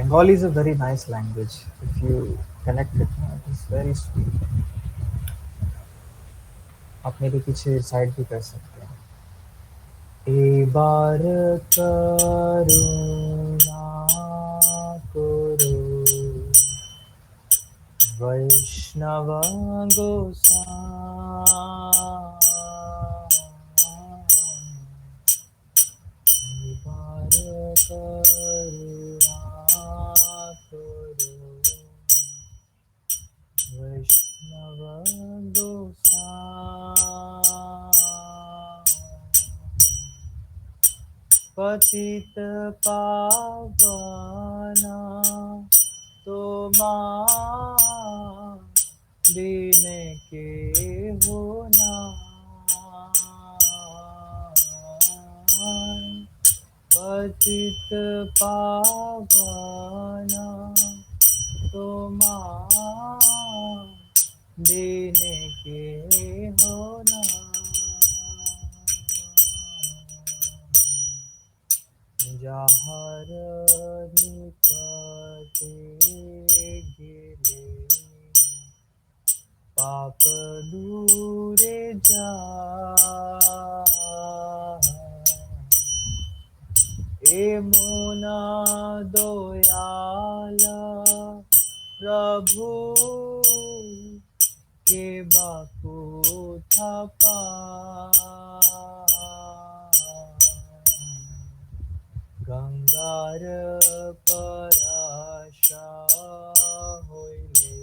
Bengali is a very nice language. If you connect it, it is very sweet. आप मेरे पीछे side भी कर सकते हैं. एबार करुणा करो वैष्णव गोसाई एबार करुणा करो वैष्णव गोसाई पतित पावना तुम्हार दीन के होना पतित पावना तुम्हार दीन के होना जाहर निपटे गिले पाप दूरे जा ए मोना दयाला प्रभु के बापू थापा गंगार पराशा होइले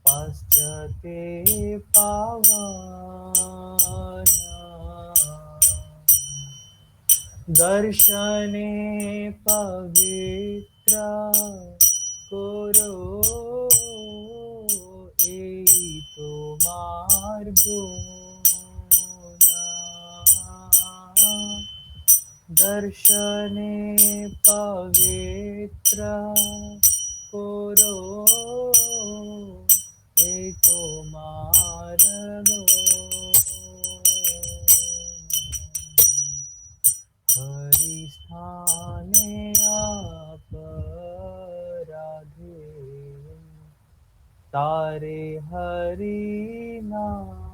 पश्चाते पावन दर्शने पवित्र करो एई तोमार गुण दर्शने पवित्र करो ए तोमार हरि स्थाने अपराधे तारे हरि नाम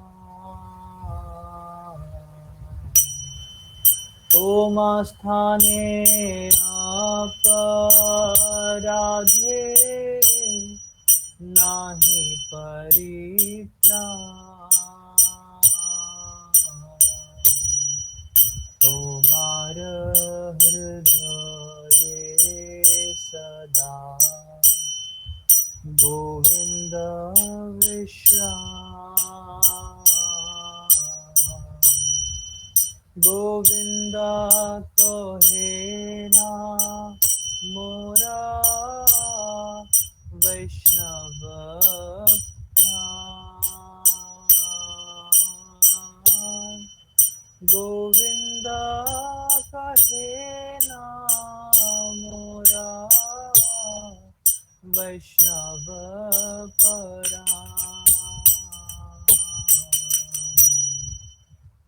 तोमा स्थाने अपराधे नाही परित्राण तोमार हृदये सदा गोविंद विश्राम गोविंद कहे ना मोरा वैष्णव प्राण गोविंद कहे ना मोरा वैष्णव प्राण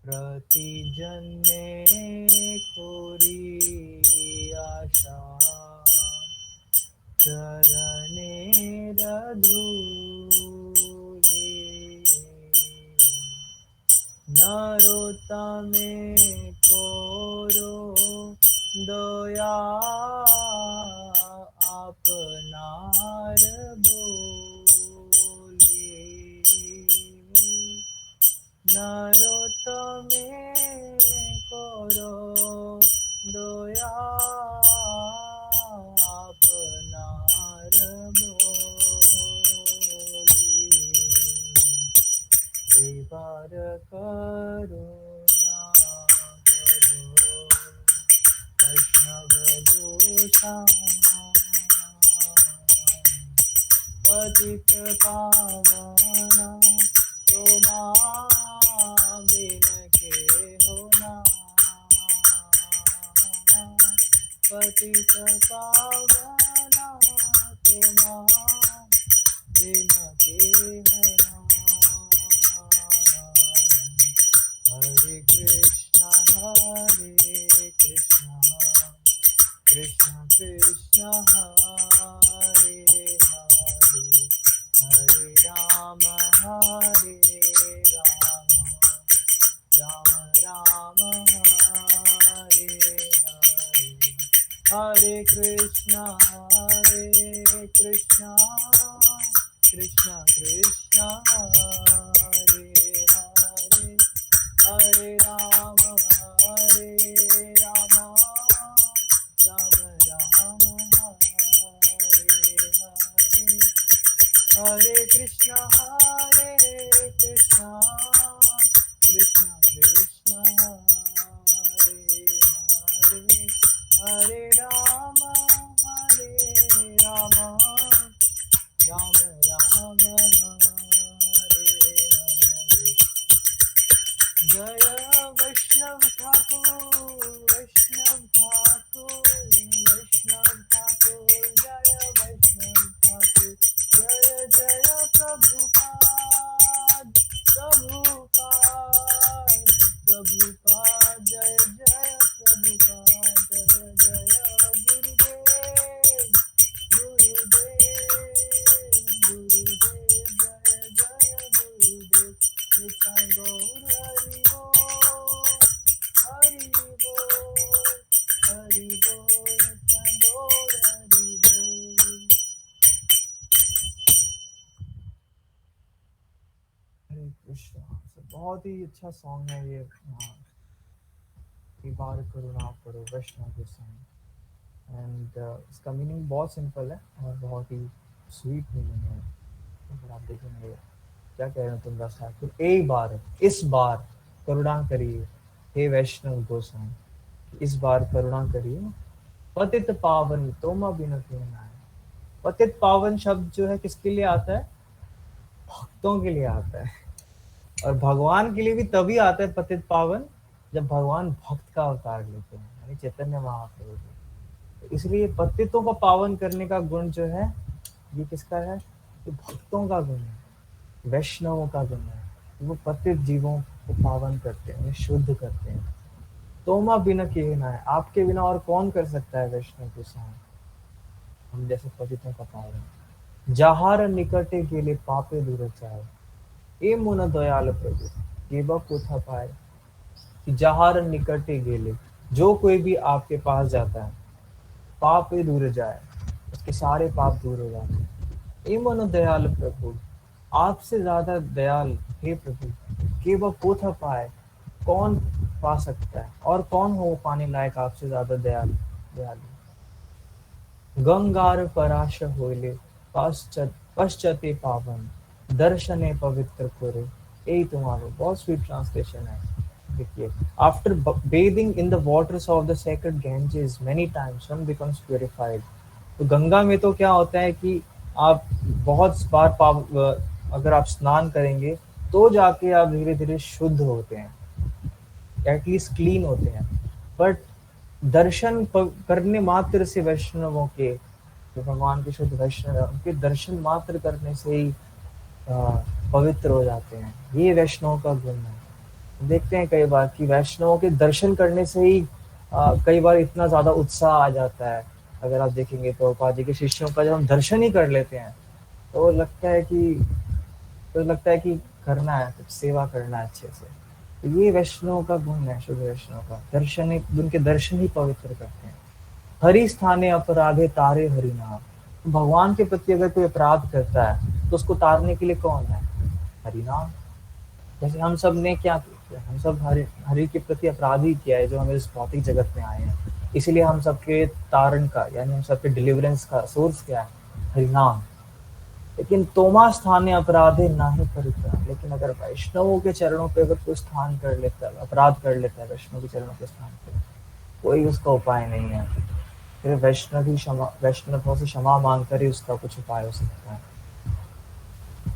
प्रति जन्मे कोरी आशा चरणे रधूले नरोत्तमे कोरो दया आपनार बोले नरोत्तमे करो दया आपनार बोले एबार करुणा करो वैष्णव गोसाई पतित पावना तोमा बिन के होना पतित पावना तोमा बिन के होना हरे Krishna Krishna Krishna Krishna, Krishna Krishna, Hare Hare, Hare Rama, Rama Rama, Hare Krishna, Krishna Krishna, Hare Rama, Rama Rama, Hare Hare. Jaya Vaishnav Thakur, Vaishnav Thakur, Vaishnav Thakur, Jaya Vaishnav Thakur, Jaya Jaya Prabhupada, Prabhupada, Prabhupada, Jaya Jaya Prabhupada, Jaya Jaya Gurudev, Gurudev, Gurudev, Jaya Jaya Gurudev. Nitai Gaur Hari Bol, Hari Bol, Hari Bol, Nitai Gaur Hari Bol. हरे कृष्णा। बहुत ही अच्छा song है ये। बार करुणा करो वैष्णव गोसाई। And इसका meaning बहुत simple है और बहुत ही स्वीट मीनिंग है। अगर आप देखेंगे क्या कह रहे हैं तुलसीदास ठाकुर, एक बार इस बार करुणा करिए हे वैष्णव गोसाई, इस बार करुणा करिए। पतित पावन तोमा बिन कहना है। पतित पावन शब्द जो है किसके लिए आता है? भक्तों के लिए आता है। और भगवान के लिए भी तभी आता है पतित पावन जब भगवान भक्त का अवतार लेते हैं, यानी चैतन्य महाप्रभु। तो इसलिए पतितों को पावन करने का गुण जो है ये किसका है? ये भक्तों का गुण है, वैष्णवों का गुण है। वो पतित जीवों को पावन करते हैं, उन्हें शुद्ध करते हैं। तोमा बिना किए ना है, आपके बिना और कौन कर सकता है वैष्णव को सहन, हम जैसे पतितों का पावन। जहार निकटे गेले पापे दूर जाए, ए मुन दयाल प्रभु केबा कोथा पाए। कि जहार निकटे गेले, जो कोई भी आपके पास जाता है, पापे दूर जाए, उसके सारे पाप दूर हो जाते हैं। ए मन दयाल प्रभु, आपसे ज्यादा दयाल हे प्रभु, केवल पोथा पाए, कौन पा सकता है और कौन हो पाने लायक आपसे ज्यादा दयालु दयालु। गंगार पराश होले पश्चते पावन, दर्शने पवित्र करे यही तुम्हारो। बहुत स्वीट ट्रांसलेशन है। देखिए, after bathing in the waters of the sacred Ganges many times one becomes purified. तो गंगा में तो क्या होता है कि आप बहुत बार अगर आप स्नान करेंगे तो जाके आप धीरे धीरे शुद्ध होते हैं, एटलीस्ट क्लीन होते हैं। बट दर्शन करने मात्र से वैष्णवों के, जो भगवान के शुद्ध वैष्णव है, उनके दर्शन मात्र करने से ही पवित्र हो जाते हैं। ये वैष्णव का गुण है। देखते हैं कई बार कि वैष्णवों के दर्शन करने से ही कई बार इतना ज्यादा उत्साह आ जाता है। अगर आप देखेंगे तो प्रभुपाद जी के शिष्यों का जब हम दर्शन ही कर लेते हैं तो लगता है कि करना है, कुछ सेवा करना है अच्छे से। तो ये वैष्णव का गुण है, शुद्ध वैष्णव का दर्शन, उनके दर्शन ही पवित्र करते हैं। हरि स्थाने अपराधे तारे हरि नाम। भगवान के प्रति अगर कोई अपराध करता है तो उसको तारने के लिए कौन है? हरि नाम। जैसे हम सब ने क्या किया, हम सब हरि के प्रति अपराध ही किया है, जो हमें इस भौतिक जगत में आए हैं। इसीलिए हम सबके तारण का, यानी हम सबके डिलीवरेंस का सोर्स क्या है? हरिनाम। लेकिन तोमा स्थाने अपराधे ना ही परित्राण। लेकिन अगर वैष्णवों के चरणों पे अगर कोई स्थान कर लेता है, अपराध कर लेता है वैष्णव के चरणों के स्थान पे, कोई उसका उपाय नहीं है। फिर वैष्णवों से क्षमा मांग कर ही उसका कुछ उपाय हो सकता है।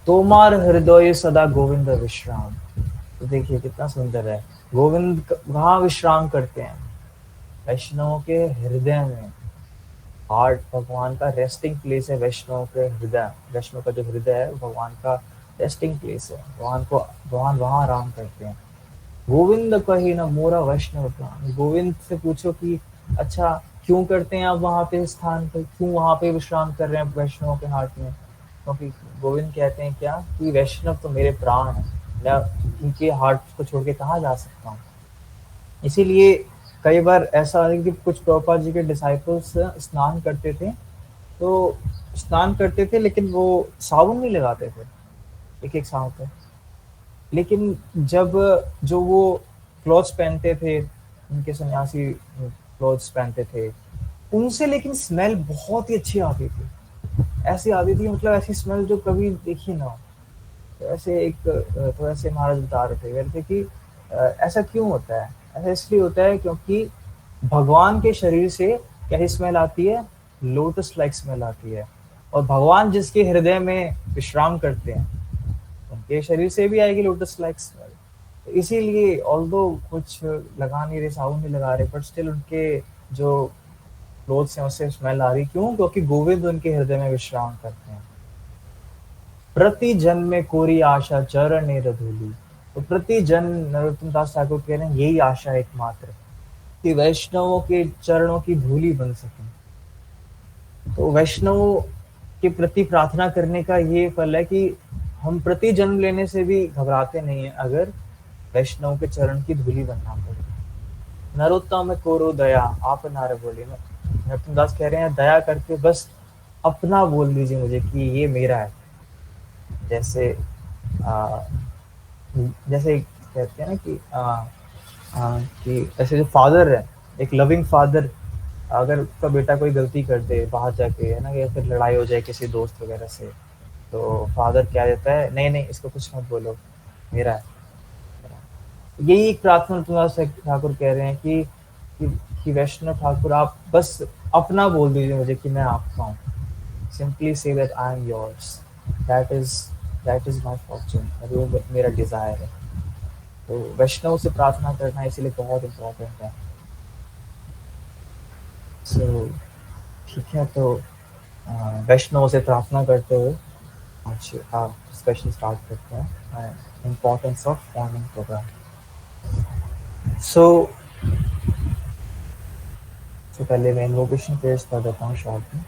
तोमार हृदय सदा गोविंद विश्राम। तो देखिए कितना सुंदर है, गोविंद वहां विश्राम करते हैं, वैष्णवों के हृदय में। हार्ट भगवान का रेस्टिंग प्लेस है। वैष्णव के हृदय, वैष्णव का जो हृदय है भगवान का रेस्टिंग प्लेस है। भगवान वहां आराम करते हैं। गोविंद कहे न मोरा वैष्णव प्राण। गोविंद से पूछो कि अच्छा क्यों करते हैं आप वहां पे स्थान पे, क्यों वहां पे विश्राम कर रहे हैं वैष्णवों के हार्ट में? क्योंकि गोविंद कहते हैं क्या कि वैष्णव तो मेरे प्राण है, मैं उनके हार्ट को छोड़ के कहाँ जा सकता हूँ। इसीलिए कई बार ऐसा है कि कुछ प्रभुपाद जी के डिसाइपल्स स्नान करते थे, तो स्नान करते थे लेकिन वो साबुन नहीं लगाते थे एक एक साल पे। लेकिन जब जो वो क्लॉथ्स पहनते थे, उनके सन्यासी क्लॉथ्स पहनते थे, उनसे लेकिन स्मेल बहुत ही अच्छी आती थी। ऐसी आती थी, मतलब ऐसी स्मेल जो कभी देखी ना हो। तो ऐसे तो ऐसे महाराज बता रहे थे, कह रहे थे कि ऐसा क्यों होता है? ऐसा इसलिए होता है क्योंकि भगवान के शरीर से कैसी स्मेल आती है? लोटस लाइक स्मेल आती है। और भगवान जिसके हृदय में विश्राम करते हैं, उनके शरीर से भी आएगी लोटस लाइक स्मेल। तो इसीलिए ऑल्दो कुछ लगा नहीं रहे, साबुन नहीं लगा रहे, बट स्टिल उनके जो क्लोथ्स हैं उससे स्मेल आ रही। क्यों? क्योंकि गोविंद उनके हृदय में विश्राम करते हैं। प्रति जन में कोरी आशा चरण रधूली। तो प्रति जन, नरोत्तम दास ठाकुर कह रहे हैं, यही आशा है एकमात्र, कि वैष्णवों के चरणों की धूली बन सके। तो वैष्णवों के प्रति प्रार्थना करने का ये फल है कि हम प्रति जन्म लेने से भी घबराते नहीं है अगर वैष्णव के चरण की धूली बनना पड़े। नरोत्तम कोरो दया आप नारे बोले। नरोत्तम दास कह रहे हैं, दया करके बस अपना बोल दीजिए मुझे कि ये मेरा है। जैसे आ, जैसे कहते हैं ना कि ऐसे जो फादर है, एक लविंग फादर, अगर उसका बेटा कोई गलती कर दे बाहर जाके, है ना, या फिर लड़ाई हो जाए किसी दोस्त वगैरह से, तो फादर क्या देता है? नहीं नहीं, इसको कुछ मत बोलो, मेरा है। यही एक प्रार्थना तुलसीदास ठाकुर कह रहे हैं कि वैष्णव ठाकुर आप बस अपना बोल दीजिए मुझे कि मैं आपका हूँ। Simply say that I am yours, that is that is my Fortune, वो मेरा डिजायर है। तो वैष्णव से प्रार्थना करना इसलिए बहुत इम्पोर्टेंट है। सो ठीक है, तो वैष्णव से प्रार्थना करते हुए आज आप डिस्कशन स्टार्ट करते हैं, इम्पोर्टेंस ऑफ मॉर्निंग प्रोग्राम। सो पहले मैं इन्वोकेशन पेयर्स कर देता हूँ शॉर्ट में।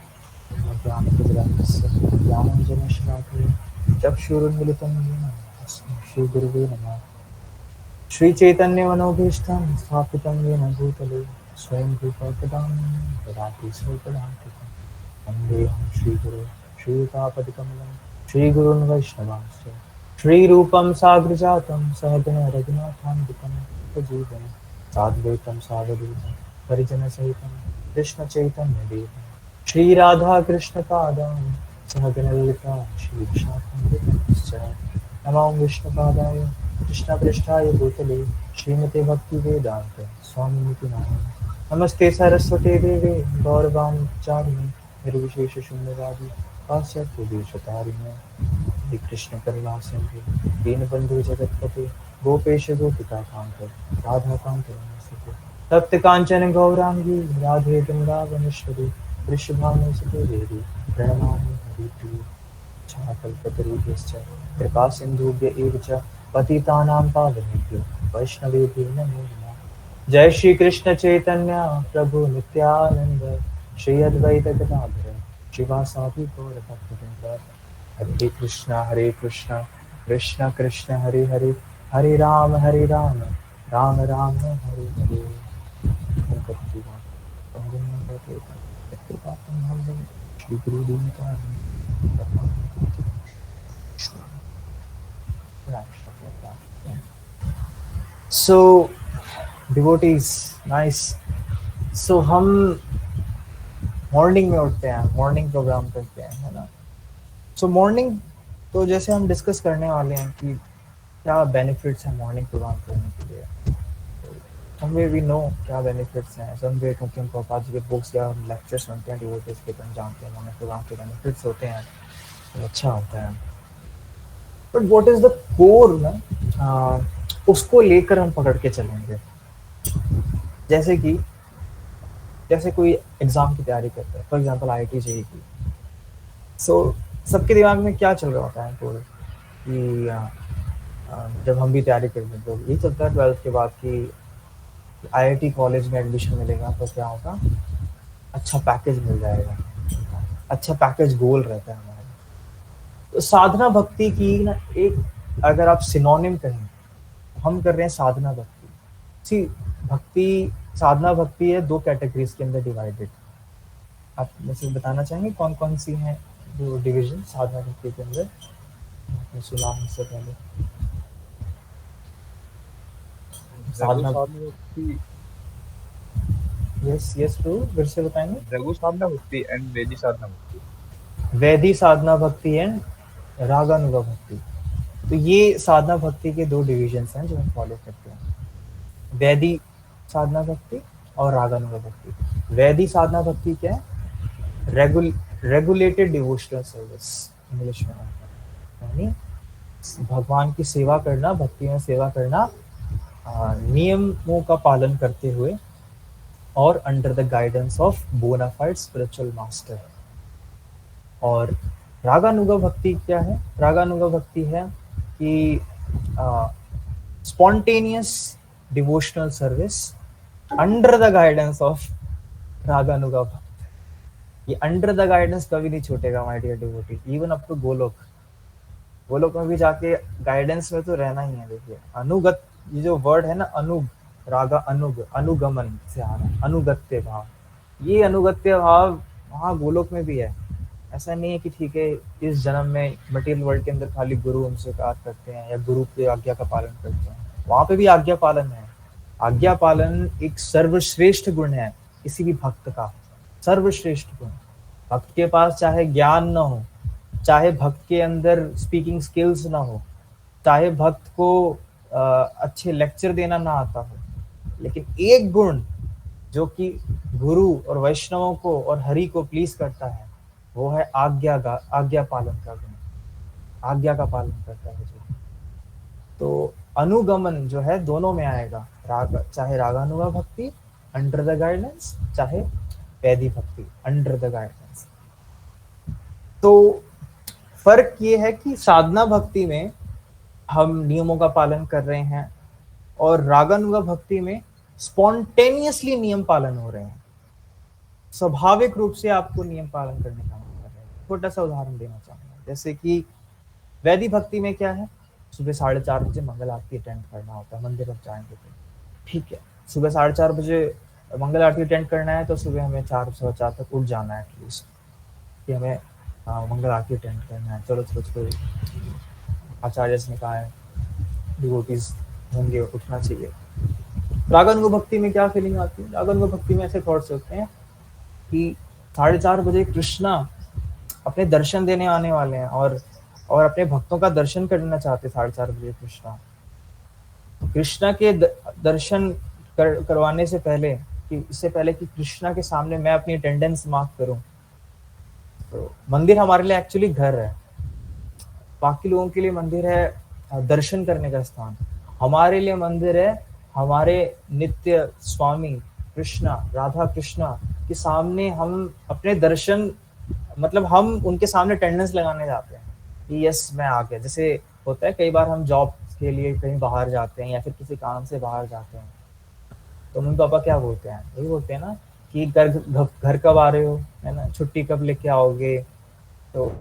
ज्ञान ज्ञानंजन शलाकया चक्षुरुन्मीलितं येन तस्मै श्री गुरुवे नमः। श्री चैतन्य मनोभीष्टं स्थापितं येन भूतले स्वयं रूपा कदा ददाति स्वपदान्तिकं। वन्देऽहं श्रीगुरो श्रीयुतापदकमलं श्रीगुरून् वैष्णवांश्च श्रीरूपं साग्रजातं सहगण रघुनाथान्वितं सजीवं साद्वैतं सावधूतं परिजनसहितं कृष्णचैतन्यदेवं श्री राधा कृष्ण पादां सहगण ललिता श्री विशाखान्वितंश्च नमो विष्णुपादाय कृष्णपृष्ठाय भूतले श्रीमते भक्ति वेदांत स्वामिनिति नामिने। नमस्ते सरस्वते देवे गौरवाणी प्रचारिणे निर्विशेष शून्यवादी पाश्चात्य देशतारिणे। हरे कृष्ण करुणा सिंधु दीनबंधु जगतपते गोपेश गोपिका कांत राधा कांत नमस्ते। तप्त कांचन गौरांगी राधे वृंदावनेश्वरी वृषभानुसुते देवी प्रणमामि हरिप्रिये। कल्पतरुभ्यश्च कृपा सिन्धुभ्य एव च पतितानां पावनेभ्यो वैष्णवेभ्यो नमो नमः। जय श्री कृष्ण चैतन्य प्रभु नित्यानंद श्री अद्वैत गदाधर शिवासादि गौर भक्तवृंद। हरे कृष्णा कृष्ण कृष्ण हरे हरे, हरे राम राम राम हरे हरे। श्री गुरुदेव का सो डिवोटीज, नाइस। सो हम मॉर्निंग में उठते हैं, मॉर्निंग प्रोग्राम करते हैं, है ना। सो मॉर्निंग, तो जैसे हम डिस्कस करने वाले हैं कि क्या बेनिफिट्स हैं मॉर्निंग प्रोग्राम करने के लिए। समवे वी नो क्या बेनिफिट्स हैं, समवे क्योंकि हम प्रभुपाद जी के बुक्स या लेक्चर सुनते हैं डिवोटीज के, तो हम जानते हैं मॉर्निंग प्रोग्राम के बेनिफिट्स होते हैं, तो अच्छा होता है। But what is the core ना, उसको लेकर हम पकड़ के चलेंगे। जैसे कोई एग्जाम की तैयारी करता है, फॉर एग्जाम्पल IIT JEE की। सो सबके दिमाग में क्या चल रहा होता है कोर कि जब हम भी तैयारी करते हैं तो ये चलता है 12th के बाद कि IIT कॉलेज में एडमिशन मिलेगा तो क्या होगा, अच्छा पैकेज मिल जाएगा, अच्छा पैकेज गोल रहता है हमारा। तो साधना भक्ति की ना एक, अगर आप सिनोनिम कहें, हम कर रहे हैं साधना भक्ति। सी भक्ति साधना भक्ति है दो कैटेगरीज के अंदर डिवाइडेड। आप मुझे बताना चाहेंगे कौन कौन सी हैं जो डिवीजन साधना भक्ति के अंदर आपने सुना हमसे पहले? रघु साधना, साधना भक्ति, यस यस टू फिर से बताएंगे। रघु साधना भक्ति एंड वेदी साधना भक्ति। वैदी साधना भक्ति एंड रागानुगा भक्ति। तो ये साधना भक्ति के दो डिविजन्स हैं जो हम फॉलो करते हैं, वैदी साधना भक्ति और रागानुगा भक्ति। वैदी साधना भक्ति क्या है? रेगुलेटेड डिवोशनल सर्विस इंग्लिश में, यानी भगवान की सेवा करना, भक्ति में सेवा करना नियमों का पालन करते हुए और under the guidance of bonafide spiritual master. और रागानुगा भक्ति क्या है? रागानुगा भक्ति है कि spontaneous devotional service under the guidance of raganuga bhakta. ये अंडर द गाइडेंस कभी नहीं छूटेगा my dear devotee, even up to Goloka. Goloka में भी जाके गाइडेंस में तो रहना ही है। देखिए अनुगत, ये जो वर्ड है ना अनुग, रागा अनुग, अनुगमन से आ रहा है, अनुगत्य भाव। ये अनुगत्य भाव वहाँ गोलोक में भी है। ऐसा नहीं है कि ठीक है इस जन्म में मटेरियल वर्ल्ड के अंदर खाली गुरु हमसे कार्य करते हैं या गुरु की आज्ञा का पालन करते हैं, वहां पे भी आज्ञा पालन है। आज्ञा पालन एक सर्वश्रेष्ठ गुण है किसी भी भक्त का, सर्वश्रेष्ठ गुण। भक्त के पास चाहे ज्ञान ना हो, चाहे भक्त के अंदर स्पीकिंग स्किल्स ना हो, चाहे भक्त को अच्छे लेक्चर देना ना आता हो, लेकिन एक गुण जो कि गुरु और वैष्णवों को और हरि को प्लीज करता है वो है आज्ञा पालन का गुण। आज्ञा का पालन करता है जो। तो अनुगमन जो है दोनों में आएगा, चाहे रागानुगा भक्ति अंडर द गाइडेंस, चाहे वैदी भक्ति अंडर द गाइडेंस। तो फर्क ये है कि साधना भक्ति में हम नियमों का पालन कर रहे हैं और रागानुगा भक्ति में स्पॉन्टेनियसली नियम पालन हो रहे हैं, स्वाभाविक रूप से आपको नियम पालन करने का मन कर रहे हैं। छोटा सा उदाहरण देना चाहूंगा, जैसे कि वैदी भक्ति में क्या है, सुबह 4:30 बजे मंगल आरती अटेंड करना होता है, मंदिर आप जाएंगे तो ठीक है। सुबह 4:30 बजे मंगल आरती अटेंड करना है तो सुबह हमें 4:15 तक उठ जाना है एटलीस्ट, कि हमें मंगल आरती अटेंड करना है। चलो चलो चलो, आचार्य ने कहा है डिवोटीज होंगे उठना चाहिए। रागानुगा भक्ति में क्या फीलिंग आती है? रागानुगा भक्ति में ऐसे थॉट्स होते हैं कि 4:30 बजे कृष्णा अपने दर्शन देने आने वाले हैं और अपने भक्तों का दर्शन करना चाहते। 4:30 बजे कृष्णा के दर्शन करवाने से पहले, कि इससे पहले कि कृष्णा के सामने मैं अपनी अटेंडेंस मार्क करूं, तो मंदिर हमारे लिए एक्चुअली घर है। बाकी लोगों के लिए मंदिर है दर्शन करने का स्थान, हमारे लिए मंदिर है हमारे नित्य स्वामी कृष्णा, राधा कृष्णा के सामने हम अपने दर्शन, मतलब हम उनके सामने अटेंडेंस लगाने जाते हैं कि यस मैं आ गया। जैसे होता है कई बार हम जॉब के लिए कहीं बाहर जाते हैं या फिर किसी काम से बाहर जाते हैं, तो मम्मी पापा क्या बोलते हैं? यही बोलते हैं ना कि घर कब आ रहे हो, है ना, छुट्टी कब लेके आओगे। तो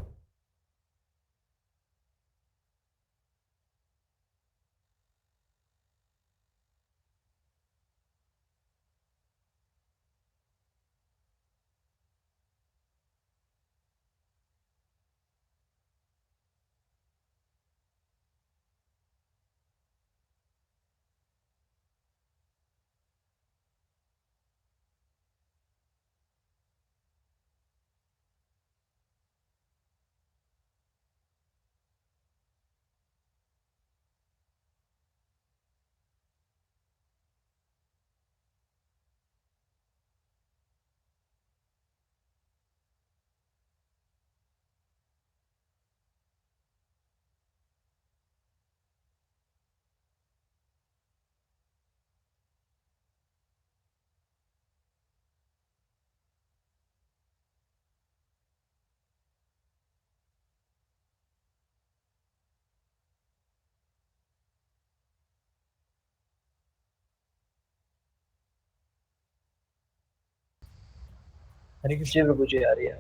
हरे जी कृष्ण। मुझे आ रही है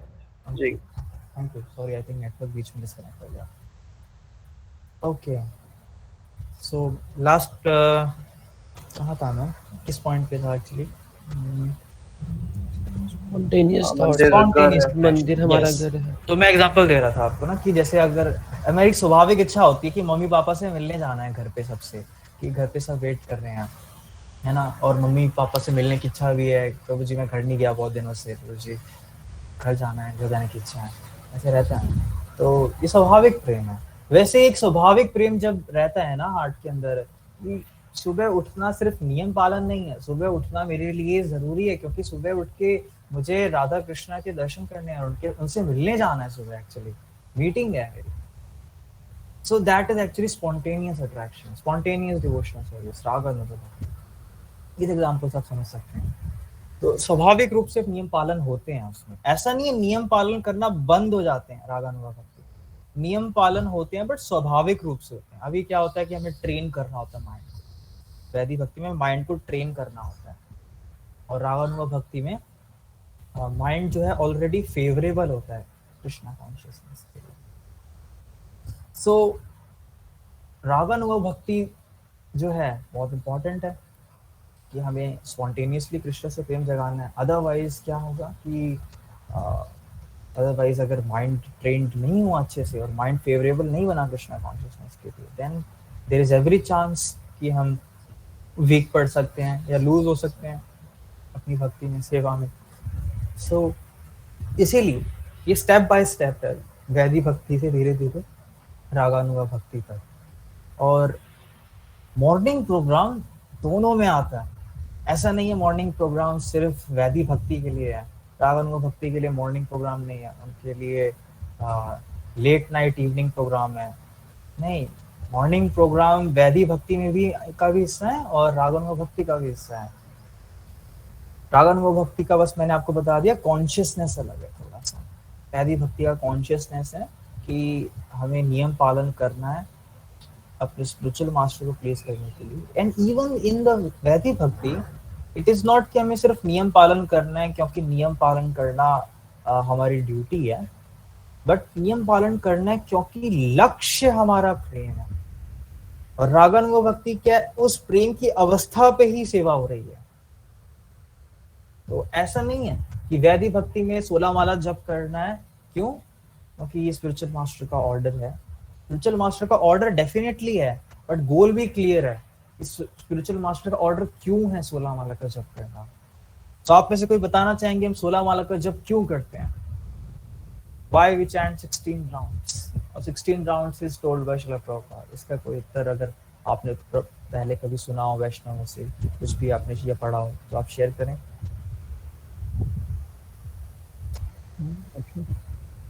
जी। Thank you, sorry I think network बीच में डिस्कनेक्ट हो गया। ओके, सो लास्ट कहाँ था मैं, किस पॉइंट पे था एक्चुअली? स्पॉन्टेनियस थॉट, मंदिर घर है। मंदिर हमारा Yes. घर है। तो मैं एग्जांपल दे रहा था आपको ना कि जैसे अगर हमारी स्वाभाविक इच्छा होती है कि मम्मी पापा से मिलने जाना है घर पे सबसे, कि घर पे सब वेट कर रहे हैं, है ना, और मम्मी पापा से मिलने की इच्छा भी है, प्रभु जी मैं घर नहीं गया बहुत दिनों से, प्रभु जी घर जाना है, घर जाने की इच्छा है, ऐसे रहता है। तो ये स्वाभाविक प्रेम है। वैसे एक स्वाभाविक प्रेम जब रहता है ना हार्ट के अंदर, कि सुबह उठना सिर्फ नियम पालन नहीं है, सुबह उठना मेरे लिए जरूरी है, क्योंकि सुबह उठ के मुझे राधा कृष्णा के दर्शन करने हैं, उनके उनसे मिलने जाना है, सुबह एक्चुअली मीटिंग है मेरी। So that is actually spontaneous attraction, spontaneous devotional service, राग अनुराग। इस एग्जाम्पल से आप समझ सकते हैं। तो स्वाभाविक रूप से नियम पालन होते हैं उसमें, ऐसा नहीं है नियम पालन करना बंद हो जाते हैं रागानुगा भक्ति, नियम पालन होते हैं बट स्वाभाविक रूप से होते हैं। अभी क्या होता है कि हमें ट्रेन करना होता है माइंड को, वैदिक भक्ति में माइंड को ट्रेन करना होता है, और रागानुगा भक्ति में माइंड जो है ऑलरेडी फेवरेबल होता है कृष्णा कॉन्शियसनेस के लिए। सो रागानुगा भक्ति जो है बहुत इंपॉर्टेंट है कि हमें स्पॉन्टेनियसली कृष्ण से प्रेम जगाना है। अदरवाइज क्या होगा कि अदरवाइज अगर माइंड ट्रेंड नहीं हुआ अच्छे से और माइंड फेवरेबल नहीं बना कृष्णा कॉन्शियसनेस के लिए, then there is every chance कि हम वीक पड़ सकते हैं या लूज हो सकते हैं अपनी भक्ति में, सेवा में। सो इसीलिए ये स्टेप बाय स्टेप है, वैदिक भक्ति से धीरे धीरे रागानुगा भक्ति तक। और मॉर्निंग प्रोग्राम दोनों में आता है, ऐसा नहीं है मॉर्निंग प्रोग्राम सिर्फ वैदिक भक्ति के लिए है, रागानुगा भक्ति के लिए मॉर्निंग प्रोग्राम नहीं है, उनके लिए लेट नाइट इवनिंग प्रोग्राम है। नहीं, मॉर्निंग प्रोग्राम वैदिक भक्ति में भी का भी हिस्सा है और रागानुगा भक्ति का भी हिस्सा है। रागानुगा भक्ति का बस मैंने आपको बता दिया कॉन्शियसनेस अलग है थोड़ा सा, वैदिक भक्ति का कॉन्शियसनेस है कि हमें नियम पालन करना है अपने स्पिरिचुअल मास्टर को प्लेस करने के लिए। एंड इवन इन द वैदिक भक्ति इट इज नॉट कि हमें सिर्फ नियम पालन करना है क्योंकि नियम पालन करना हमारी ड्यूटी है, बट नियम पालन करना है क्योंकि लक्ष्य हमारा प्रेम है। और रागानुगा भक्ति क्या, उस प्रेम की अवस्था पे ही सेवा हो रही है। तो ऐसा नहीं है कि वैदिक भक्ति में 16 माला जप करना है, क्यों? क्योंकि ये स्पिरिचुअल मास्टर का ऑर्डर है। स्पिरिचुअल मास्टर का ऑर्डर डेफिनेटली है, बट गोल भी क्लियर है। इस स्पिरिचुअल मास्टर का ऑर्डर क्यों है 16 माला का जप करना? तो आप में से कोई बताना चाहेंगे हम 16 माला का जप क्यों करते हैं? Why we chant 16 rounds? और 16 rounds is told by Srila Prabhupada। इसका कोई उत्तर अगर आपने पहले कभी सुना हो वैष्णव से, कुछ भी आपने ये पढ़ा हो तो आप शेयर करें।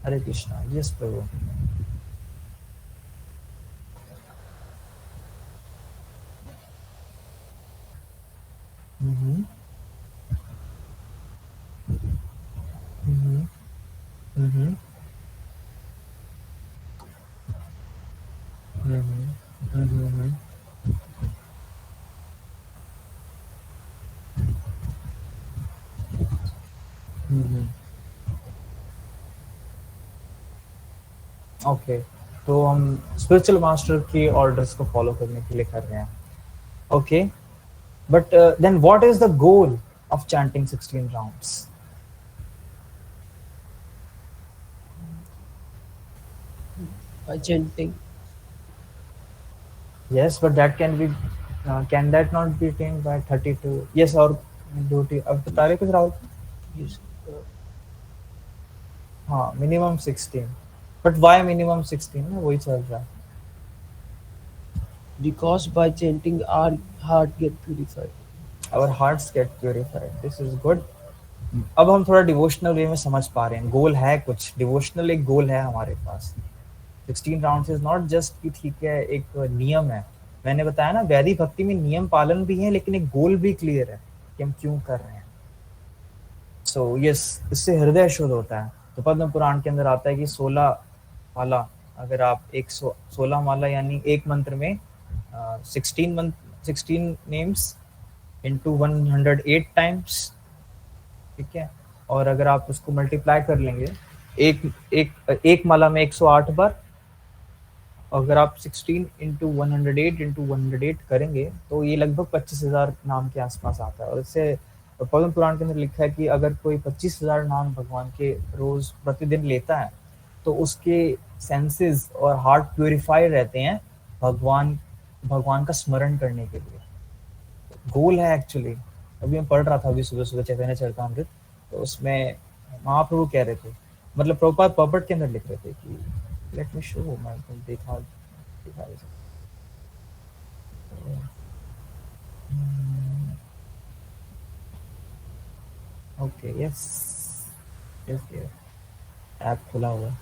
हरे कृष्णा। यस प्रभु। Hmm hmm hmm hmm okay, तो हम स्पिरिचुअल मास्टर के ऑर्डर्स को फॉलो करने के लिए कर रहे हैं। Okay, but then what is the goal of chanting 16 rounds? By chanting. Yes, but that can be can that not be attained by 32? Yes, और ड्यूटी अब बता रहे कुछ राहुल? Yes. हाँ, मिनिमम 16, बट व्हाई मिनिमम 16 ना, वही चल रहा है। Because by chanting our heart get purified. Our hearts get purified. This is good. अब हम थोड़ा डिवोशनल वे में समझ पा रहे हैं, गोल है कुछ, डिवोशनल एक गोल है हमारे पास। 16 राउंड्स इज नॉट जस्ट कि ठीक है एक नियम है, मैंने बताया ना वैदिक भक्ति में नियम पालन भी है लेकिन एक गोल भी क्लियर है कि हम क्यों कर रहे हैं। सो यस, इससे हृदय शुद्ध होता है। तो पद्म पुराण के अंदर आता है कि 16 माला, अगर आप 116 माला यानी एक मंत्र में 16 नेम्स इनटू 108 टाइम्स, ठीक है, और अगर आप उसको मल्टीप्लाई कर लेंगे एक माला में 108 बार, अगर आप 16 इंटू 108 इंटू 108 करेंगे तो ये लगभग 25,000 नाम के आसपास आता है। और इससे और पद्म पुराण के अंदर लिखा है कि अगर कोई 25,000 नाम भगवान के रोज प्रतिदिन लेता है तो उसके सेंसेस और हार्ट प्यूरिफाई रहते हैं भगवान भगवान का स्मरण करने के लिए। गोल है एक्चुअली। अभी मैं पढ़ रहा था अभी सुबह सुबह चैतन्य चरितमृत, तो उसमें महाप्रभु कह रहे थे, मतलब प्रभुपाद पर्पट के अंदर लिख रहे थे कि लेट मी शो, मैं दिखा दिखा दे सकता हूं। Okay, yes yes dear, app खुला हुआ है।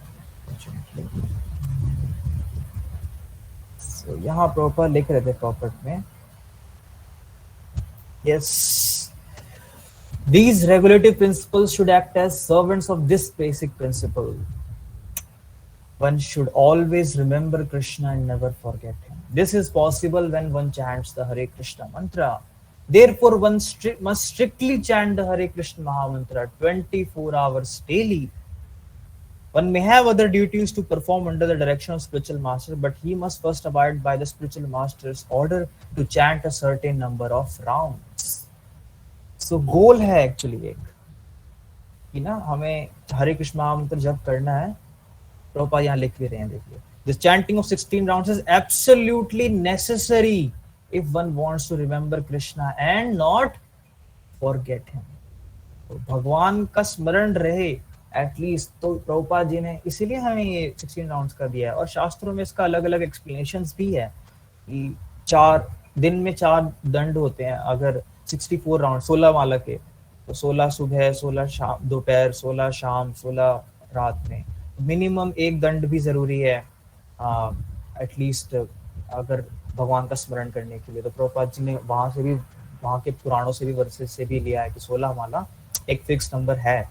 सो यहाँ प्रभुपाद लिख रहे थे पर्पट में, yes, these regulative principles should act as servants of this basic principle. One should always remember Krishna and never forget him. This is possible when one chants the Hare Krishna mantra. Therefore, one must strictly chant the Hare Krishna Mahamantra 24 hours daily. One may have other duties to perform under the direction of spiritual master, but he must first abide by the spiritual master's order to chant a certain number of rounds. So goal है actually एक कि ना हमें हरे कृष्ण महामंत्र जप करना है। प्रभुपाद यहाँ लिख भी रहे हैं, देखिए, this chanting of 16 rounds is absolutely necessary if one wants to remember Krishna and not forget him. तो भगवान का स्मरण रहे एटलीस्ट, तो प्रभुपाद जी ने इसीलिए हमें ये 16 राउंड्स का दिया है। और शास्त्रों में इसका अलग अलग एक्सप्लेनेशंस भी है कि 4 दिन में 4 दंड होते हैं। अगर 64 राउंड 16 माला के, तो 16 सुबह, 16 शाम दोपहर, 16 शाम, 16 रात में। मिनिमम एक दंड भी जरूरी है एटलीस्ट अगर भगवान का स्मरण करने के लिए। तो प्रभुपाद जी ने वहां से भी, वहां के पुराणों से भी, वर्सेस से भी लिया है कि 16 माला एक फिक्स नंबर है।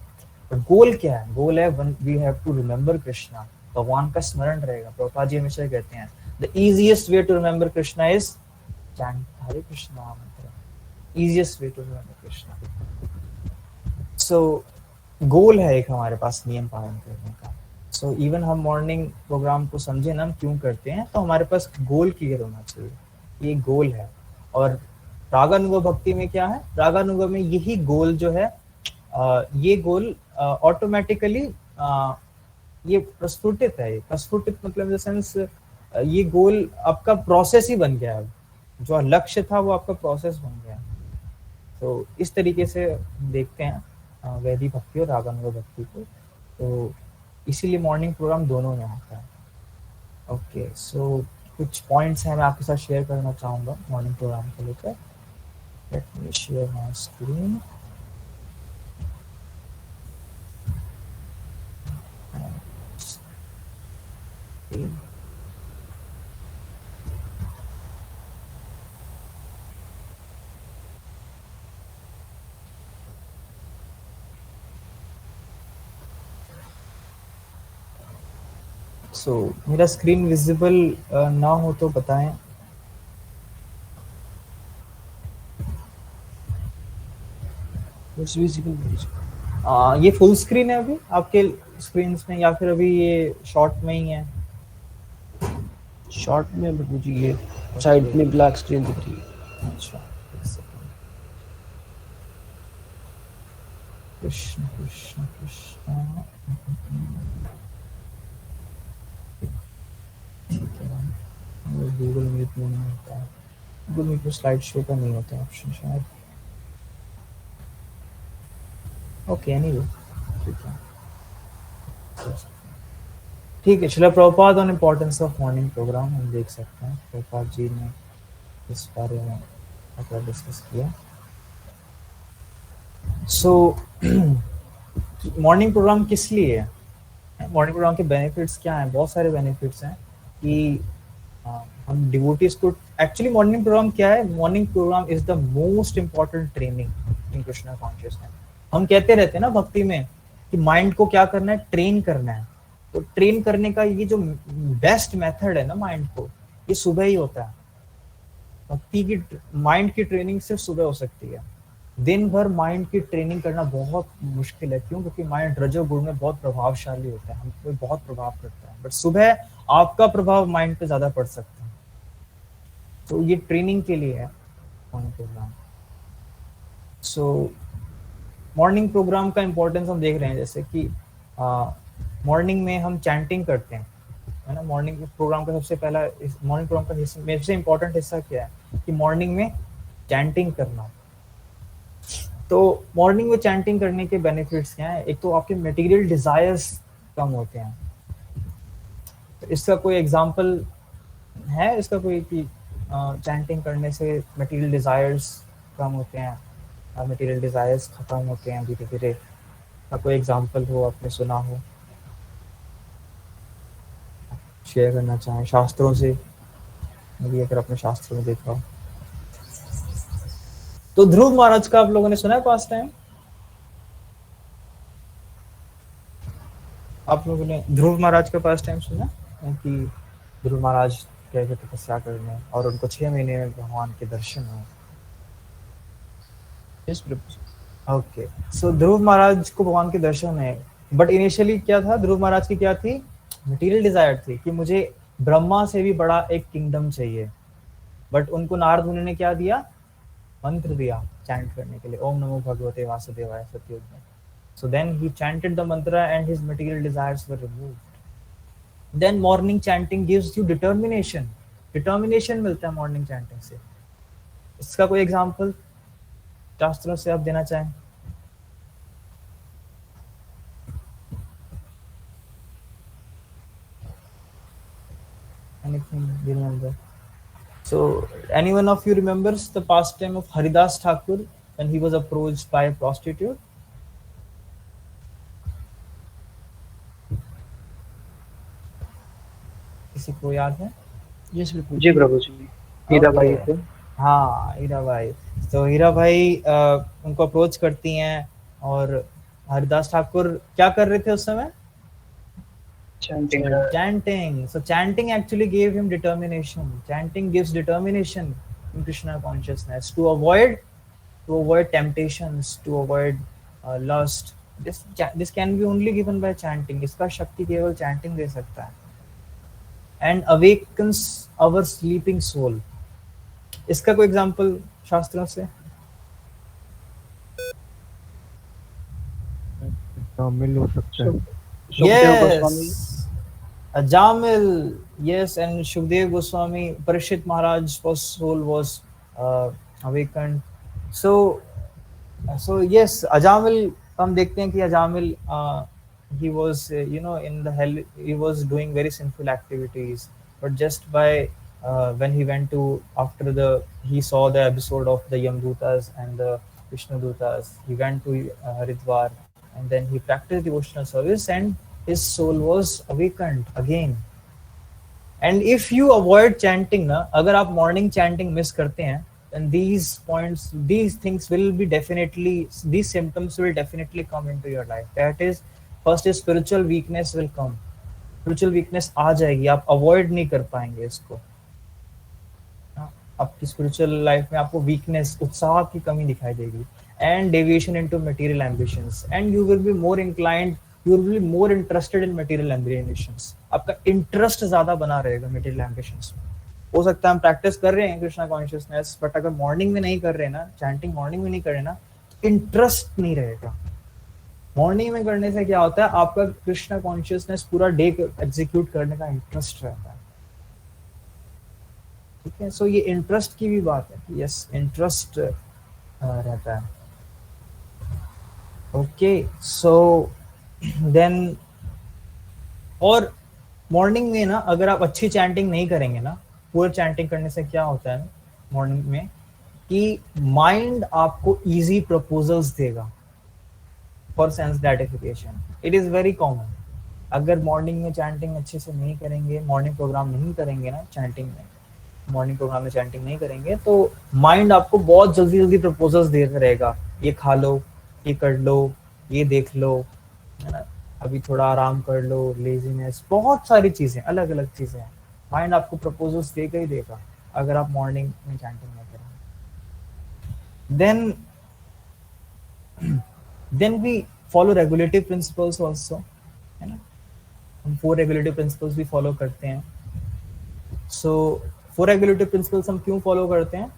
पर गोल क्या है? गोल है we have to remember Krishna, भगवान का स्मरण रहेगा। प्रभुपाद जी हमेशा कहते हैं the easiest way to remember Krishna is chant Hare Krishna mahamantra, easiest way to remember Krishna. So goal है एक हमारे पास नियम पालन करने का। सो इवन हम मॉर्निंग प्रोग्राम को समझे ना हम क्यों करते हैं, तो हमारे पास गोल क्लियर होना चाहिए, ये गोल है। और रागानुग भक्ति में क्या है? रागानुग में यही गोल जो है, ये गोल ऑटोमेटिकली ये प्रस्फुटित है। प्रस्फुटित मतलब इन सेंस ये गोल आपका प्रोसेस ही बन गया है, जो लक्ष्य था वो आपका प्रोसेस बन गया। तो इस तरीके से देखते हैं वैदिक भक्ति और रागानुग भक्ति को, तो इसीलिए मॉर्निंग प्रोग्राम दोनों में आता है। ओके, सो कुछ पॉइंट्स हैं मैं आपके साथ शेयर करना चाहूँगा मॉर्निंग प्रोग्राम को लेकर। Let me share my screen. So मेरा स्क्रीन विजिबल ना हो तो बताएं। ये फुल स्क्रीन है अभी आपके स्क्रीन में, या फिर अभी ये शॉर्ट में ही है? शॉर्ट में बट मुझे ये साइड में ब्लैक स्क्रीन दिख रही है। अच्छा, कृष्ण कृष्ण कृष्ण। गूगल मीट में नहीं होता है, गूगल मीट में स्लाइड शो का नहीं होता ऑप्शन शायद। ओके, एनीवे ठीक है। Srila Prabhupada on importance of morning programme हम देख सकते हैं, प्रभुपाद जी ने इस बारे में अपना डिस्कस किया। सो मॉर्निंग प्रोग्राम किस लिए है? मॉर्निंग प्रोग्राम के बेनिफिट्स क्या हैं? बहुत सारे बेनिफिट्स हैं कि हम डिवोटीज को, एक्चुअली मॉर्निंग प्रोग्राम क्या है? Morning programme is the most important training in Krishna consciousness. हम कहते रहते हैं ना भक्ति में कि माइंड को क्या करना है? ट्रेन करना है। तो ट्रेन करने का ये जो बेस्ट मेथड है ना माइंड को, ये सुबह ही होता है। भक्ति की माइंड की ट्रेनिंग सिर्फ सुबह हो सकती है। दिन भर माइंड की ट्रेनिंग करना बहुत मुश्किल है। क्यों? क्योंकि माइंड रजोगुण में बहुत प्रभावशाली होता है, हमको बहुत प्रभाव करता है। बट सुबह आपका प्रभाव माइंड पे ज्यादा पड़ सकता है। तो ये ट्रेनिंग के लिए है प्रोग्राम। सो मॉर्निंग प्रोग्राम का इम्पोर्टेंस हम देख रहे हैं, जैसे कि मॉर्निंग में हम चैंटिंग करते हैं, है ना। मॉर्निंग प्रोग्राम का सबसे पहला मॉर्निंग प्रोग्राम का हिस्सा, सबसे इम्पोर्टेंट हिस्सा क्या है कि मॉर्निंग में चैंटिंग करना। तो मॉर्निंग में चैंटिंग करने के बेनिफिट्स क्या हैं? एक तो आपके मटेरियल डिजायर्स कम होते हैं। तो इसका कोई एग्जांपल है, इसका कोई कि चैंटिंग करने से मटेरियल डिजायर्स कम होते हैं, मटेरियल डिजायर्स खत्म होते हैं धीरे धीरे, का कोई एग्जांपल हो, आपने सुना हो, शेयर करना चाहें शास्त्रों से, अभी अगर अपने शास्त्रों में देखा हो। तो ध्रुव महाराज का आप लोगों ने सुना है पास्ट टाइम? आप लोगों ने ध्रुव महाराज का पास्ट टाइम सुना है कि ध्रुव महाराज गए थे तपस्या करने और उनको 6 महीने में भगवान के दर्शन हुए? Yes, Prabhu. ओके, सो ध्रुव महाराज को भगवान के दर्शन है, बट इनिशियली क्या था, ध्रुव महाराज की क्या थी? मटेरियल डिजायर थी कि मुझे ब्रह्मा से भी बड़ा एक किंगडम चाहिए। बट उनको नारद मुनि ने क्या दिया? मंत्र दिया चैंट करने के लिए, ओम नमो भगवते वासुदेवाय सतयुग में। So then he chanted the mantra and his material desires were removed. Then morning chanting gives you determination. Determination मिलता है morning chanting से। इसका कोई एग्जांपल शास्त्रों से आप देना चाहें? Anything you remember? So anyone of you remembers the pastime of Haridas Thakur when he was approached by a prostitute? किसी को याद है? Yes, Prabhu. जी प्रभु जी, हीरा भाई थे। हाँ, हीरा भाई। तो हीरा भाई उनको अप्रोच करती हैं और हरिदास ठाकुर क्या कर रहे थे उस समय? Chanting. So chanting actually gave him determination. Chanting gives determination in Krishna consciousness to avoid temptations, to avoid lust. This can be only given by chanting. इसका शक्ति केवल chanting दे सकता है। And awakens our sleeping soul. इसका कोई example शास्त्रों से? शामिल हो सकता है। Yes, Ajamil. Yes, and Shukdev Goswami, Parishit Maharaj's soul was awakened. So yes, Ajamil. हम देखते हैं कि Ajamil he was in the hell, he was doing very sinful activities, but just by when he went to, after he saw the episode of the Yamdutas and the Vishnudutas, he went to Haridwar and then he practiced devotional service and his soul was awakened again. And if you avoid chanting ना, अगर आप morning chanting miss करते हैं, then these things will be definitely, these symptoms will definitely come into your life. That is, first is spiritual weakness will come. Spiritual weakness आ जाएगी, आप avoid नहीं कर पाएंगे इसको। आपकी spiritual life में आपको weakness, उत्साह की कमी दिखाई देगी, and deviation into material ambitions, and you will be more inclined, you will be more interested in material ambitions. आपका interest ज़्यादा बना रहेगा material ambitions में। हो सकता है हम प्रैक्टिस कर रहे हैं कृष्णा कॉन्शियसनेस, बट अगर मॉर्निंग में नहीं कर रहे ना, चैंटिंग मॉर्निंग में नहीं कर रहे ना, इंटरेस्ट नहीं रहेगा। मॉर्निंग में करने से क्या होता है, आपका कृष्णा कॉन्शियसनेस पूरा डे एग्जीक्यूट करने का इंटरेस्ट रहता है। ठीक है, सो ये इंटरेस्ट की भी बात है। यस, इंटरेस्ट रहता है। ओके, सो देन, और मॉर्निंग में ना अगर आप अच्छी चैंटिंग नहीं करेंगे ना, पूरा चैंटिंग करने से क्या होता है मॉर्निंग में कि माइंड आपको इजी प्रपोजल्स देगा for sense gratification. It is very common. अगर मॉर्निंग में चैंटिंग अच्छे से नहीं करेंगे, मॉर्निंग प्रोग्राम नहीं करेंगे ना, चैंटिंग में, मॉर्निंग प्रोग्राम में चैंटिंग नहीं करेंगे, तो माइंड आपको बहुत जल्दी जल्दी प्रपोजल्स देता रहेगा। ये खा लो, ये कर लो, ये देख लो, है ना, अभी थोड़ा आराम कर लो, लेजीनेस, बहुत सारी चीजें, अलग अलग चीजें हैं। माइंड आपको प्रपोजल्स देगा ही देगा अगर आप मॉर्निंग में चैंटिंग नहीं करेंगे। Then we follow regulative principles also, है ना। हम 4 रेगुलेटिव प्रिंसिपल्स भी फॉलो करते हैं। सो 4 रेगुलेटिव प्रिंसिपल्स हम क्यों फॉलो करते हैं,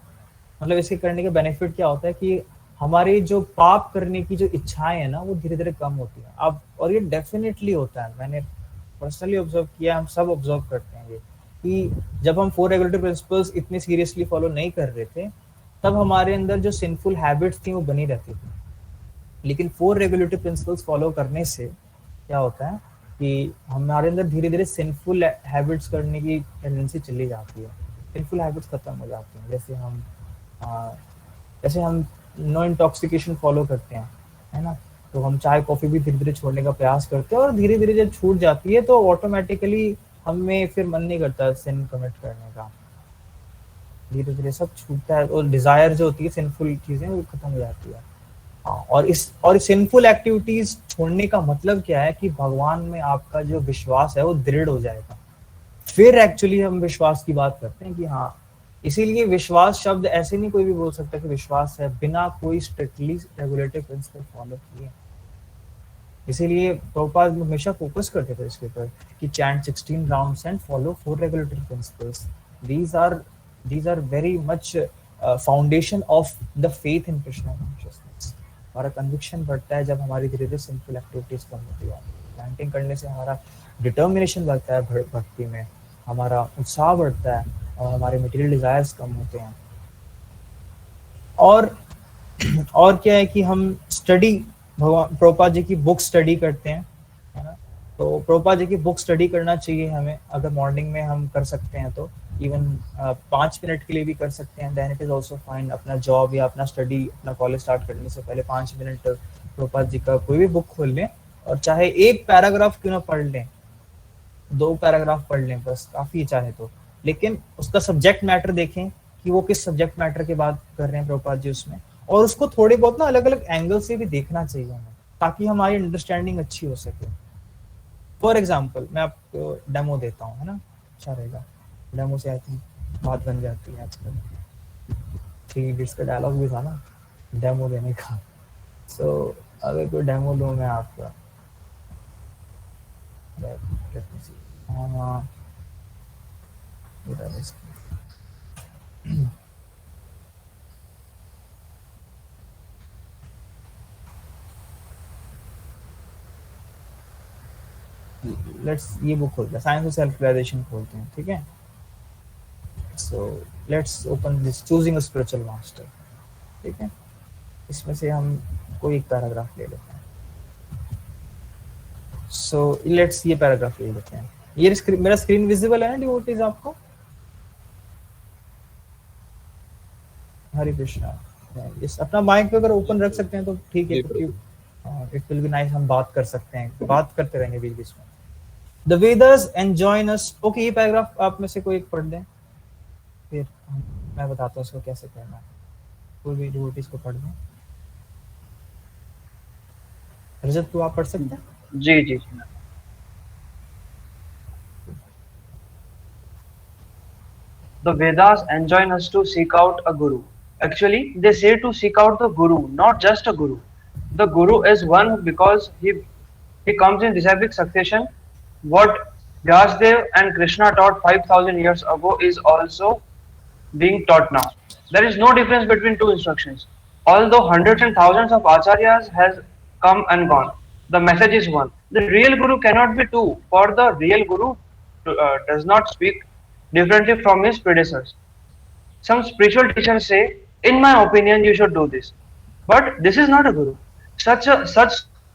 मतलब इसके करने का बेनिफिट क्या होता है कि हमारी जो पाप करने की जो इच्छाएं है ना वो धीरे धीरे कम होती है। अब और ये डेफिनेटली होता है, मैंने पर्सनली ऑब्जर्व किया, हम सब ऑब्जर्व करते हैं ये, कि जब हम 4 रेगुलेटरी प्रिंसिपल्स इतने सीरियसली फॉलो नहीं कर रहे थे तब हमारे अंदर जो सिंफुल हैबिट्स थी वो बनी रहती थी। लेकिन 4 रेगुलेटरी प्रिंसिपल्स फॉलो करने से क्या होता है कि हमारे अंदर धीरे धीरे सिंफुल हैबिट्स करने की टेंडेंसी चली जाती है, सिंफुल हैबिट्स खत्म हो जाती हैं। जैसे हम नो इंटॉक्सिकेशन फॉलो करते हैं, है ना, तो हम चाय कॉफी भी धीरे धीरे छोड़ने का प्रयास करते हैं और धीरे धीरे जब छूट जाती है तो ऑटोमेटिकली हमें फिर मन नहीं करता सिन कमिट करने का, धीरे धीरे सब छूटता है और डिजायर जो होती है सिंफुल चीजें वो खत्म हो जाती है। और सिंफुल एक्टिविटीज छोड़ने का मतलब क्या है कि भगवान में आपका जो विश्वास है वो दृढ़ हो जाएगा। फिर एक्चुअली हम विश्वास की बात करते हैं कि हाँ, इसीलिए विश्वास शब्द ऐसे नहीं कोई भी बोल सकता कि विश्वास है बिना कोई स्ट्रिक्टली रेगुलेटरी प्रिंसिपल फॉलो किए। इसीलिए प्रभुपाद हमेशा फोकस करते थे इसके ऊपर कि chant 16 rounds and follow 4 regulatory principles. these are very much foundation of the faith in Krishna consciousness. हमारा कन्विक्शन बढ़ता है जब हमारी धीरे धीरे सिंपल एक्टिविटीज कम होती है। चैंटिंग करने से हमारा डिटर्मिनेशन बढ़ता है, भक्ति में हमारा उत्साह बढ़ता है और हमारे मटेरियल डिजायर्स कम होते हैं। और क्या है कि हम स्टडी भगवान प्रभुपाद जी की बुक स्टडी करते हैं, है ना, तो प्रभुपाद जी की बुक स्टडी करना चाहिए हमें। अगर मॉर्निंग में हम कर सकते हैं तो इवन 5 मिनट के लिए भी कर सकते हैं, then it is also fine. अपना जॉब या अपना स्टडी, अपना कॉलेज स्टार्ट करने से पहले 5 मिनट प्रभुपाद जी का कोई भी बुक खोल लें और चाहे एक पैराग्राफ क्यों ना पढ़ लें, 2 पैराग्राफ पढ़ लें बस, काफी चाहे तो, लेकिन उसका सब्जेक्ट मैटर देखें कि वो किस सब्जेक्ट मैटर की बात कर रहे हैं प्रभुपाद जी उसमें, और उसको थोड़े बहुत ना अलग अलग एंगल से भी देखना चाहिए हमें ताकि हमारी अंडरस्टैंडिंग अच्छी हो सके। फॉर एग्जाम्पल मैं आपको डेमो देता हूँ, है ना, अच्छा रहेगा। डेमो से आई थिंक बात बन जाती है आजकल। 3 इडियट्स का डायलॉग भी था ना डेमो देने का। सो अगर कोई डेमो लूँ मैं आपका, लेट्स ये बुक खोलते हैं, साइंस ऑफ सेल्फ रियलाइजेशन खोलते हैं, ठीक है। So let's open this choosing a spiritual master, ठीक है। इसमें से हम कोई एक पैराग्राफ ले लेते हैं। सो लेट्स ये पैराग्राफ ले लेते हैं। ये मेरा स्क्रीन विजिबल है ना डिवोटीज आपको? हरे कृष्णा। इस अपना माइक अगर ओपन रख सकते हैं तो ठीक है, क्योंकि इट विल बी नाइस, हम बात कर सकते हैं, बात करते रहेंगे बीच बीच में। The Vedas enjoin us. Okay, ये पैराग्राफ आप में से कोई एक पढ़ दें, फिर मैं बताता हूँ इसको कैसे करना है। कोई भी डिवोटीज को पढ़ दें। रजत तू आप पढ़ सकते हैं? जी जी। The Vedas enjoin us to seek out a guru. Actually, they say to seek out the guru, not just a guru. The guru is one because he comes in disciplic succession. What Vyasdev and Krishna taught 5,000 years ago is also being taught now. There is no difference between two instructions. Although hundreds and thousands of acharyas has come and gone, the message is one. The real guru cannot be two, for the real guru does not speak differently from his predecessors. Some spiritual teachers say, in my opinion, you should do this. But this is not a guru. Such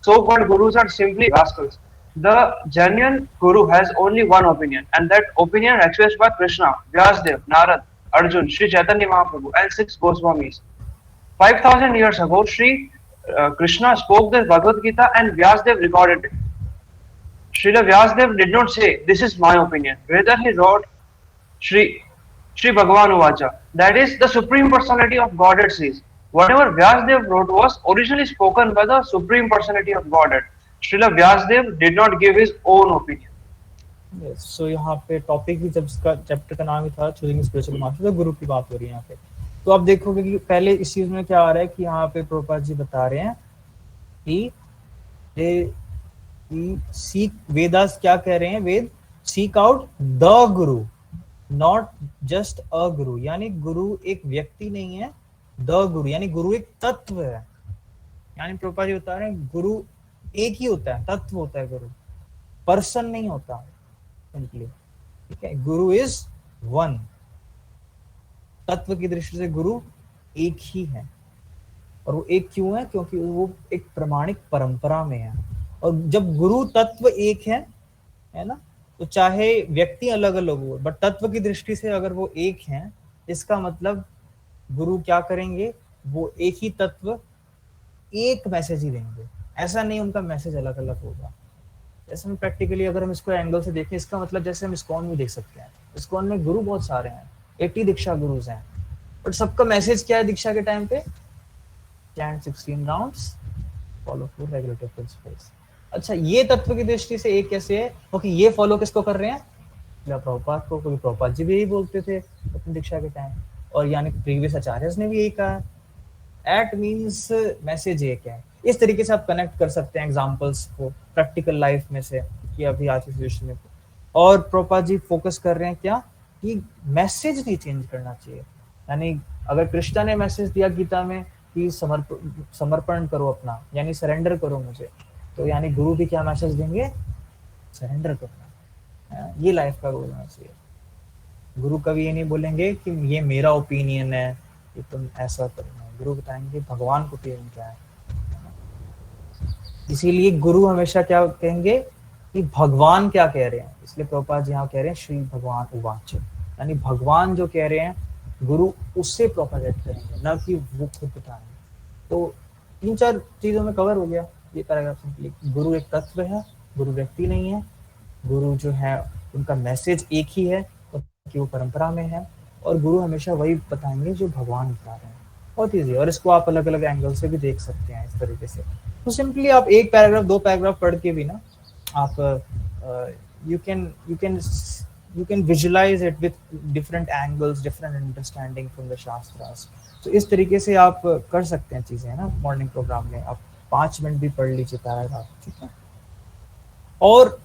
so-called gurus are simply rascals. The genuine guru has only one opinion, and that opinion expressed by Krishna, Vyasdev, Narad, Arjun, Sri Chaitanya Mahaprabhu, and 6 Goswamis. 5,000 years ago, Sri Krishna spoke the Bhagavad Gita and Vyasdev recorded it. Srila Vyasdev did not say, this is my opinion. Rather, he wrote, Sri Bhagavan Uvacha. That is, the Supreme Personality of Godhead says. Whatever Vyasdev wrote was originally spoken by the Supreme Personality of Godhead. Srila Vyasdev did not give his own opinion. Yes, so यहाँ पे topic भी जब इसका chapter का नाम ही था choosing spiritual master, तो गुरु की बात हो रही है यहाँ पे। तो आप देखोगे कि पहले इस चीज में क्या आ रहा है कि यहाँ पे प्रभुपाद जी बता रहे हैं कि सीक, वेदास क्या कह रहे हैं, वेद seek out the Guru, not just a गुरु। यानी गुरु एक व्यक्ति नहीं है, द गुरु, यानी गुरु एक तत्व है। यानी प्रभुपाद जी बता रहे हैं गुरु एक ही होता है, तत्व होता है गुरु, पर्सन नहीं होता सिंपली। ठीक है, गुरु इज वन। तत्व की दृष्टि से गुरु एक ही है। और वो एक क्यों है? क्योंकि वो एक प्रमाणिक परंपरा में है। और जब गुरु तत्व एक है ना, तो चाहे व्यक्ति अलग अलग हो, बट तत्व की दृष्टि से अगर वो एक है, इसका मतलब गुरु क्या करेंगे, वो एक ही तत्व एक मैसेज ही देंगे। ऐसा नहीं उनका मैसेज अलग अलग होगा। जैसे हम प्रैक्टिकली अगर हम इसको एंगल से देखें, इसका मतलब जैसे हम इस्कॉन में देख सकते हैं, इस्कॉन में गुरु बहुत सारे हैं, 80 दीक्षा गुरुज हैं, बट सबका मैसेज क्या है दीक्षा के टाइम पे? Chant 16 rounds, follow 4 regulative principles. अच्छा, ये तत्व की दृष्टि से एक कैसे है? क्योंकि ये फॉलो किसको कर रहे हैं? प्रभुपाद को, क्योंकि प्रभुपाद जी भी यही बोलते थे अपनी दीक्षा के टाइम, और यानी प्रीवियस आचार्यस ने भी यही कहा। एट मीन्स मैसेज एक है। इस तरीके से आप कनेक्ट कर सकते हैं एग्जांपल्स को प्रैक्टिकल लाइफ में से, कि अभी आज की सिचुएशन में। और प्रभुपाद जी फोकस कर रहे हैं क्या, कि मैसेज नहीं चेंज करना चाहिए। यानी अगर कृष्णा ने मैसेज दिया गीता में कि समर्पण करो अपना, यानी सरेंडर करो मुझे, तो यानी गुरु भी क्या मैसेज देंगे? सरेंडर करना। ये लाइफ का गोल होना चाहिए। गुरु कभी ये नहीं बोलेंगे कि ये मेरा ओपिनियन है कि तुम ऐसा करना। गुरु बताएंगे भगवान को ओपिनियन क्या है। इसीलिए गुरु हमेशा क्या कहेंगे कि भगवान क्या कह रहे हैं। इसलिए प्रभुपाद जी यहाँ कह रहे हैं श्री भगवान उवाच, यानी भगवान जो कह रहे हैं गुरु उससे प्रोपेगेट करेंगे, ना कि वो खुद बताएंगे। तो 3-4 चीजों में कवर हो गया ये पैराग्राफ सिंपली। गुरु एक तत्व है, गुरु व्यक्ति नहीं है। गुरु जो है उनका मैसेज एक ही है कि वो परंपरा में है, और गुरु हमेशा वही बताएंगे जो भगवान बता रहे हैं। बहुत ईजी, और इसको आप अलग अलग एंगल से भी देख सकते हैं इस तरीके से। तो सिंपली आप एक पैराग्राफ 2 पैराग्राफ पढ़ के भी ना आप you can visualise it with different angles, different understanding from the shastras. तो इस तरीके से आप कर सकते हैं चीजें, है ना। मॉर्निंग प्रोग्राम में आप 5 मिनट भी पढ़ लीजिए पैराग्राफ, ठीक है। और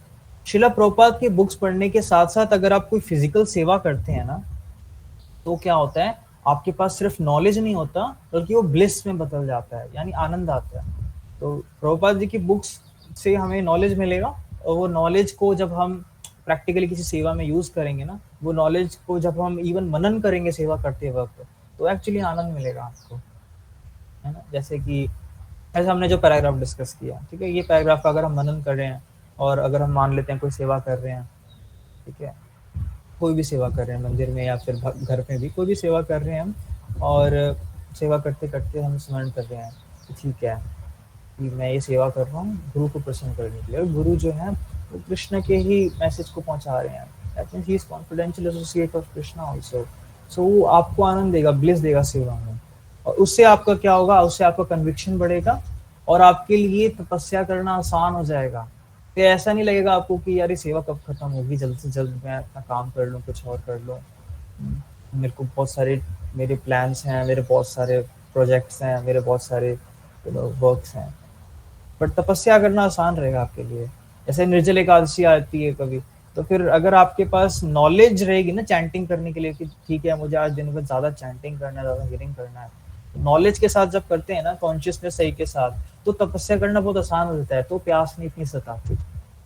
शिला प्रभुपाद की बुक्स पढ़ने के साथ साथ अगर आप कोई फिजिकल सेवा करते हैं ना, तो क्या होता है, आपके पास सिर्फ नॉलेज नहीं होता, बल्कि वो ब्लिस में बदल जाता है, यानी आनंद आता है। तो प्रभुपाद जी की बुक्स से हमें नॉलेज मिलेगा, और वो नॉलेज को जब हम प्रैक्टिकली किसी सेवा में यूज करेंगे ना, वो नॉलेज को जब हम इवन मनन करेंगे सेवा करते वक्त, तो एक्चुअली आनंद मिलेगा आपको, है ना। जैसे कि ऐसा हमने जो पैराग्राफ डिस्कस किया, ठीक है, ये पैराग्राफ का अगर हम मनन कर रहे हैं, और अगर हम मान लेते हैं कोई सेवा कर रहे हैं, ठीक है, कोई भी सेवा कर रहे हैं मंदिर में या फिर घर में भी कोई भी सेवा कर रहे हैं हम, और सेवा करते करते हम स्मरण कर रहे हैं कि ठीक है कि मैं ये सेवा कर रहा हूँ गुरु को प्रसन्न करने के लिए, और गुरु जो है वो कृष्ण के ही मैसेज को पहुंचा रहे हैं। That means he is confidential associate of Krishna also. So वो आपको आनंद देगा, ब्लिस देगा सेवा में, और उससे आपका क्या होगा, उससे आपका कन्विक्शन बढ़ेगा, और आपके लिए तपस्या करना आसान हो जाएगा। फिर ऐसा नहीं लगेगा आपको कि यार ये सेवा कब खत्म होगी, जल्द से जल्द मैं अपना काम कर लूँ, कुछ और कर लूँ, मेरे को बहुत सारे मेरे प्लान्स हैं, मेरे बहुत सारे प्रोजेक्ट्स हैं, मेरे बहुत सारे वर्क्स हैं। बट तपस्या करना आसान रहेगा आपके लिए। जैसे निर्जल एकादशी आती है कभी, तो फिर अगर आपके पास नॉलेज रहेगी ना चैंटिंग करने के लिए, कि ठीक है मुझे आज दिन भर ज्यादा चैंटिंग करना है, ज्यादा हियरिंग करना है, नॉलेज के साथ जब करते हैं ना, कॉन्शियसनेस सही के साथ, तो तपस्या करना बहुत आसान हो जाता है, तो प्यास नहीं इतनी सताती।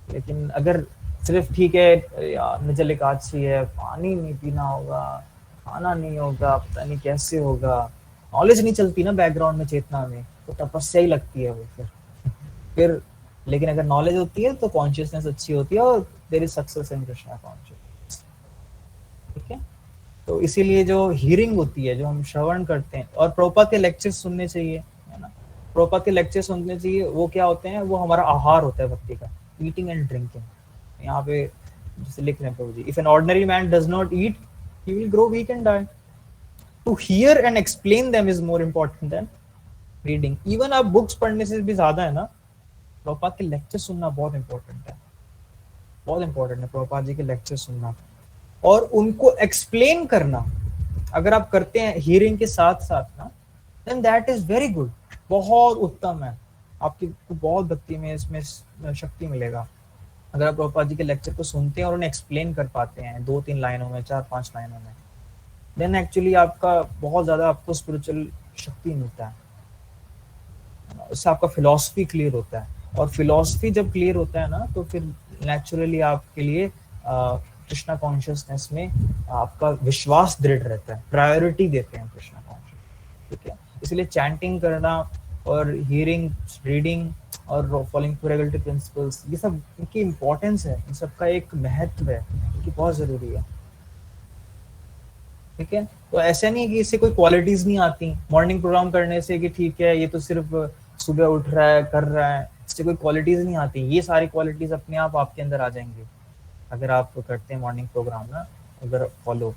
लेकिन अगर सिर्फ ठीक है यार निर्जल एकादशी है, पानी नहीं पीना होगा, खाना नहीं होगा, पता नहीं कैसे होगा, नॉलेज नहीं चलती ना बैकग्राउंड में, चेतना में, तो तपस्या ही लगती है वो फिर। लेकिन अगर नॉलेज होती है तो कॉन्शियसनेस अच्छी होती है, और there is success in Krishna consciousness, ठीक है। तो इसीलिए जो हियरिंग होती है, जो हम श्रवण करते हैं, और प्रभुपाद के लेक्चर्स सुनने चाहिए, है ना। प्रभुपाद के लेक्चर्स सुनने चाहिए। वो क्या होते हैं, वो हमारा आहार होता है भक्ति का, ईटिंग एंड ड्रिंकिंग। यहाँ पे जैसे लिख रहे हैं Prabhu ji, if an ordinary man does not eat he will grow weak and die. To hear and explain them is more important than reading. Even आप बुक्स पढ़ने से भी ज्यादा है ना, प्रभुपाद के लेक्चर सुनना बहुत इंपॉर्टेंट है, बहुत इंपॉर्टेंट है प्रभुपाद जी के लेक्चर सुनना, और उनको एक्सप्लेन करना। अगर आप करते हैं हियरिंग के साथ साथ ना, then that is very good, बहुत उत्तम है। आपकी बहुत भक्ति में इसमें शक्ति मिलेगा अगर आप प्रभुपाद जी के लेक्चर को सुनते हैं और उन्हें एक्सप्लेन कर पाते हैं 2-3 लाइनों में, 4-5 लाइनों में। देन एक्चुअली आपका बहुत ज्यादा आपको स्पिरिचुअल शक्ति मिलता है, उससे आपका फिलॉसफी क्लियर होता है, और फिलॉसफी जब क्लियर होता है ना तो फिर नेचुरली आपके लिए कृष्णा कॉन्शियसनेस में आपका विश्वास दृढ़ रहता है, प्रायोरिटी देते हैं कृष्णा कॉन्शियस, ठीक है। इसलिए चैंटिंग करना और हियरिंग, रीडिंग और फॉलोइंग टू रेगुलेटरी प्रिंसिपल्स, ये सब इनकी इम्पोर्टेंस है, इन सबका एक महत्व है, कि बहुत जरूरी है, ठीक है। तो ऐसा नहीं है कि इससे कोई क्वालिटीज नहीं आती मॉर्निंग प्रोग्राम करने से, कि ठीक है ये तो सिर्फ सुबह उठ रहा है, कर रहा है, इससे कोई क्वालिटीज नहीं आती। ये सारी क्वालिटीज अपने आप आपके अंदर आ जाएंगी अगर आप करते हैं मॉर्निंग प्रोग्राम ना, अगर फॉलो,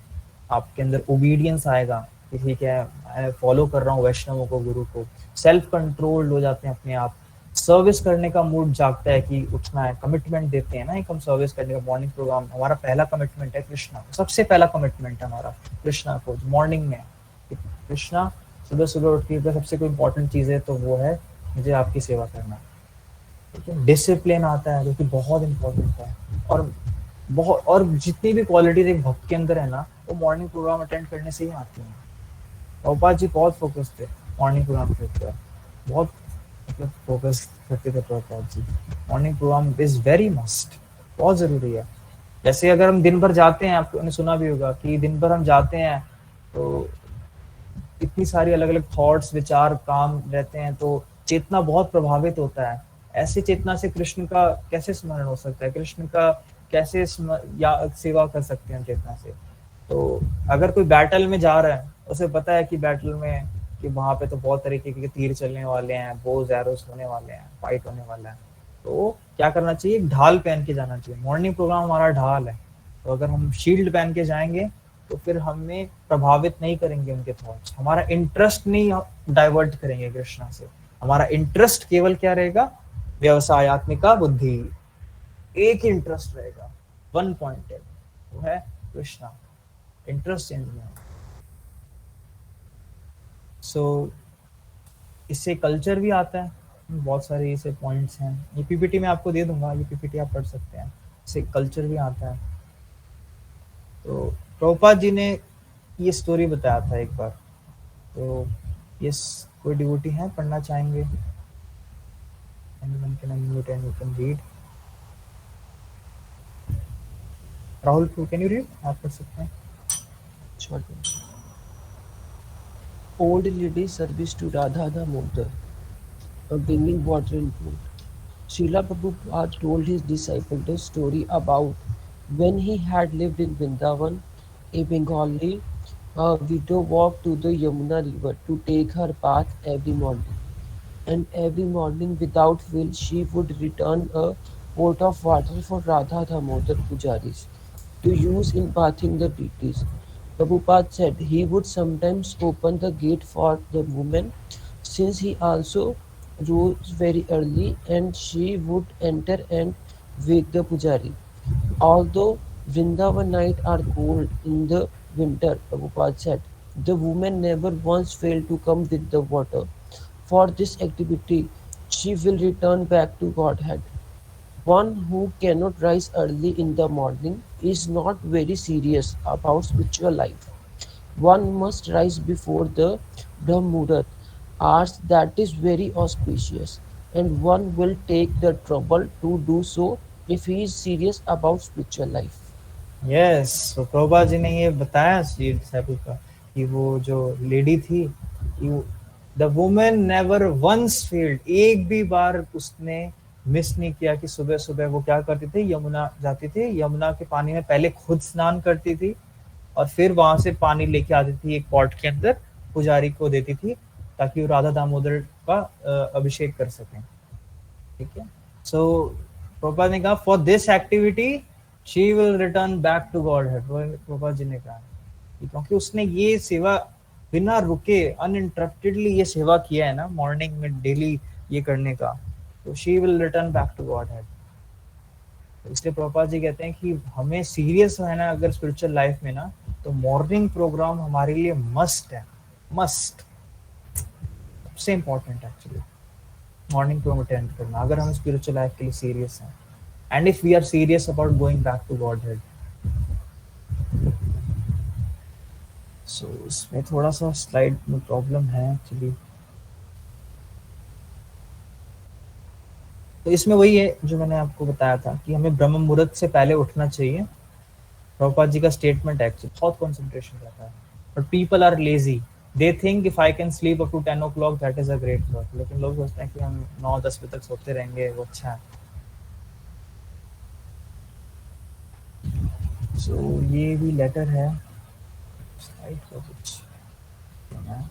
आपके अंदर ओबीडियंस आएगा कि ठीक है मैं फॉलो कर रहा हूँ वैष्णवों को, गुरु को, सेल्फ कंट्रोल हो जाते हैं अपने आप, सर्विस करने का मूड जागता है कि उठना है, कमिटमेंट देते हैं ना एक हम सर्विस करने का। मॉर्निंग प्रोग्राम हमारा पहला कमिटमेंट है कृष्णा, सबसे पहला कमिटमेंट है हमारा कृष्णा को मॉर्निंग में। कृष्णा सुबह सुबह उठ के सबसे कोई इंपॉर्टेंट चीज है तो वो है मुझे आपकी सेवा करना, ठीक है। डिसिप्लिन आता है जो कि बहुत इंपॉर्टेंट है, और बहुत, और जितनी भी क्वालिटीज एक भक्त के अंदर है ना वो मॉर्निंग प्रोग्राम अटेंड करने से ही आती हैं। प्रभुपाद जी बहुत फोकस थे मॉर्निंग प्रोग्राम के ऊपर, बहुत मतलब फोकस करते थे Prabhupada ji. Morning programme is very must, बहुत जरूरी है। जैसे अगर हम दिन भर जाते हैं, आपने सुना भी होगा कि दिन भर हम जाते हैं तो इतनी सारी अलग अलग थॉट्स, विचार, काम रहते हैं, तो चेतना बहुत प्रभावित होता है। ऐसे चेतना से कृष्ण का कैसे स्मरण हो सकता है, कृष्ण का कैसे या सेवा कर सकते हैं चेतना से। तो अगर कोई बैटल में जा रहा है, उसे पता है कि बैटल में कि वहां पे तो बहुत तरीके के तीर चलने वाले हैं, बोज एरोस होने वाले हैं, फाइट होने वाला है, तो क्या करना चाहिए, एक ढाल पहन के जाना चाहिए। मॉर्निंग प्रोग्राम हमारा ढाल है, तो अगर हम शील्ड पहन के जाएंगे तो फिर हमें प्रभावित नहीं करेंगे उनके थॉट्स, हमारा इंटरेस्ट नहीं डाइवर्ट करेंगे कृष्णा से। हमारा इंटरेस्ट केवल क्या रहेगा, व्यवसायत्मिका बुद्धि, एक इंटरेस्ट रहेगा, वन पॉइंटेड, वो है कृष्णा, इंटरेस्ट चेंज नहीं होगा। सो इससे कल्चर भी आता है, बहुत सारे ऐसे पॉइंट्स हैं, ये पीपीटी में आपको दे दूंगा, ये पीपीटी आप पढ़ सकते हैं। इससे कल्चर भी आता है। तो प्रभुपाद जी ने ये स्टोरी बताया था एक बार, तो ये कोई डिवोटी है पढ़ना चाहेंगे? Anyone can unmute and you can read. Rahul, can you read? आप पढ़ सकते हैं। Old lady service to Radha Damodar, bringing water and food. Srila Prabhupada told his disciple the story about when he had lived in Vrindavan, a Bengali widow walked to the Yamuna river to take her bath every morning. And every morning without fail she would return a pot of water for Radha Damodar Pujaris to use in bathing the deities. Prabhupada said he would sometimes open the gate for the woman since he also rose very early and she would enter and wake the pujari. Although Vrindavan nights are cold in the winter, Prabhupada said, the woman never once failed to come with the water. For this activity, she will return back to Godhead. One who cannot rise early in the morning is not very serious about spiritual life. One must rise before the Brahmurat hours, that is very auspicious, and one will take the trouble to do so if he is serious about spiritual life. Yes, तो प्रभुपाद जी ने ये बताया Shri disciple का कि वो जो lady थी, the women never once failed, एक भी बार उसने मिस नहीं किया कि सुबह सुबह वो क्या करती थी, यमुना जाती थी, यमुना के पानी में पहले खुद स्नान करती थी और फिर वहां से पानी लेके आती थी एक पॉट के अंदर, पुजारी को देती थी ताकि वो राधा दामोदर का अभिषेक कर सकें, ठीक है। सो प्रभुपाद ने कहा for this activity she will return back to godhead, Prabhupada ji ने कहा क्योंकि उसने ये सेवा बिना रुके अनइंटरप्टेडली ये सेवा किया है ना मॉर्निंग में डेली ये करने का, तो she will return back to godhead. इसलिए प्रभुपाद जी कहते हैं कि हमें सीरियस रहना अगर स्पिरिचुअल लाइफ में ना, तो मॉर्निंग प्रोग्राम हमारे लिए मस्ट है, मस्ट, सबसे important actually morning program attend करना अगर हम स्पिरिचुअल लाइफ के लिए सीरियस हैं, and if we are serious about going back to godhead. So इसमें थोड़ा सा स्लाइड में प्रॉब्लम है एक्चुअली। तो इसमें वही है जो मैंने आपको बताया था कि हमें ब्रह्म मुहूर्त से पहले उठना चाहिए। प्रभुपाद जी का स्टेटमेंट एक्चुअली बहुत कंसंट्रेशन रहता है, but people are lazy, they think if I can sleep up to 10 o'clock that is a great work. लेकिन लोग सोचते हैं कि हम 9-10 बजे तक सोते रहेंगे, वो अच्छा है। सो ये भी लेटर है, स्लाइड का कुछ है।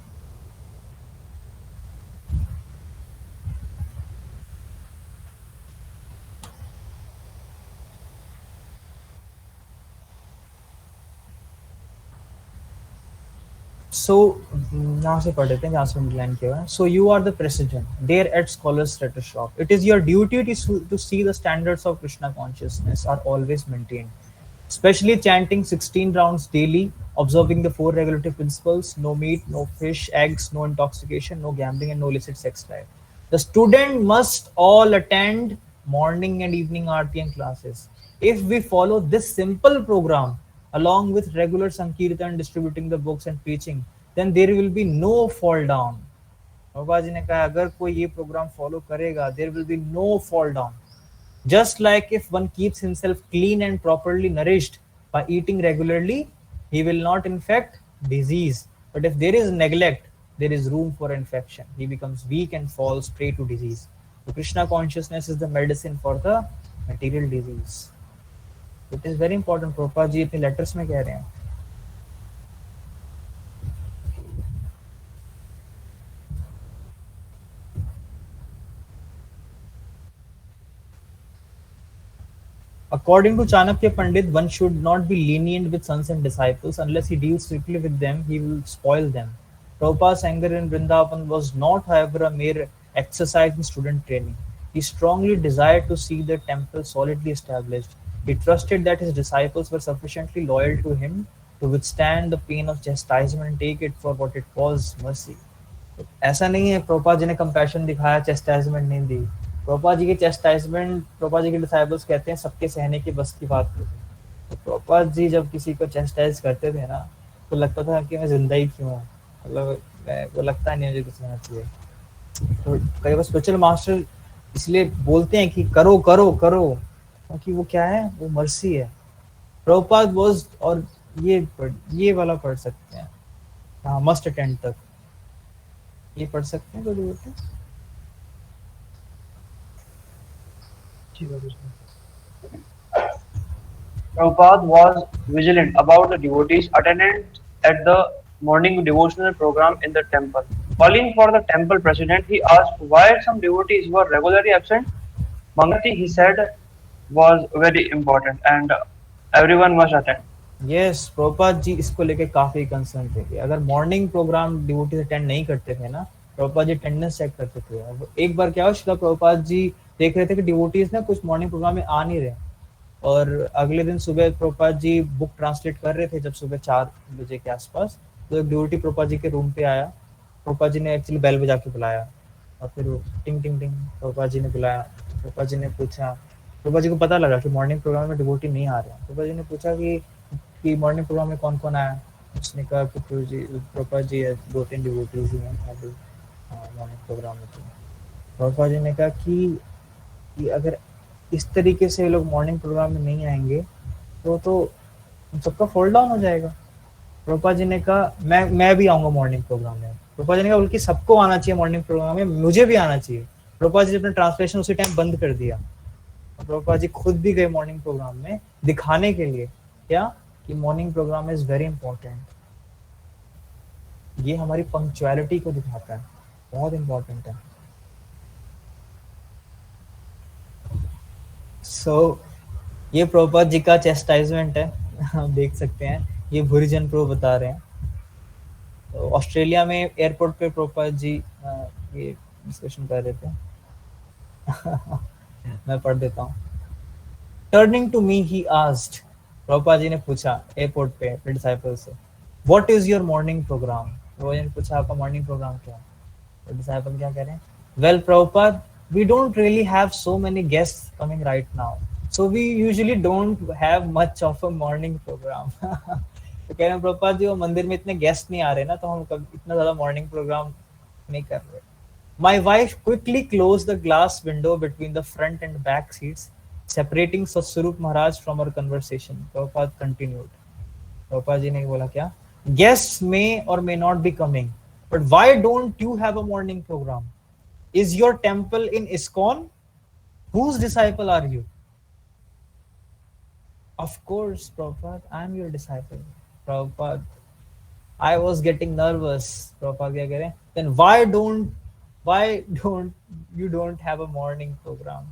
So यहाँ से पढ़ लेते हैं जहाँ से underline किया हुआ है। So you are the president there at Scholars Letter Shop. It is your duty to see the standards of Krishna consciousness are always maintained, especially chanting 16 rounds daily, observing the 4 regulative principles: no meat, no fish, eggs, no intoxication, no gambling, and no illicit sex drive. The student must all attend morning and evening RTM classes. If we follow this simple program along with regular Sankirtan, distributing the books and preaching, then there will be no fall down. बाबा जी ने कहा अगर कोई ये programme follow करेगा, there will be no fall down. Just like if one keeps himself clean and properly nourished by eating regularly, he will not infect disease. But if there is neglect, there is room for infection. He becomes weak and falls prey to disease. So Krishna consciousness is the medicine for the material disease. It is very important. Prabhupada जी अपने letters में कह रहे हैं। According to Chanakya Pandit, one should not be lenient with sons and disciples. Unless he deals strictly with them, he will spoil them. Prabhupada's anger in Vrindavan was not, however, a mere exercise in student training. He strongly desired to see the temple solidly established. He trusted that his disciples were sufficiently loyal to him to withstand the pain of chastisement and take it for what it was, mercy. ऐसा नहीं है प्रभुपाद जी ने compassion दिखाया, चेस्टाइजमेंट नहीं दी। प्रभुपाद जी के चेस्टाइजमेंट, प्रभुपाद जी के disciples कहते हैं सबके सहने की बस की बात होती है। तो प्रभुपाद जी जब किसी को चेस्टाइज करते थे ना, तो लगता था कि मैं जिंदा ही क्यों हूँ, मतलब वो लगता नहीं मुझे कुछ होना चाहिए। तो कई बार स्पिरिचुअल मास्टर इसलिए बोलते हैं कि करो करो करो, क्योंकि वो क्या है, वो मर्सी है। प्रभुपाद वाज, और ये वाला पढ़ सकते हैं, हाँ, मस्ट अटेंड तक ये पढ़ सकते हैं कोई devotee? Prabhupada was vigilant about the devotees' attendance at the morning devotional program in the temple. Calling for the temple president, he asked why some devotees were regularly absent. Mangati, he said, was very important and everyone must attend. Yes, Prabhupada ji इसको लेके काफी concern थे कि अगर morning program devotees attend नहीं करते थे ना, प्रभुपाद जी अटेंडेंस चेक करते थे। अब एक बार क्या हुआ, श्रीला प्रभुपाद जी देख रहे थे कि डिवोटीज ना कुछ मॉर्निंग प्रोग्राम में आ नहीं रहे, और अगले दिन सुबह प्रभुपाद जी बुक ट्रांसलेट कर रहे थे जब सुबह 4 बजे के आसपास, तो एक डिवोटी प्रभुपाद जी के रूम पे आया। प्रभुपाद जी ने एक्चुअली बेल बजा के बुलाया, और फिर वो टिंग टिंग टिंग प्रभुपाद जी ने बुलाया। प्रभुपाद जी ने पूछा, प्रभुपाद जी को पता लगा कि मॉर्निंग प्रोग्राम में डिवोटी नहीं आ रहे हैं। प्रभुपाद जी ने पूछा कि मॉर्निंग प्रोग्राम में कौन कौन आया। उसने कहा कि प्रभुपाद जी 2-3 डिवोटीज ही हैं अभी मॉर्निंग प्रोग्राम में। प्रभुपाद जी ने कहा कि अगर इस तरीके से लोग मॉर्निंग प्रोग्राम में नहीं आएंगे तो उन सबका फॉल डाउन हो जाएगा। प्रभुपाद जी ने कहा मैं भी आऊंगा मॉर्निंग प्रोग्राम में। प्रभुपाद जी ने कहा बल्कि सबको आना चाहिए मॉर्निंग प्रोग्राम में, मुझे भी आना चाहिए। प्रभुपाद जी अपना ट्रांसलेशन उसी टाइम बंद कर दिया। प्रभुपाद जी खुद भी गए मॉर्निंग प्रोग्राम में दिखाने के लिए क्या कि morning programme is very important. ये हमारी पंक्चुअलिटी को दिखाता है, बहुत इंपॉर्टेंट है। सो ये प्रभुपाद जी का चेस्टाइजमेंट है, आप देख सकते हैं। ये भूरिजन प्रो बता रहे हैं। तो ऑस्ट्रेलिया में एयरपोर्ट पे प्रभुपाद जी ये डिस्कशन कर रहे थे। मैं पढ़ देता हूँ। Turning to me he asked, Prabhupada ji ने पूछा एयरपोर्ट पे अपने डिसाइपल से, what is your morning programme. Prabhupada ji ने पूछा आपका मॉर्निंग प्रोग्राम क्या है। तो डिसाइपल क्या कह रहे हैं, well Prabhupada, we don't really have so many guests coming right now, so we usually don't have much of a morning program. तो कह रहे हैं प्रभुपाद जी वो मंदिर में इतने गेस्ट नहीं आ रहे ना, तो हम कभी इतना ज्यादा मॉर्निंग प्रोग्राम नहीं कर रहे. My wife quickly closed the glass window between the front and back seats, separating Satswarup Maharaj from our conversation. Prabhupada continued. Prabhupada ji ने बोला क्या? Guests may or may not be coming, but why don't you have a morning program? Is your temple in ISKCON? Whose disciple are you? Of course, Prabhupada, I am your disciple. Prabhupada, I was getting nervous. Prabhupada क्या कह रहे हैं? Then why don't you don't have a morning program?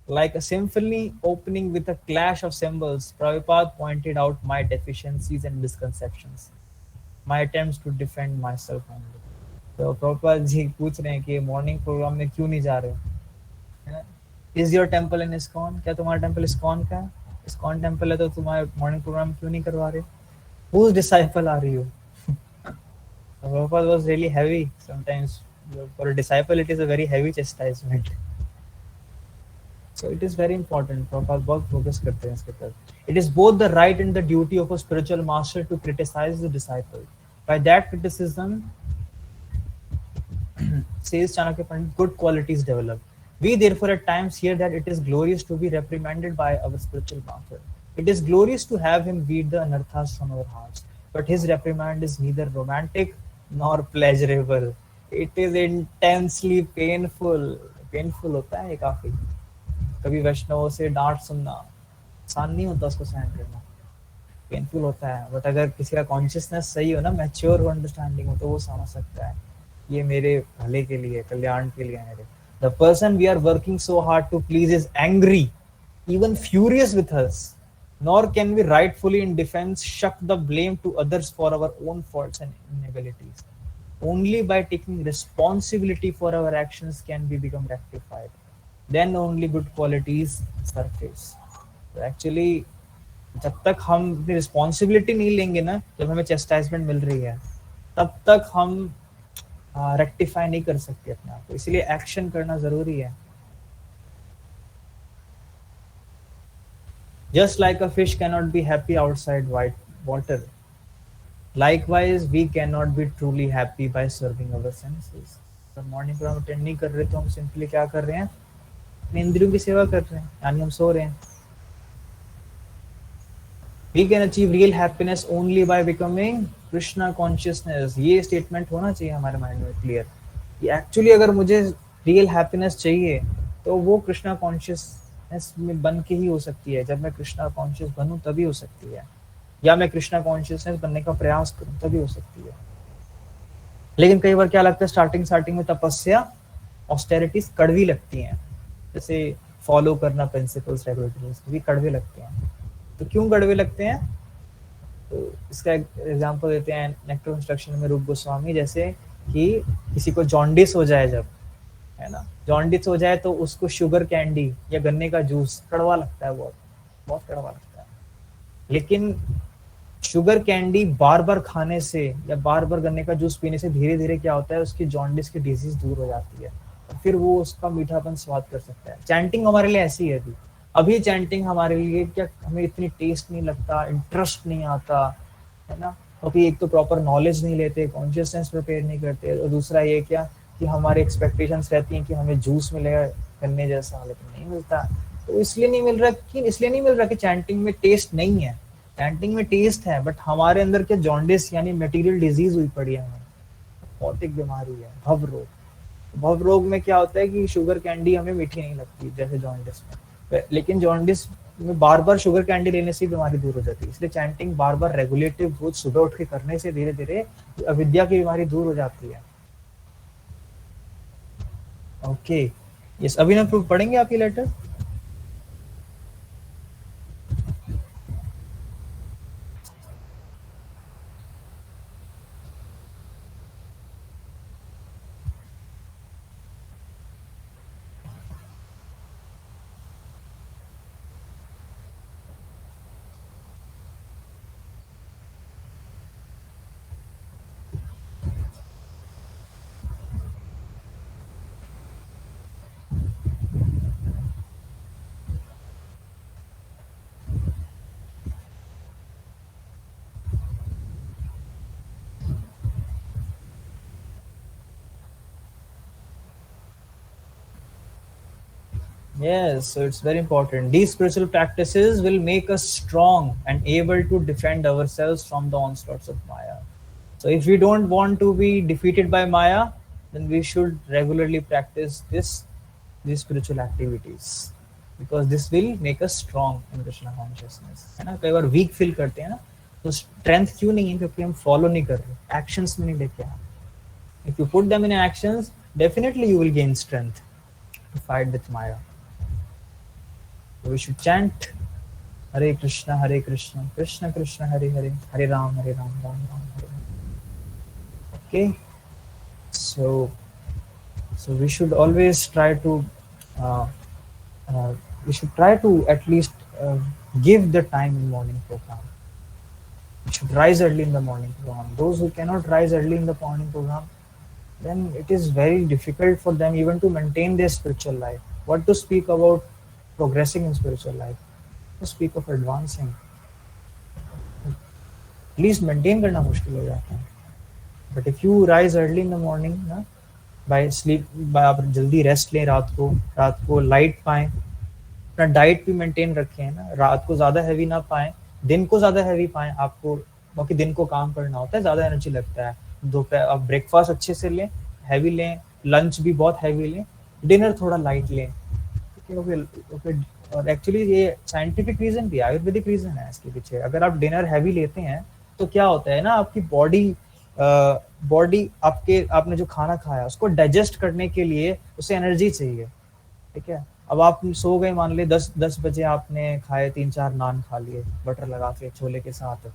Like a symphony opening with a clash of cymbals, Prabhupada pointed out my deficiencies and misconceptions, my attempts to defend myself only. तो प्रभुपाद जी पूछ रहे हैं कि morning programme में क्यों नहीं जा रहे हो? Is your temple in ISKCON? क्या तुम्हारा टेम्पल इस्कॉन का है? इस्कॉन टेम्पल है तो तुम्हारे मॉर्निंग प्रोग्राम क्यों नहीं करवा रहे? Whose disciple are you? Prabhupada was really heavy. Sometimes for a disciple, it is a very heavy chastisement. So it is very important. Prabhupada बहुत focus करते हैं इसके तरफ. It is both the right and the duty of a spiritual master to criticize the disciple. By that criticism, says Chanakya Pandit, good qualities develop. We therefore at times hear that it is glorious to be reprimanded by our spiritual master. It is glorious to have him beat the anarthas from our hearts. But his reprimand is neither romantic nor pleasurable. It is intensely painful. Painful होता है काफी. कभी वैष्णव से डांट सुनना आसान नहीं होता, उसको सहन करना पेनफुल होता है. बट अगर किसी का कॉन्शियसनेस सही हो ना, मैच्योर हो, अंडरस्टैंडिंग हो, तो वो समझ सकता है ये मेरे भले के लिए, कल्याण के लिए मेरे. The person we are working so hard to please is angry, even furious with us, nor can we rightfully in defense shuck the blame to others for our own faults and inabilities. Only by taking responsibility for our actions can we become rectified. Then only good qualities surface. So actually, जब तक हम अपनी responsibility नहीं लेंगे ना, जब हमें चेस्टाइजमेंट मिल रही है, तब तक हम रेक्टिफाई नहीं कर सकते अपने आप को. इसलिए एक्शन करना जरूरी है. Just like a fish cannot be happy outside white water, likewise we cannot be truly happy by serving our senses. जब मॉर्निंग प्रोग्राम अटेंड नहीं कर रहे तो हम सिंपली क्या कर रहे हैं? अपने इंद्रियों की सेवा कर रहे हैं, यानी हम सो रहे हैं. We can achieve real happiness only by becoming Krishna consciousness. ये स्टेटमेंट होना चाहिए हमारे माइंड में क्लियर कि एक्चुअली अगर मुझे रियल हैप्पीनेस चाहिए तो वो कृष्णा कॉन्शियसनेस में बन के ही हो सकती है. जब मैं कृष्णा कॉन्शियस बनूं तभी हो सकती है, या मैं कृष्णा कॉन्शियसनेस बनने का प्रयास करूं तभी हो सकती है. लेकिन कई बार क्या लगता है, स्टार्टिंग में तपस्या ऑस्टेरिटीज कड़वी लगती हैं, जैसे फॉलो करना प्रिंसिपल्स रेगुलेटरीज भी कड़वे लगते हैं. तो क्यों कड़वे लगते हैं? तो इसका एग्जांपल देते हैं नेक्टर इंस्ट्रक्शन में रूप गोस्वामी, जैसे कि किसी को जॉन्डिस हो जाए, जब है ना जॉन्डिस हो जाए तो उसको शुगर कैंडी या गन्ने का जूस कड़वा लगता है, बहुत बहुत कड़वा लगता है. लेकिन शुगर कैंडी बार बार खाने से या बार बार गन्ने का जूस पीने से धीरे धीरे क्या होता है, उसकी जॉन्डिस की डिजीज दूर हो जाती है, और फिर वो उसका मीठापन स्वाद कर सकता है. चैंटिंग हमारे लिए ऐसी है. अभी चैंटिंग हमारे लिए क्या, हमें इतनी टेस्ट नहीं लगता, इंटरेस्ट नहीं आता है ना, क्योंकि एक तो प्रॉपर नॉलेज नहीं लेते, कॉन्शियसनेस प्रिपेयर नहीं करते, और दूसरा ये क्या कि हमारे एक्सपेक्टेशंस रहती हैं कि हमें जूस मिलेगा गन्ने जैसा, लेकिन नहीं मिलता. तो इसलिए नहीं मिल रहा कि चैंटिंग में टेस्ट नहीं है. चैंटिंग में टेस्ट है, बट हमारे अंदर क्या जॉन्डिस यानी मटेरियल डिजीज हुई पड़ी है, हमें भौतिक बीमारी है, भव रोग. भव रोग में क्या होता है कि शुगर कैंडी हमें मीठी नहीं लगती जैसे जॉन्डिस में, लेकिन जॉन्डिस में बार बार शुगर कैंडी लेने से बीमारी दूर हो जाती है. इसलिए चैंटिंग बार बार रेगुलेटिव रोज सुबह उठ के करने से धीरे धीरे अविद्या की बीमारी दूर हो जाती है. ओके यस, अभिनव प्रूफ पढ़ेंगे आप ये letter? Yes, so it's very important. These spiritual practices will make us strong and able to defend ourselves from the onslaughts of Maya. So if we don't want to be defeated by Maya, then we should regularly practice these spiritual activities, because this will make us strong in Krishna consciousness. है ना, कई बार weak feel करते हैं ना, तो strength क्यों नहीं है? क्योंकि हम फॉलो नहीं कर रहे, एक्शंस में नहीं लेके आ रहे. If you put them in actions, definitely you will gain strength to fight with Maya. So we should chant Hare Krishna, Krishna Krishna, Hare Hare, Hare Ram, Ram Ram, Hare Hare. Okay, so we should always try to uh, we should try to at least give the time in morning program. We should rise early in the morning program. Those who cannot rise early in the morning program, then it is very difficult for them even to maintain their spiritual life. What to speak about progressing in spiritual life? To speak of advancing. At least maintain करना मुश्किल हो जाता है. But if you rise early in the morning, ना, by sleep, by आप जल्दी rest लें, रात को लाइट पाएं, अपना डाइट भी मेंटेन रखें, है ना, रात को ज़्यादा हैवी ना पाएं, दिन को ज़्यादा हैवी पाएं. आपको क्योंकि दिन को काम करना होता है, ज़्यादा एनर्जी लगता है. दोपहर आप ब्रेकफास्ट अच्छे से लें, हैवी लें, लंच भी बहुत हैवी लें, डिनर थोड़ा लाइट लें. ओके. और एक्चुअली ये साइंटिफिक रीजन भी, आयुर्वेदिक रीजन है इसके पीछे. अगर आप डिनर हैवी लेते हैं तो क्या होता है ना, आपकी बॉडी आपने जो खाना खाया उसको डाइजेस्ट करने के लिए उसे एनर्जी चाहिए. ठीक है. अब आप सो गए, मान ले 10 बजे आपने खाए, 3-4 नान खा लिए बटर लगा के छोले के साथ,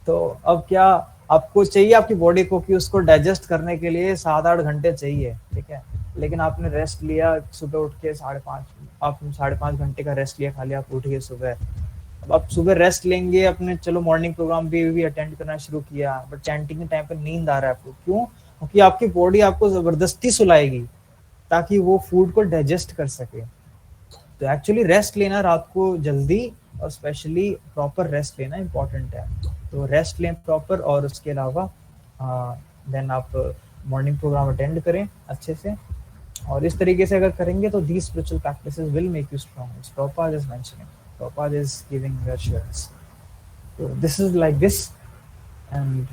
तो अब क्या आपको चाहिए आपकी बॉडी को कि उसको डाइजेस्ट करने के लिए 7-8 घंटे चाहिए. ठीक है. लेकिन आपने रेस्ट लिया, सुबह उठ के 5.5 घंटे का रेस्ट लिया, खा लिया, आप उठ गए सुबह. अब आप सुबह रेस्ट लेंगे, अपने चलो मॉर्निंग प्रोग्राम भी अटेंड करना शुरू किया, बट चैंटिंग के टाइम पर नींद आ रहा है आपको. क्यों? क्योंकि आपकी बॉडी आपको जबरदस्ती सुलाएगी ताकि वो फूड को डाइजेस्ट कर सके. तो एक्चुअली रेस्ट लेना रात को जल्दी, और स्पेशली प्रॉपर रेस्ट लेना इम्पोर्टेंट है. तो रेस्ट लें प्रॉपर, और उसके अलावा देन आप मॉर्निंग प्रोग्राम अटेंड करें अच्छे से. और इस तरीके से अगर करेंगे तो these spiritual practices will make you strong. As Prabhupada is mentioning, Prabhupada is giving assurance. So this is like this. And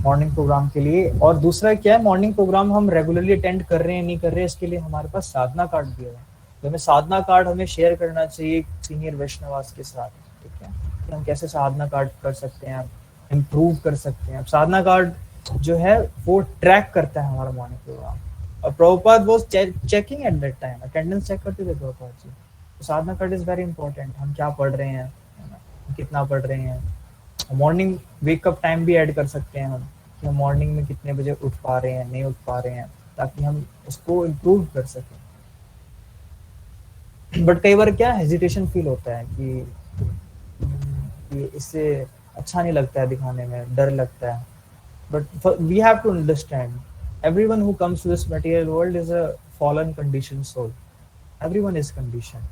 morning programme के लिए, और दूसरा क्या है, मॉर्निंग प्रोग्राम हम रेगुलरली अटेंड कर रहे हैं नहीं कर रहे हैं, इसके लिए हमारे पास साधना कार्ड दिया है. तो हमें साधना कार्ड हमें शेयर करना चाहिए सीनियर वैष्णवास के साथ. ठीक है. कि हम कैसे साधना कार्ड कर सकते हैं, इम्प्रूव कर सकते हैं. साधना कार्ड जो है वो ट्रैक करता है हमारा मॉर्निंग प्रोग्राम. और Prabhupada was checking at that time, attendance check करते थे प्रभुपाद जी. तो sadhana card is very important. हम क्या पढ़ रहे हैं, कितना पढ़ रहे हैं. मॉर्निंग वेकअप टाइम भी ऐड कर सकते हैं हम, कि हम मॉर्निंग में कितने बजे उठ पा रहे हैं, नहीं उठ पा रहे हैं, ताकि हम उसको इम्प्रूव कर सकें. बट कई बार क्या हेजिटेशन फील होता है कि इससे अच्छा नहीं लगता है दिखाने में, डर लगता है. But we have to understand everyone who comes to this material world is a fallen conditioned soul. Everyone is conditioned,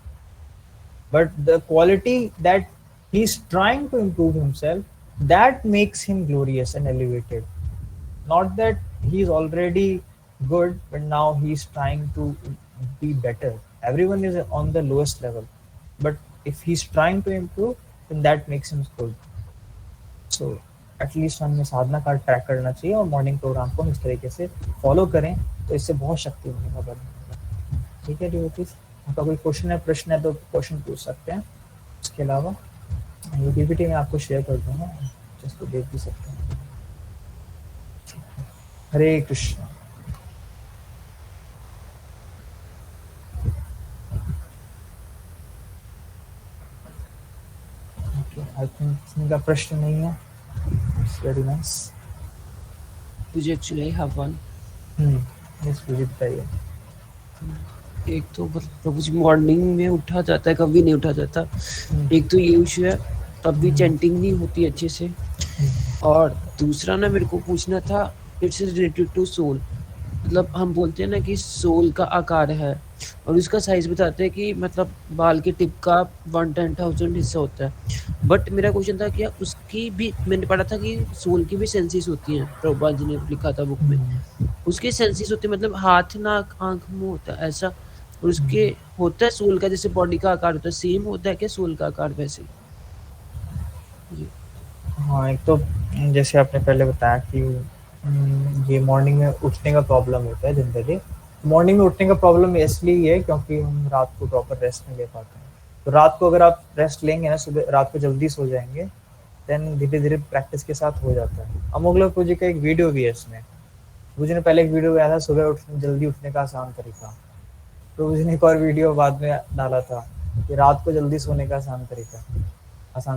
but the quality that he's trying to improve himself, that makes him glorious and elevated. Not that he's already good but now he's trying to be better. Everyone is on the lowest level, but if he's trying to improve, then that makes him good. So at least हमें साधना card track करना चाहिए, और morning program को हम इस तरीके से follow करें तो इससे बहुत शक्ति मिलेगा बढ़ने. ठीक है डिवोटीज, आपका कोई क्वेश्चन है, प्रश्न है तो क्वेश्चन पूछ सकते हैं. इसके अलावा ये पीपीटी में आपको शेयर कर दूंगा, जिसको देख भी सकते हैं. हरे कृष्ण. आई थिंक इनका प्रश्न नहीं है. It's very nice. मुझे actually I have one. yes मुझे बताइए. एक तो प्रभु जी मॉर्निंग में उठा जाता है, कभी नहीं उठा जाता. एक तो ये इशू है, तब भी चैंटिंग नहीं होती अच्छे से. और दूसरा ना मेरे को पूछना था, इट्स रिलेटेड टू सोल. मतलब हम बोलते हैं ना कि सोल का आकार है, और उसका साइज बताते हैं कि मतलब बाल के टिप का 1/10,000 हिस्सा होता है. बट मेरा क्वेश्चन था क्या उसकी भी, मैंने पढ़ा था कि सोल की भी सेंसेस होती हैं, प्रभुपाद जी ने लिखा था बुक में. उसके सेंसेस होते हैं, मतलब हाथ नाक आंख मुंह होता है ऐसा. और उसके होता है सोल का जैसे बॉडी का आकार होता है, सेम होता है क्या सोल का आकार वैसे? जी। हाँ, एक तो जैसे आपने पहले बताया कि ये मॉर्निंग में उठने का प्रॉब्लम होता है जनरली। मॉर्निंग में उठने का प्रॉब्लम इसलिए है क्योंकि हम रात को प्रॉपर रेस्ट नहीं ले पाते हैं। तो रात को अगर आप रेस्ट लेंगे ना, सुबह रात को जल्दी सो जाएंगे, देन धीरे-धीरे प्रैक्टिस के साथ हो जाता है। अमोघवर्षा जी का एक वीडियो भी है इसमें। मुझे ने पहले एक वीडियो आया था सुबह जल्दी उठने का आसान तरीका। तो उसने एक और वीडियो बाद में डाला था कि रात को जल्दी सोने का आसान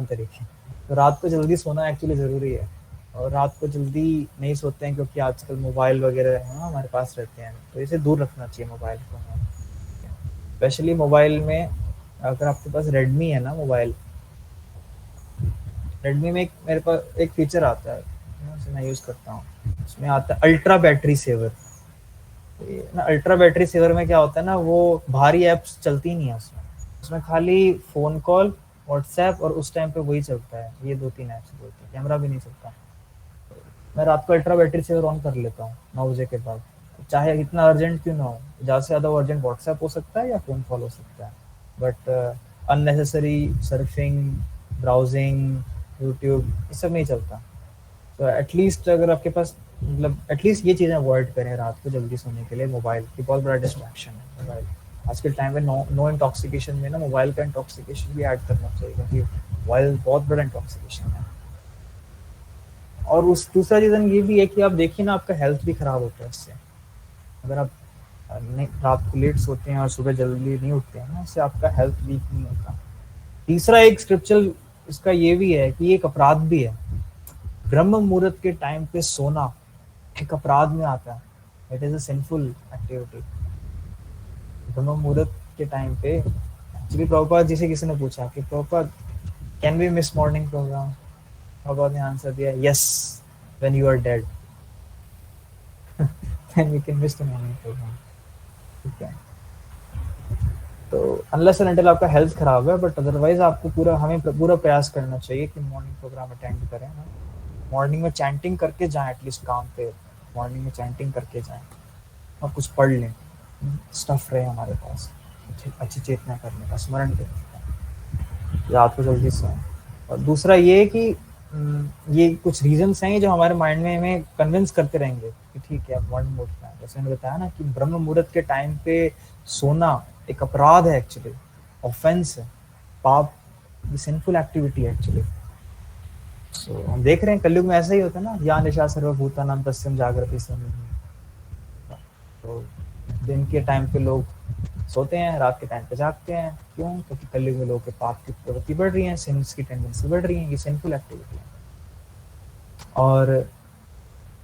तरीके। तो रात को जल्दी सोना एक्चुअली ज़रूरी है, और रात को जल्दी नहीं सोते हैं क्योंकि आजकल मोबाइल वगैरह है ना हमारे पास रहते हैं, तो इसे दूर रखना चाहिए मोबाइल को हमें। स्पेशली मोबाइल में अगर आपके पास रेडमी है ना मोबाइल, रेडमी में एक मेरे पास एक फीचर आता है, उसे मैं यूज़ करता हूँ। उसमें आता है अल्ट्रा बैटरी सेवर। तो ये ना अल्ट्रा बैटरी सेवर में क्या होता है ना, वो भारी ऐप्स चलती नहीं है उसमें। उसमें खाली फ़ोन कॉल, व्हाट्सएप और उस टाइम पे वही चलता है, ये 2-3 ऐप्स बोलते हैं, कैमरा भी नहीं चलता। मैं रात को अल्ट्रा बैटरी सेवर ऑन कर लेता हूँ 9 बजे के बाद, चाहे इतना अर्जेंट क्यों ना हो। ज़्यादा से ज़्यादा अर्जेंट व्हाट्सएप हो सकता है या फ़ोन कॉल हो सकता है, but unnecessary surfing, browsing, YouTube ये सब नहीं चलता। तो एटलीस्ट अगर आपके पास मतलब एटलीस्ट ये चीज़ें अवॉइड करें रात को जल्दी सोने के लिए। मोबाइल की बहुत बड़ा डिस्ट्रैक्शन है मोबाइल आज के टाइम में। नो इंटॉक्सिकेशन में ना मोबाइल का इंटॉक्सिकेशन भी ऐड करना चाहिए, क्योंकि मोबाइल बहुत बड़ा इंटॉक्सिकेशन है। और उस दूसरा रीज़न ये भी है कि आप देखिए ना, आपका हेल्थ भी ख़राब होता है इससे। अगर आप नहीं रात को लेट सोते हैं और सुबह जल्दी नहीं उठते हैं ना, इससे आपका हेल्थ वीक नहीं होता। तीसरा एक स्क्रिप्चरल इसका ये भी है कि एक अपराध भी है। ब्रह्म मुहूर्त के टाइम पे सोना एक अपराध में आता है। It is a sinful activity. ब्रह्म मुहूर्त के टाइम पे एक्चुअली प्रभुपाद जी से किसी ने पूछा कि Prabhupada can we miss morning programme? Prabhupada ने आंसर दिया, yes, when you are dead then we can miss the morning programme. ठीक है, तो अनलेस एंड अनटिल आपका हेल्थ खराब है, बट अदरवाइज आपको हमें पूरा प्रयास करना चाहिए कि मॉर्निंग प्रोग्राम अटेंड करें ना। मॉर्निंग में चैंटिंग करके जाएं, एटलीस्ट काम पे मॉर्निंग में चैंटिंग करके जाएं और कुछ पढ़ लें, स्टफ रहे हमारे पास अच्छी चेतना करने का, स्मरण करने का, रात को जल्दी सोएं। और दूसरा ये कि ये कुछ रीजंस हैं जो हमारे माइंड में हमें कन्विंस करते रहेंगे कि ठीक है मॉर्निंग में उठना है। जैसे मैंने बताया ना कि ब्रह्म मुहूर्त के टाइम पे सोना एक अपराध है, एक्चुअली ऑफेंस है, पाप, सिंफुल एक्टिविटी है एक्चुअली। सो हम देख रहे हैं कलयुग में ऐसा ही होता है ना, या निशा सर्वभूतानां तस्मिन् जागृति संयमी। तो दिन के टाइम पे लोग सोते हैं, रात के टाइम पे जागते हैं। क्यों? क्योंकि कलयुग में लोगों के पाप की प्रवृत्ति बढ़ रही है, सिंस की टेंडेंसी बढ़ रही है, ये सिंफुल एक्टिविटी है। और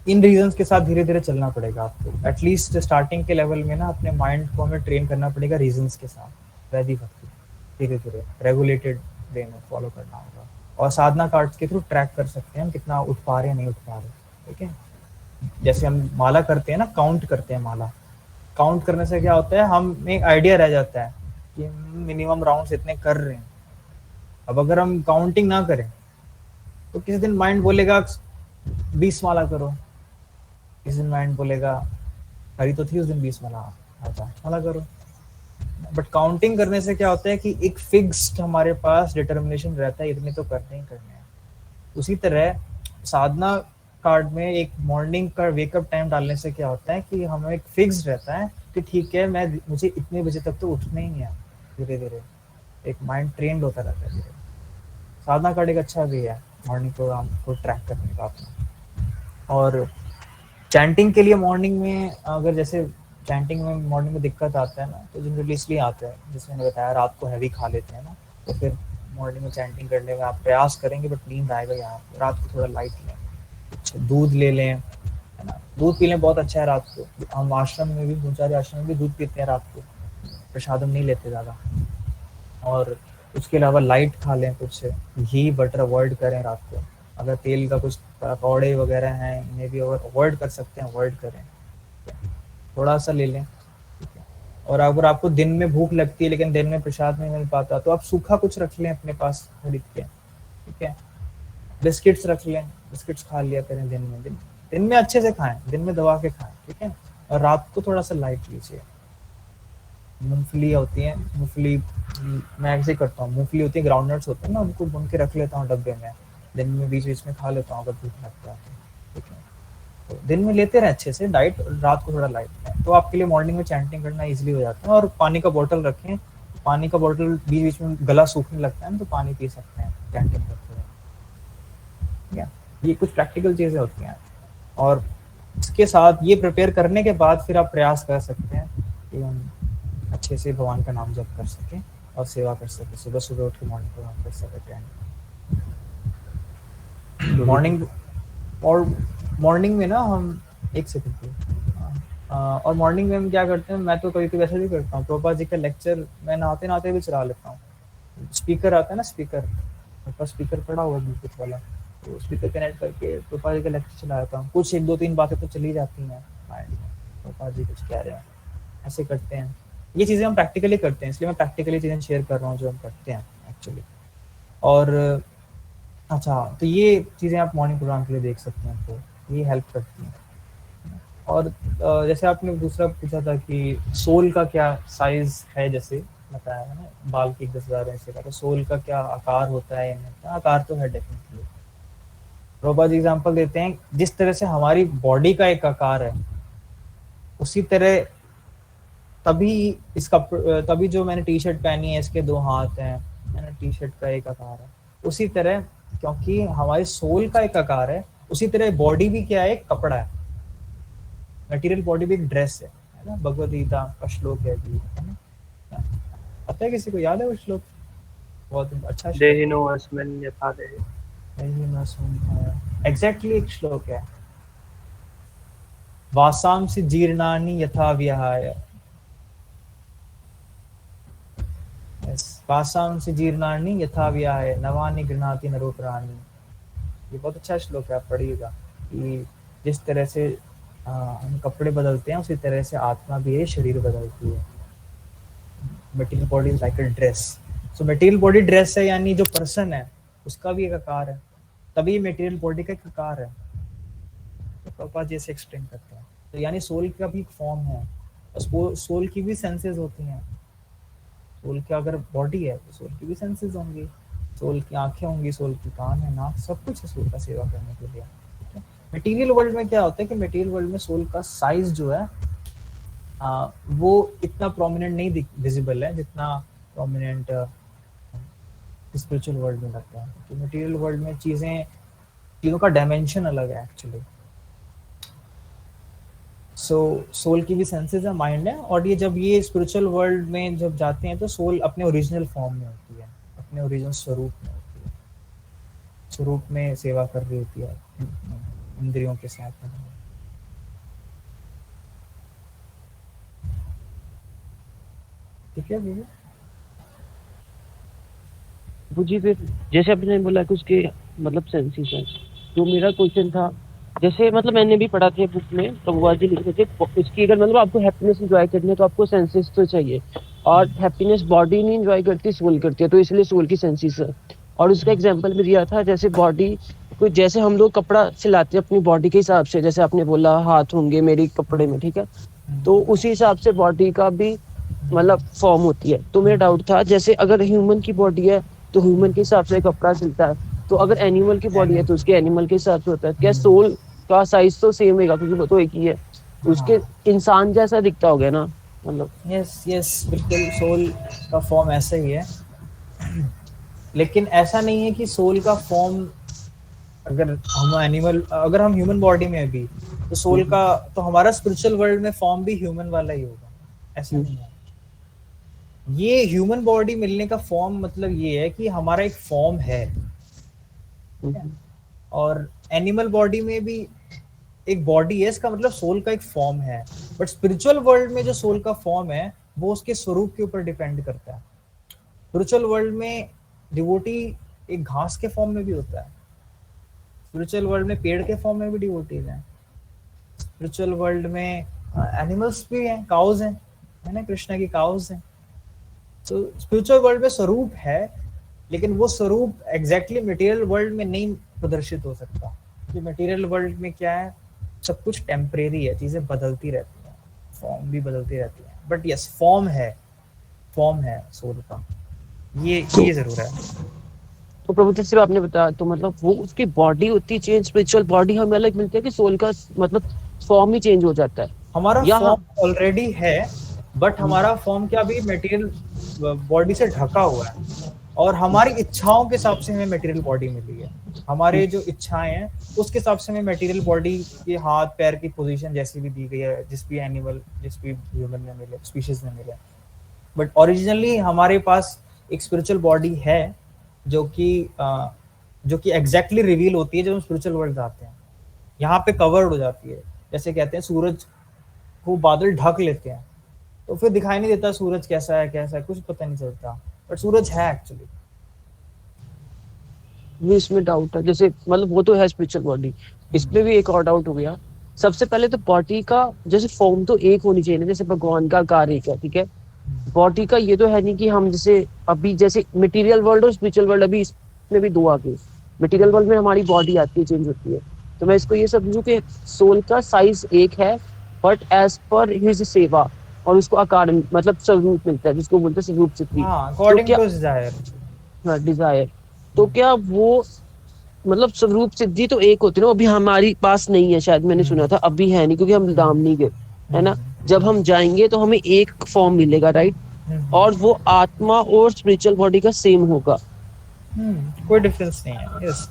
इन रीजंस के साथ धीरे धीरे चलना पड़ेगा आपको। एटलीस्ट स्टार्टिंग के लेवल में ना अपने माइंड को हमें ट्रेन करना पड़ेगा रीजंस के साथ, वैदिक भक्ति धीरे धीरे रेगुलेटेड वे में फॉलो करना होगा। और साधना कार्ड्स के थ्रू ट्रैक कर सकते हैं हम कितना उठ पा रहे हैं, नहीं उठ पा रहे। ठीक है, जैसे हम माला करते हैं ना, काउंट करते हैं माला, काउंट करने से क्या होता है, हम एक आइडिया रह जाता है कि मिनिमम राउंड्स इतने कर रहे हैं। अब अगर हम काउंटिंग ना करें तो किसी दिन माइंड बोलेगा 20 माला करो, किसी दिन माइंड बोलेगा हरी तो थी उस दिन 20 माला, आता 5 माला करो। बट काउंटिंग करने से क्या होता है कि एक फिक्स्ड हमारे पास डिटर्मिनेशन रहता है, इतने तो करने ही करने हैं। उसी तरह साधना कार्ड में एक मॉर्निंग का वेकअप टाइम डालने से क्या होता है कि हमें एक फिक्स रहता है कि ठीक है मुझे इतने बजे तक तो उठना ही नहीं है। धीरे धीरे एक माइंड ट्रेंड होता रहता है धीरे। साधना कार्ड एक अच्छा वे है मॉर्निंग प्रोग्राम को ट्रैक करने का अपना। और चैंटिंग के लिए मॉर्निंग में अगर जैसे चैंटिंग में मॉर्निंग में दिक्कत आता है ना, तो जनरली इसलिए आता है, जैसे मैंने बताया रात को हैवी खा लेते हैं ना, तो फिर मॉर्निंग में चैंटिंग करने में आप प्रयास करेंगे बट नींद आएगा। यहाँ रात को थोड़ा लाइट लें, दूध ले लें, है ना, दूध पी लें, बहुत अच्छा है रात को। हम आश्रम में भी, ब्रह्मचारी आश्रम में भी दूध पीते हैं रात को, प्रसादम नहीं लेते ज़्यादा। और उसके अलावा लाइट खा लें, कुछ घी बटर अवॉइड करें रात को। अगर तेल का कुछ पकौड़े वगैरह हैं, इन्हें भी अवॉइड कर सकते हैं, अवॉइड करें, थोड़ा सा ले लें। ठीक है, और अगर आपको दिन में भूख लगती है लेकिन दिन में प्रसाद नहीं मिल पाता, तो आप सूखा कुछ रख लें अपने पास खरीद के। ठीक है, बिस्किट्स रख लें, बिस्किट्स खा लिया करें दिन में। दिन में अच्छे से खाएं, दिन में दबा के खाएं। ठीक है, और रात को थोड़ा सा लाइट लीजिए। मूंगफली होती है, मूंगफली मैं ऐसे ही करता हूँ, मूंगफली होती है, ग्राउंडनट्स होते हैं ना, उनको भून के रख लेता हूँ डब्बे में, दिन में बीच बीच में खा लेता हूँ अगर भूख लगता है तो, ठीक है। तो दिन में लेते रहे अच्छे से डाइट, रात को थोड़ा लाइट है, तो आपके लिए मॉर्निंग में चैंटिंग करना इजीली हो जाता है। और पानी का बोतल रखें, पानी का बोतल बीच बीच में गला सूखने लगता है ना, तो पानी पी सकते हैं चैंटिंग करते हुए, ठीक है। ये कुछ प्रैक्टिकल चीजें होती हैं। और इसके साथ ये प्रिपेयर करने के बाद फिर आप प्रयास कर सकते हैं कि हम अच्छे से भगवान का नाम जप कर सकें और सेवा कर सकें, सुबह सुबह उठ के मॉर्निंग प्रोग्राम कर सकते हैं। मॉर्निंग और मॉर्निंग में ना हम एक सेकंड और मॉर्निंग में हम क्या करते हैं, मैं तो कभी कभी वैसे भी करता हूँ, प्रभुपाद जी का लेक्चर मैं नहाते नहाते भी चला लेता हूँ। स्पीकर आता है ना, स्पीकर, मेरे पास स्पीकर पड़ा हुआ है ब्लूटूथ वाला, तो स्पीकर कनेक्ट करके प्रभुपाद जी का लेक्चर चला लेता हूँ। कुछ एक दो तीन बातें तो चली जाती हैं माइंड में, प्रभुपाद जी कुछ कह रहे हैं, ऐसे करते हैं। ये चीज़ें हम प्रैक्टिकली करते हैं, इसलिए मैं प्रैक्टिकली चीज़ें शेयर कर रहा हूँ जो हम करते हैं एक्चुअली। और अच्छा, तो ये चीज़ें आप मॉर्निंग प्रोग्राम के लिए देख सकते हैं, तो ये हेल्प करती हैं। और जैसे आपने दूसरा पूछा था कि सोल का क्या साइज है, जैसे बताया है ना, बाल की 10,000 ऐसे का, तो सोल का क्या आकार होता है, आकार तो है डेफिनेटली। रोबा जी एग्जाम्पल देते हैं, जिस तरह से हमारी बॉडी का एक आकार है, उसी तरह तभी इसका तभी जो मैंने टी शर्ट पहनी है इसके 2 हाथ हैं, है ना, टी शर्ट का एक आकार है। उसी तरह क्योंकि हमारे सोल का एक आकार है, उसी तरह बॉडी भी क्या है, एक कपड़ा है, मटेरियल बॉडी भी एक ड्रेस है ना। भगवद गीता का श्लोक है जी, है ना, पता है किसी को, याद है वो श्लोक? बहुत अच्छा श्लोक देहिनो अस्मिन् यथा देहे। है, एग्जैक्टली एक श्लोक है, वासांसि जीर्णानि यथा विहाय, वासांसि जीर्णानि यथा विहाय नवानि गृह्णाति नरोपराणि। ये बहुत अच्छा श्लोक है, आप पढ़िएगा कि जिस तरह से हम कपड़े बदलते हैं, उसी तरह से आत्मा भी है, शरीर बदलती है। Material body is like a dress, so material body dress है, यानी जो पर्सन है उसका भी एक आकार है, तभी मटेरियल बॉडी का एक आकार है। तो पापा जैसे एक्सप्लेन करते हैं, तो यानी सोल का भी एक फॉर्म है, और सोल की भी सेंसेस होती हैं। सोल की अगर बॉडी है तो सोल की भी सेंसेस होंगी, सोल की आंखें होंगी, सोल की कान है, नाक, सब कुछ है सोल का सेवा करने के लिए। मटेरियल वर्ल्ड में क्या होता है कि मटेरियल वर्ल्ड में सोल का साइज जो है वो इतना प्रोमिनेंट नहीं विजिबल है जितना प्रोमिनेंट स्पिरिचुअल वर्ल्ड में लगता है। तो मटेरियल वर्ल्ड में चीज़ों का डायमेंशन अलग है एक्चुअली। सो सोल की भी सेंसेस है, माइंड है, और ये जब ये स्पिरिचुअल वर्ल्ड में जब जाते हैं तो सोल अपने ओरिजिनल फॉर्म में होती है, अपने ओरिजिनल स्वरूप में होती है, स्वरूप में सेवा कर रही होती है इंद्रियों के साथ में। ठीक है भैया। वो जी फिर जैसे आपने बोला कि उसके मतलब सेंसेस है, तो मेरा क्वेश्चन था, जैसे मतलब मैंने भी पढ़ा था बुक में, भगवान जी लिखे थे उसकी, अगर मतलब आपको हैप्पीनेस एंजॉय करनी है तो आपको सेंसेस तो चाहिए, और हैप्पीनेस बॉडी नहीं एंजॉय करती, सोल करती है, तो इसलिए सोल की सेंसेस है। और उसका एग्जांपल भी दिया था, जैसे बॉडी को, जैसे हम लोग कपड़ा सिलाते हैं अपनी बॉडी के हिसाब से, जैसे आपने बोला हाथ होंगे मेरे कपड़े में, ठीक है, तो उसी हिसाब से बॉडी का भी मतलब फॉर्म होती है। तो मेरा डाउट था, जैसे अगर ह्यूमन की बॉडी है तो ह्यूमन के हिसाब से कपड़ा सिलता है, तो अगर एनिमल की बॉडी है तो उसके एनिमल के हिसाब से होता है। क्या सोल का साइज तो सेम होगा, क्योंकि वो तो एक ही है, तो उसके इंसान जैसा दिखता हो गया ना, मतलब। यस यस, बिल्कुल सोल का फॉर्म ऐसा ही है, लेकिन ऐसा नहीं है कि सोल का फॉर्म, अगर हम ह्यूमन बॉडी में भी, तो सोल का, तो हमारा स्पिरिचुअल वर्ल्ड में फॉर्म भी ह्यूमन वाला ही होगा, ऐसा नहीं है। ये ह्यूमन बॉडी मिलने का फॉर्म मतलब ये है कि हमारा एक फॉर्म है, और एनिमल बॉडी में भी एक बॉडी है, इसका मतलब सोल का एक फॉर्म है। बट स्पिरिचुअल वर्ल्ड में जो सोल का फॉर्म है वो उसके स्वरूप के ऊपर डिपेंड करता है। स्पिरिचुअल वर्ल्ड में डिवोटी एक घास के फॉर्म में भी होता है, स्पिरिचुअल वर्ल्ड में पेड़ के फॉर्म में भी डिवोटीज हैं, स्पिरिचुअल वर्ल्ड में एनिमल्स भी हैं, काउज हैं, है ना, कृष्णा की काउज हैं। तो स्पिरिचुअल वर्ल्ड में स्वरूप है, लेकिन वो स्वरूप एग्जैक्टली मटेरियल वर्ल्ड में नहीं प्रदर्शित हो सकता, क्योंकि मटेरियल वर्ल्ड में क्या है, सब कुछ टेम्परेरी है, चीजें बदलती रहती हैं, फॉर्म भी बदलती रहती हैं, बट यस फॉर्म है, फॉर्म है सोल का, ये जरूर है। तो प्रभु जी सिर्फ आपने बताया, तो मतलब वो उसकी बॉडी होती है चेंज, स्पिरिचुअल बॉडी हमें अलग मिलती है कि सोल का मतलब फॉर्म ही चेंज हो जाता है? हमारा या फॉर्म ऑलरेडी है, बट हमारा फॉर्म क्या अभी मटेरियल बॉडी से ढका हुआ है, और हमारी इच्छाओं के हिसाब से हमें मटेरियल बॉडी मिली है। हमारे जो इच्छाएं हैं उसके हिसाब से हमें मटेरियल बॉडी के हाथ पैर की पोजीशन जैसी भी दी गई है, जिस भी एनिमल, जिस भी ह्यूमन में मिले, स्पीशीज में मिले। बट ओरिजिनली हमारे पास एक स्पिरिचुअल बॉडी है जो कि एग्जैक्टली रिवील होती है जब हम स्पिरिचुअल वर्ल्ड जाते हैं। यहाँ पे कवर्ड हो जाती है, जैसे कहते हैं सूरज को बादल ढक लेते हैं तो फिर दिखाई नहीं देता सूरज कैसा है, कुछ पता नहीं चलता, बट सूरज है एक्चुअली। भी इसमें डाउट है, जैसे मतलब वो तो है स्पिरिचुअल बॉडी, इसमें भी एक और डाउट हो गया। सबसे पहले तो बॉडी का जैसे फॉर्म तो एक होनी चाहिए ना, जैसे भगवान का आकार एक है, ठीक है। बॉडी का ये तो है नहीं कि हम जैसे अभी जैसे मटेरियल वर्ल्ड और स्पिरिचुअल वर्ल्ड, अभी इसमें भी दो आ गए। मटेरियल वर्ल्ड में हमारी बॉडी आती है, चेंज होती है, तो मैं इसको ये समझूं कि सोल का साइज एक है, बट एज पर हिज सेवा और उसको आकार मतलब स्वरूप मिलता है, जिसको बोलते हैं स्वरूप सिद्धि। हाँ, तो अकॉर्डिंग क्या टू डिजायर। हाँ डिजायर, तो क्या वो मतलब स्वरूप सिद्धि तो एक होती है ना, अभी हमारी पास नहीं है शायद, मैंने सुना था अभी है नहीं क्योंकि हम धाम नहीं गए, है ना। जब हम जाएंगे तो हमें एक फॉर्म मिलेगा, राइट, और वो आत्मा और स्पिरिचुअल बॉडी का सेम होगा। कोई डिफरेंस नहीं है। यस,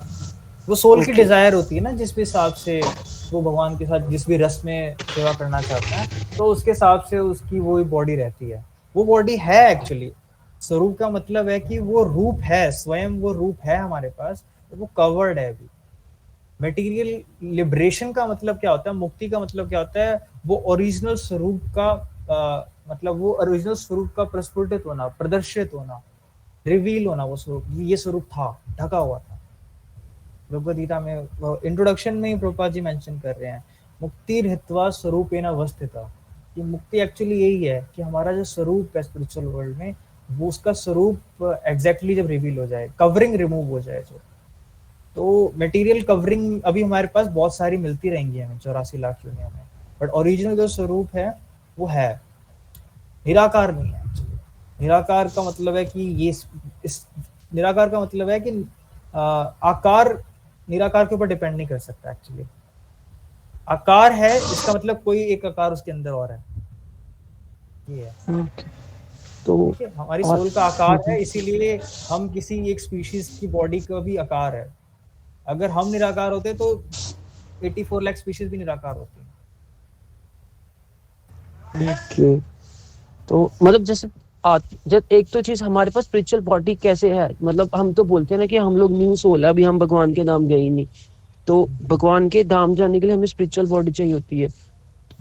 वो सोल की Okay. डिजायर होती है ना, जिस भी हिसाब से वो भगवान के साथ जिस भी रस में सेवा करना चाहता है, तो उसके हिसाब से उसकी वो बॉडी रहती है। वो बॉडी है एक्चुअली। स्वरूप का मतलब है कि वो रूप है, स्वयं वो रूप है हमारे पास, तो वो कवर्ड है अभी। मटेरियल लिबरेशन का मतलब क्या होता है, मुक्ति का मतलब क्या होता है, वो ओरिजिनल स्वरूप का मतलब वो ओरिजिनल स्वरूप का प्रस्फुटित होना, प्रदर्शित होना, रिवील होना। वो स्वरूप, ये स्वरूप था, ढका हुआ था। भगवद गीता में इंट्रोडक्शन में ही प्रभुपाद जी मेंशन कर रहे हैं, मुक्ति हित्वा स्वरूपेण अवस्थिता, कि मुक्ति एक्चुअली यही है कि हमारा जो स्वरूप है स्पिरिचुअल वर्ल्ड में, वो उसका स्वरूप एग्जैक्टली जब रिवील हो जाए, कवरिंग रिमूव हो जाए जो। तो मटेरियल कवरिंग अभी हमारे पास बहुत सारी मिलती रहेंगी हमें 84 लाख योनियों में, बट ओरिजिनल जो स्वरूप है वो है, निराकार नहीं है actually। निराकार का मतलब है कि ये इस निराकार का मतलब है कि आकार निराकार के ऊपर डिपेंड नहीं कर सकता एक्चुअली। आकार है, इसका मतलब कोई एक आकार उसके अंदर और है, ये है। तो ठीक है, हमारी सोल का आकार है, इसीलिए हम किसी एक स्पीशीज की बॉडी का भी आकार है। अगर हम निराकार होते तो 84 लाख स्पीशीज भी निराकार होती। okay. तो मतलब जैसे जब एक तो चीज हमारे पास स्पिरिचुअल बॉडी कैसे है, मतलब हम तो बोलते हैं ना कि हम लोग न्यू सोल है, अभी हम भगवान के धाम गए ही नहीं, तो भगवान के धाम जाने के लिए हमें स्पिरिचुअल बॉडी चाहिए होती है।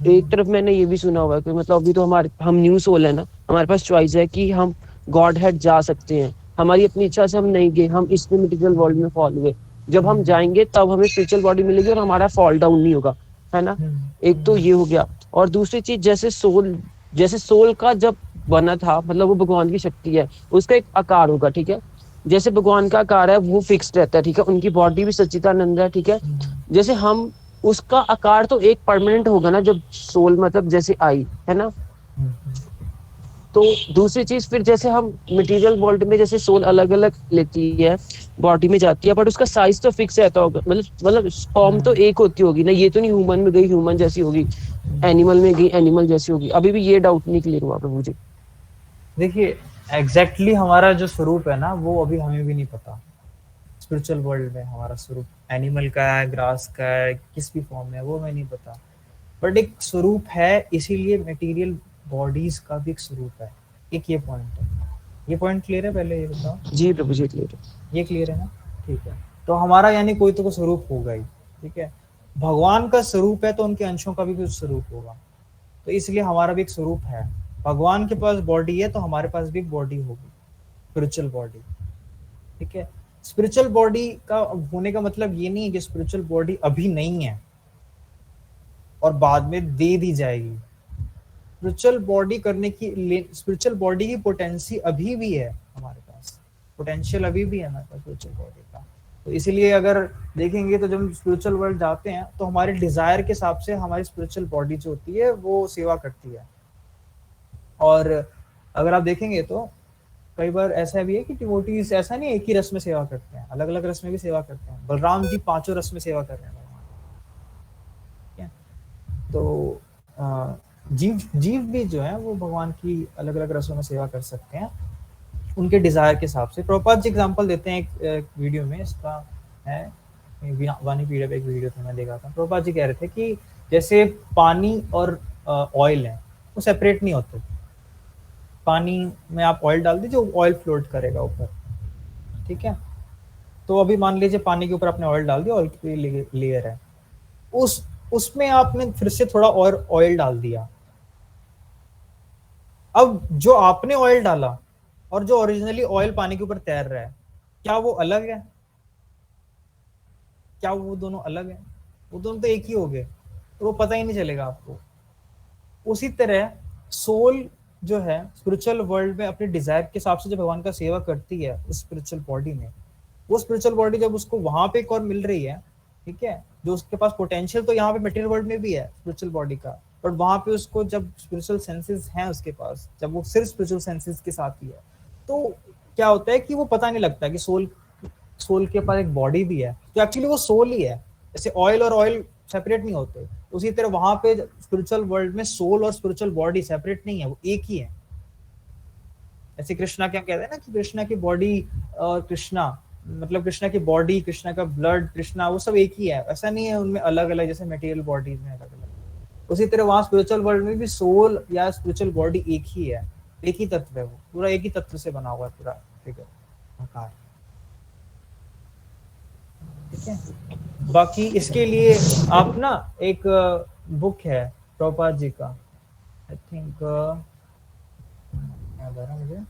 एक तरफ मैंने ये भी सुना हुआ है कि मतलब अभी तो हम न्यू सोल है ना, हमारे पास चॉइस है कि हम गॉड हेड जा सकते हैं, हमारी अपनी इच्छा से हम नहीं गए, हम इस मटेरियल वर्ल्ड में फॉल हुए, जब हम जाएंगे तब हमें स्पिरिचुअल बॉडी मिलेगी और हमारा फॉल डाउन नहीं होगा, है ना। एक तो ये हो गया, और दूसरी चीज जैसे सोल का जब बना था, मतलब वो भगवान की शक्ति है, उसका एक आकार होगा, ठीक है। जैसे भगवान का आकार है वो फिक्स्ड रहता है, ठीक है, उनकी बॉडी भी सच्चिदानंद है, ठीक है। जैसे हम उसका आकार तो एक परमानेंट होगा ना जब सोल मतलब जैसे आई, है ना। तो दूसरी चीज फिर जैसे हम मटेरियल वर्ल्ड में जैसे सोल अलग अलग लेती है, बॉडी में जाती है, बट उसका साइज तो फिक्स रहता होगा, मतलब फॉर्म तो एक होती होगी ना, ये तो नहीं ह्यूमन में गई ह्यूमन जैसी होगी, एनिमल में गई एनिमल जैसी होगी। अभी भी ये डाउट नहीं क्लियर हुआ प्रभु जी। देखिए, एग्जैक्टली हमारा जो स्वरूप है ना, वो अभी हमें भी नहीं पता। स्पिरिचुअल वर्ल्ड में हमारा स्वरूप एनिमल का है, ग्रास का है, किस भी फॉर्म में, वो हमें नहीं पता। बट एक स्वरूप है, इसीलिए मटेरियल बॉडीज का भी एक स्वरूप है। एक ये पॉइंट है। ये पॉइंट क्लियर है? पहले ये बताओ। जी प्रभु जी क्लियर है। ये क्लियर है ना? ठीक है। तो हमारा यानी कोई तो स्वरूप होगा ही, ठीक है। भगवान का स्वरूप है तो उनके अंशों का भी कुछ स्वरूप होगा, तो इसलिए हमारा भी एक स्वरूप है। भगवान के पास बॉडी है तो हमारे पास भी एक बॉडी होगी, स्पिरिचुअल बॉडी, ठीक है। स्पिरिचुअल बॉडी का होने का मतलब ये नहीं है कि स्पिरिचुअल बॉडी अभी नहीं है और बाद में दे दी जाएगी। स्पिरिचुअल बॉडी करने की, स्पिरिचुअल बॉडी की पोटेंसी अभी भी है हमारे पास, पोटेंशियल अभी भी है हमारे पास स्पिरिचुअल बॉडी का। तो इसीलिए अगर देखेंगे तो जब हम स्पिरिचुअल वर्ल्ड जाते हैं तो हमारे डिजायर के हिसाब से हमारी स्पिरिचुअल बॉडी जो होती है वो सेवा करती है। और अगर आप देखेंगे तो कई बार ऐसा भी है कि डिवोटीज ऐसा नहीं एक ही रस में सेवा करते हैं, अलग अलग रस में भी सेवा करते हैं। बलराम जी पांचों रस में सेवा कर रहे हैं भगवान, ठीक है। तो जीव जीव भी जो है वो भगवान की अलग अलग रसों में सेवा कर सकते हैं उनके डिजायर के हिसाब से। प्रभुपाद जी एग्जांपल देते हैं एक वीडियो में, इसका है वाणी पीढ़ी पे एक वीडियो था, मैं देखा था। प्रभुपाद जी कह रहे थे कि जैसे पानी और ऑयल है वो सेपरेट नहीं होते। पानी में आप ऑयल डाल दीजिए, ऑयल फ्लोट करेगा ऊपर, ठीक है। तो अभी मान लीजिए पानी के ऊपर आपने ऑयल डाल दिया, ऑयल की लेयर है, उसमें आपने फिर से थोड़ा और ऑयल डाल दिया। अब जो आपने ऑयल डाला और जो ओरिजिनली ऑयल पानी के ऊपर तैर रहा है, क्या वो अलग है? क्या वो दोनों अलग है? वो दोनों तो एक ही हो गए, तो वो पता ही नहीं चलेगा आपको। उसी तरह सोल जो है स्पिरिचुअल वर्ल्ड में अपने डिजायर के हिसाब से जब भगवान का सेवा करती है उस स्पिरिचुअल बॉडी में, वो स्पिरिचुअल बॉडी जब उसको वहां पे एक और मिल रही है, ठीक है, जो उसके पास पोटेंशियल तो यहाँ पे मटेरियल वर्ल्ड में भी है स्पिरिचुअल बॉडी का, बट वहां पे उसको जब स्पिरिचुअल सेंसेस हैं उसके पास, जब वो सिर्फ स्पिरिचुअल सेंसेस के साथ ही है, तो क्या होता है कि वो पता नहीं लगता कि सोल के पास एक बॉडी भी है, तो एक्चुअली वो सोल ही है। जैसे ऑयल और ऑयल सेपरेट नहीं होते, उसी तरह वहां पे स्पिरिचुअल वर्ल्ड में सोल और स्पिरिचुअल बॉडी सेपरेट नहीं है, वो एक ही है। ऐसे कृष्णा क्या कहते हैं ना कि कृष्णा की बॉडी और कृष्णा मतलब कृष्णा की बॉडी, कृष्णा का ब्लड, कृष्णा वो सब एक ही है, ऐसा नहीं है उनमें अलग अलग जैसे मटेरियल बॉडीज में अलग अलग। उसी तरह वहां स्पिरिचुअल वर्ल्ड में भी सोल या स्पिरिचुअल बॉडी एक ही है, एक ही तत्व है, वो पूरा एक ही तत्व से बना हुआ है पूरा फिगर आकार, ठीक है। बाकी इसके लिए आप ना एक बुक है प्रभुपाद जी का, आई थिंक याद आ रहा मुझे,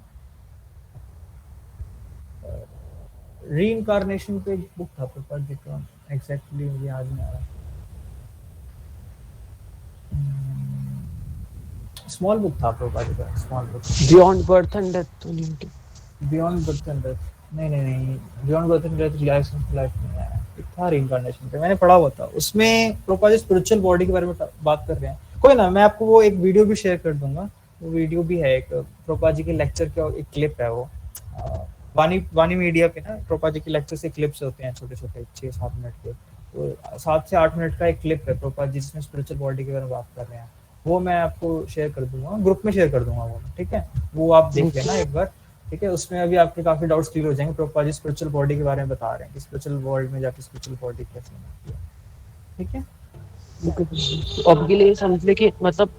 रीइंकार्नेशन पे एक बुक था प्रभुपाद जी का, एग्जैक्टली मुझे याद नहीं आ रहा। स्मॉल बुक था प्रभुपाद जी का, small book, beyond birth and death तो नहीं होती? बियॉन्ड बर्थ एंड डेथ, नहीं, beyond birth and death life नहीं आया, एक था रीइंकार्नेशन पे, मैंने पढ़ा हुआ था। उसमें प्रभुपाद जी स्पिरिचुअल बॉडी के बारे में बात कर रहे हैं। कोई ना, मैं आपको वो एक वीडियो भी शेयर कर दूंगा, वो वीडियो भी है एक प्रभुपाद जी के लेक्चर का एक क्लिप है वो, वाणी मीडिया पे ना प्रभुपाद जी के लेक्चर से क्लिप्स होते हैं छोटे छोटे 6-7 मिनट के, तो 7 से 8 मिनट का एक क्लिप है प्रभुपाद जी जिसमें स्पिरिचुअल बॉडी के बारे में बात कर रहे हैं। वो मैं आपको शेयर कर दूंगा, ग्रुप में शेयर कर दूंगा वो, ठीक है, वो आप देख लेना एक बार, ठीक है। उसमें अभी आपके काफी डाउट्स क्लियर हो जाएंगे। प्रभुपाद जी स्पिरिचुअल बॉडी के बारे में बता रहे हैं कि स्पिरिचुअल वर्ल्ड में जाके स्पिरिचुअल बॉडी कैसे बनती है, ठीक है। अब के लिए समझ ले कि मतलब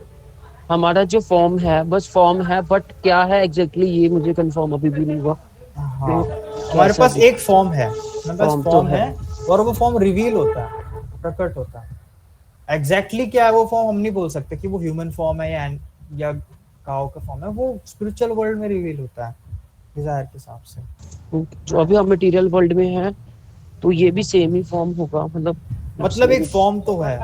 हमारा जो फॉर्म है बस फॉर्म है, बट क्या है एग्जैक्टली ये मुझे कंफर्म अभी भी नहीं हुआ। हाँ, हमारे पास एक फॉर्म है, हमारे पास फॉर्म है और वो फॉर्म रिवील होता है, प्रकट होता है। एग्जैक्टली क्या है वो फॉर्म हम नहीं बोल सकते कि वो ह्यूमन फॉर्म है या काऊ का फॉर्म है, वो स्पिरिचुअल वर्ल्ड में रिवील होता है डिजायर के हिसाब से। जो अभी हम मटेरियल वर्ल्ड में है तो ये भी सेम ही फॉर्म होगा, मतलब एक फॉर्म तो है,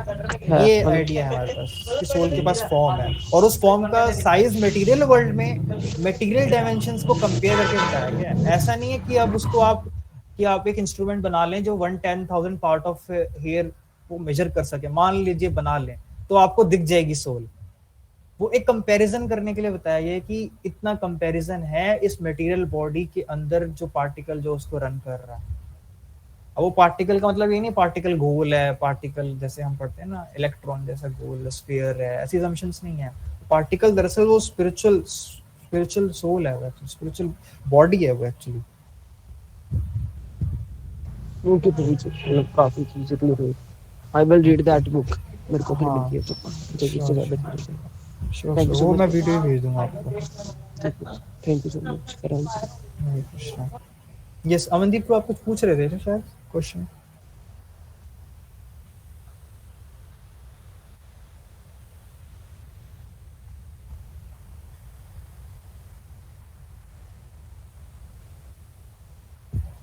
ये आइडिया है हमारे पास कि सोल के पास फॉर्म है और उस फॉर्म का साइज मटेरियल वर्ल्ड में मटेरियल डायमेंशंस को कंपेयर करके बताया गया है। ऐसा नहीं है कि अब उसको आप एक इंस्ट्रूमेंट बना लें जो 1/10,000 पार्ट ऑफ हेयर वो मेजर कर सके, मान लीजिए बना लें, तो आपको दिख जाएगी सोल। वो एक कंपैरिजन करने के लिए बताया गया है कि इतना कंपैरिजन है इस मटेरियल बॉडी के अंदर जो पार्टिकल जो उसको रन कर रहा है। अब वो पार्टिकल का मतलब ये नहीं पार्टिकल गोल है, पार्टिकल जैसे हम पढ़ते हैं ना इलेक्ट्रॉन जैसा गोल स्फीयर है, ऐसी असम्पशंस नहीं है। पार्टिकल दरअसल वो स्पिरिचुअल सोल है, वो स्पिरिचुअल बॉडी है वो एक्चुअली। ओके, मतलब काफी चीजें क्लियर हुई। I will read that book, मेरे को फिर मिलती है तो जल्दी से ज्यादा। श्योर, वो मैं वीडियो भेज दूंगा आपको। Thank you so much for answer. Yes, Amandeep को आप कुछ पूछ रहे थे शायद क्वेश्चन।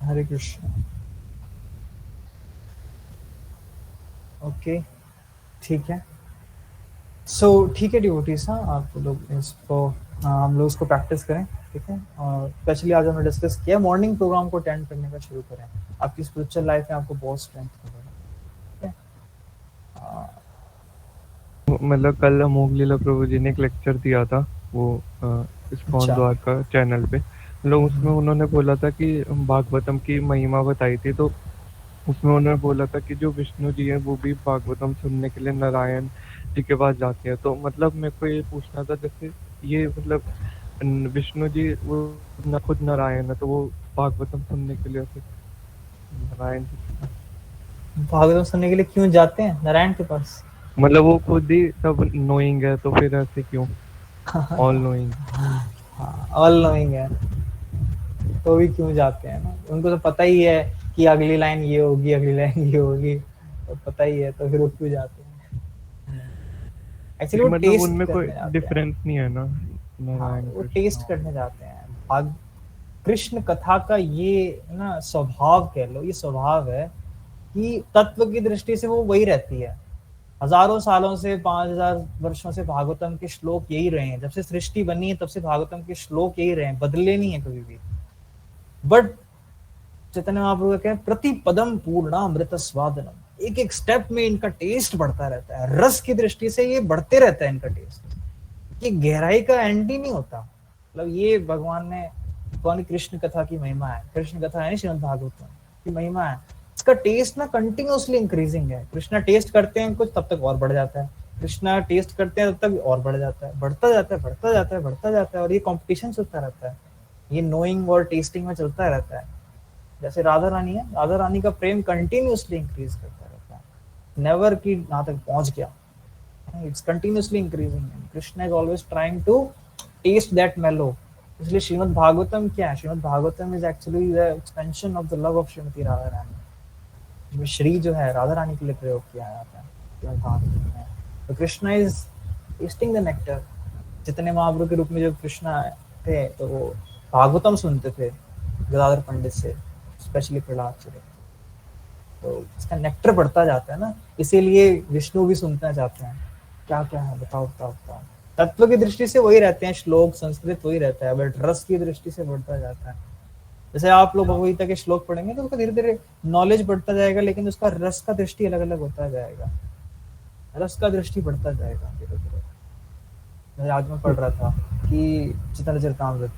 हरे कृष्ण। ओके, ठीक है। सो ठीक है डिवोटीज, हाँ आप लोग इसको हम लोग इसको प्रैक्टिस करें, ठीक है। और स्पेशली आज हमने डिस्कस किया मॉर्निंग प्रोग्राम को अटेंड करने का शुरू करें, आपकी स्पिरिचुअल लाइफ में आपको बहुत स्ट्रेंथ मिलेगा, ठीक है। मतलब कल अमोघ लीला प्रभु जी ने एक लेक्चर दिया था वो इस्कॉन अच्छा। द्वारका चैनल पे, मतलब उसमें उन्होंने बोला था कि भागवतम की महिमा बताई थी, तो उसमें उन्होंने बोला था कि जो विष्णु जी हैं वो भी भागवतम सुनने के लिए नारायण जी के पास जाते हैं। तो मतलब मेरे को ये पूछना था, जैसे ये मतलब विष्णु जी वो न खुद नारायण है, तो वो भागवतम सुनने के लिए फिर नारायण जी के पास, भागवत सुनने के लिए क्यों जाते हैं नारायण के पास? मतलब वो खुद ही सब नोइंग है, तो फिर ऐसे क्यों, ऑल नोइंग। हाँ, ऑल नोइंग है तो भी क्यों जाते हैं ना, उनको तो पता ही है कि अगली लाइन ये होगी, अगली लाइन ये होगी, तो पता ही है, तो फिर वो क्यों जाते हैं? एक्चुअली वो मतलब टेस्ट उनमें कोई करने जाते हैं। डिफरेंस नहीं है ना, हाँ, नारायण वो कृष्ण टेस्ट और। करने जाते हैं। भाग कृष्ण कथा का ये ना स्वभाव कह लो, ये स्वभाव है कि तत्व की दृष्टि से वो वही रहती है। हजारों सालों से, 5000 वर्षों से भागवतम के श्लोक यही रहे हैं। जब से सृष्टि बनी है तब से भागवतम के श्लोक यही रहे हैं, बदले नहीं है कभी भी। बट चैतन्य महाप्रभु का क्या है, प्रति पदम पूर्णामृत स्वादनम, एक एक स्टेप में इनका टेस्ट बढ़ता रहता है। रस की दृष्टि से ये बढ़ते रहता है इनका टेस्ट, कि गहराई का एंड ही नहीं होता। मतलब ये भगवान ने, भगवान की कृष्ण कथा की महिमा है, कृष्ण कथा है श्रीमद् भागवतम की महिमा है। इसका टेस्ट ना कंटिन्यूअसली इंक्रीजिंग है। कृष्णा टेस्ट करते हैं कुछ, तब तक और बढ़ जाता है। कृष्णा टेस्ट करते हैं तब तक और बढ़ जाता है, बढ़ता जाता है, बढ़ता जाता है, बढ़ता जाता है। और ये कॉम्पिटिशन चलता रहता है, ये नोइंग और टेस्टिंग में चलता रहता है। जैसे राधा रानी है, राधा रानी का प्रेम कंटिन्यूअसली इंक्रीज करता रहता है, नेवर कि यहाँ तक पहुंच गया। It's continuously increasing and Krishna is always trying to taste that mellow. इसलिए श्रीमद् भागवतम क्या है? Shrimad Bhagavatam is actually the expansion of the love of Shrimati Radha Rani. इसमें श्री जो है राधा रानी के लिए प्रयोग किया जाता है श्रीमद् भागवतम में। तो Krishna is testing the nectar. जितने महाप्रभु के रूप में जब कृष्णा थे तो वो भागवतम सुनते थे गदाधर पंडित से, स्पेशली प्रहलाद से। तो इसका नेक्टर बढ़ता जाता है ना, इसीलिए विष्णु भी सुनना चाहते हैं क्या क्या है, बताओ बताओ बताओ। तत्व की दृष्टि से वही रहते हैं, श्लोक संस्कृत वही रहता है, बट रस की दृष्टि से बढ़ता जाता है। जैसे आप लोग भगवद गीता के श्लोक पढ़ेंगे तो उसका धीरे धीरे नॉलेज बढ़ता जाएगा, लेकिन उसका रस का दृष्टि अलग अलग होता जाएगा, रस का दृष्टि बढ़ता जाएगा धीरे धीरे। आज मैं पढ़ रहा था कि चैतन्यचरितामृत